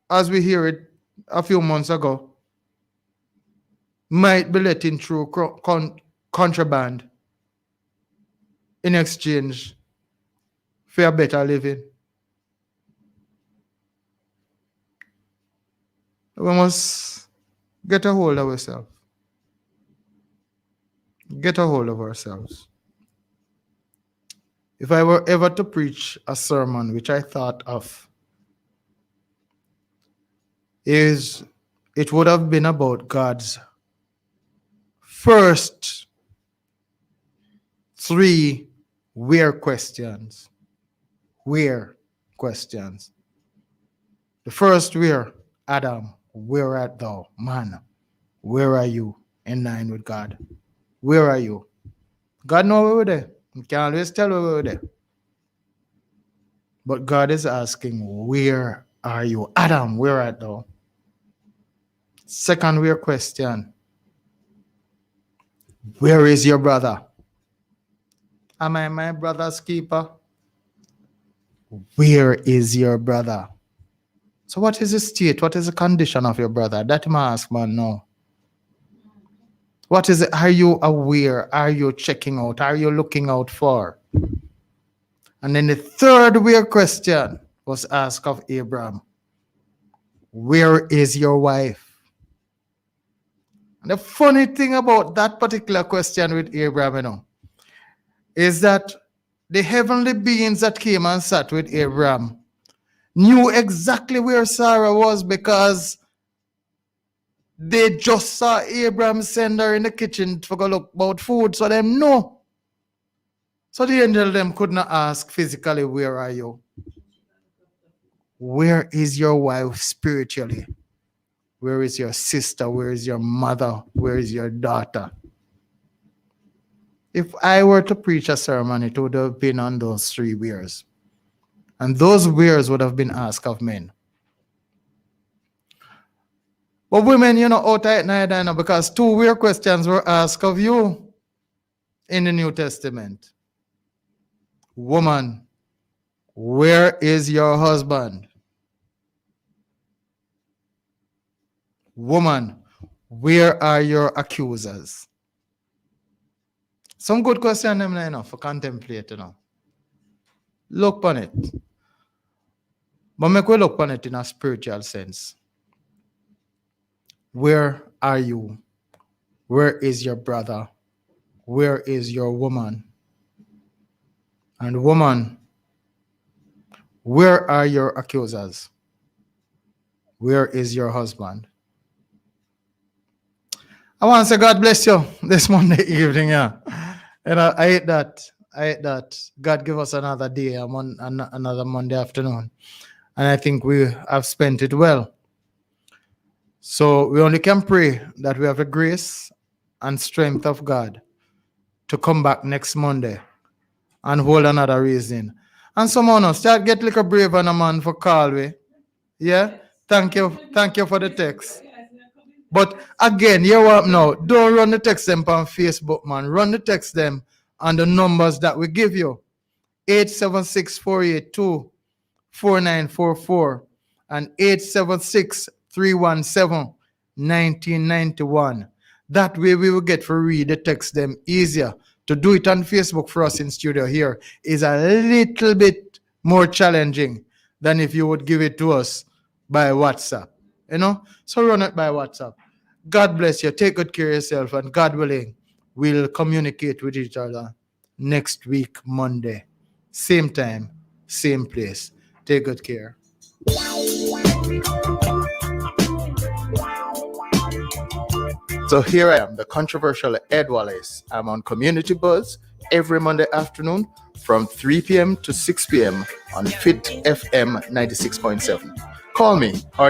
as we hear it a few months ago, might be letting through contraband in exchange for a better living. We must get a hold of ourselves. Get a hold of ourselves. If I were ever to preach a sermon, which I thought of, is it would have been about God's first 3 where questions. Where questions. The first where, Adam, where art thou? Man, where are you in line with God? Where are you? God knows we were there. You can always tell we were there. But God is asking, where are you? Adam, where art thou? Second where question. Where is your brother? Am I my brother's keeper? Where is your brother? So what is the state? What is the condition of your brother? That I ask, man, no. What is it? Are you aware? Are you checking out? Are you looking out for? And then the third weird question was asked of Abraham. Where is your wife? And the funny thing about that particular question with Abraham, you know, is that the heavenly beings that came and sat with Abraham knew exactly where Sarah was because they just saw Abraham send her in the kitchen to go look about food, so them know. So the angel them could not ask physically, where are you? Where is your wife spiritually? Where is your sister? Where is your mother? Where is your daughter? If I were to preach a sermon, it would have been on those 3 wheres. And those wheres would have been asked of men. But women, you know, out at night, I know, because 2 where questions were asked of you in the New Testament. Woman, where is your husband? Woman, Where are your accusers? Some good question them now for contemplate, Look on it. But make we look on it in a spiritual sense. Where are you? Where is your brother? Where is your woman? And woman, where are your accusers? Where is your husband? I want to say God bless you this Monday evening. Yeah. And I hate that. God give us another day, another Monday afternoon. And I think we have spent it well. So we only can pray that we have the grace and strength of God to come back next Monday and hold another reason. And someone else start get like a brave and a man for call we. Yeah? Thank you for the text. But again, you what now? Don't run the text them on Facebook, man. Run the text them on the numbers that we give you. 876-482-4944 and 876-317-1991. That way we will get to read the text them easier. To do it on Facebook for us in studio here is a little bit more challenging than if you would give it to us by WhatsApp. So run it by WhatsApp. God bless you. Take good care of yourself, and God willing, we'll communicate with each other next week, Monday. Same time, same place. Take good care. So here I am, the controversial Ed Wallace. I'm on Community Buzz every Monday afternoon from 3 p.m. to 6 p.m. on Fit FM 96.7. Call me or